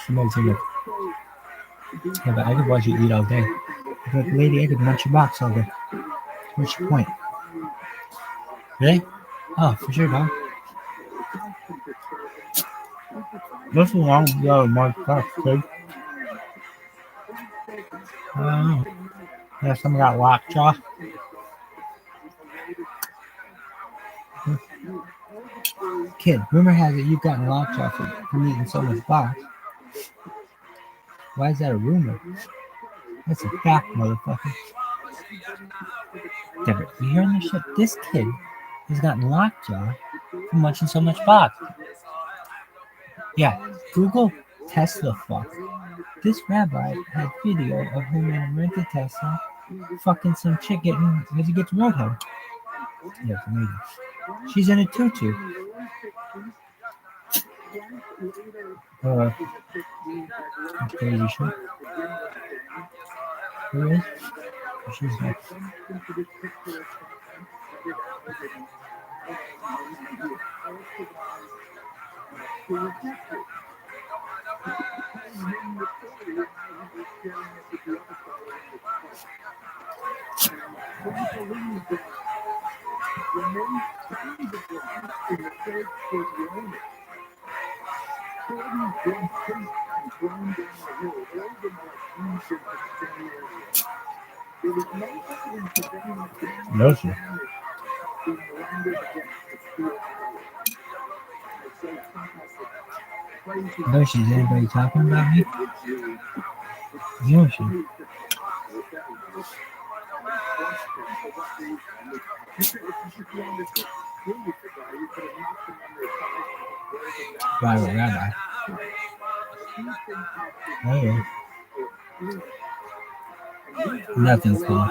Somebody's in it. Yeah, but I could watch you eat all day. But lady, I could munch your box all day. What's your point? Really? Oh, for sure, dog. What's wrong with your Mark Fox, kid? I don't know. Yeah, someone got lockjaw. Kid, rumor has it you've gotten lockjaw from eating so much box. Why is that a rumor? That's a fact, motherfucker. Deborah, you hearing this shit? This kid has gotten lockjaw from munching so much box. Yeah, Google Tesla fuck. This rabbi had video of him in a rented Tesla fucking some chick getting as he gets roadhead. Yeah, it's amazing. She's in a tutu. Crazy shit. Who is? She's like, no shit. No shit. Is anybody talking about me? No shit. ViralRabbi. Hey. Nothing's cool.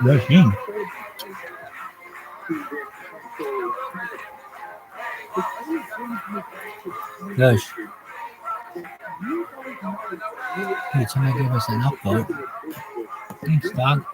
Machine. Gosh. Hey, somebody give us an upvote. Thanks, dog.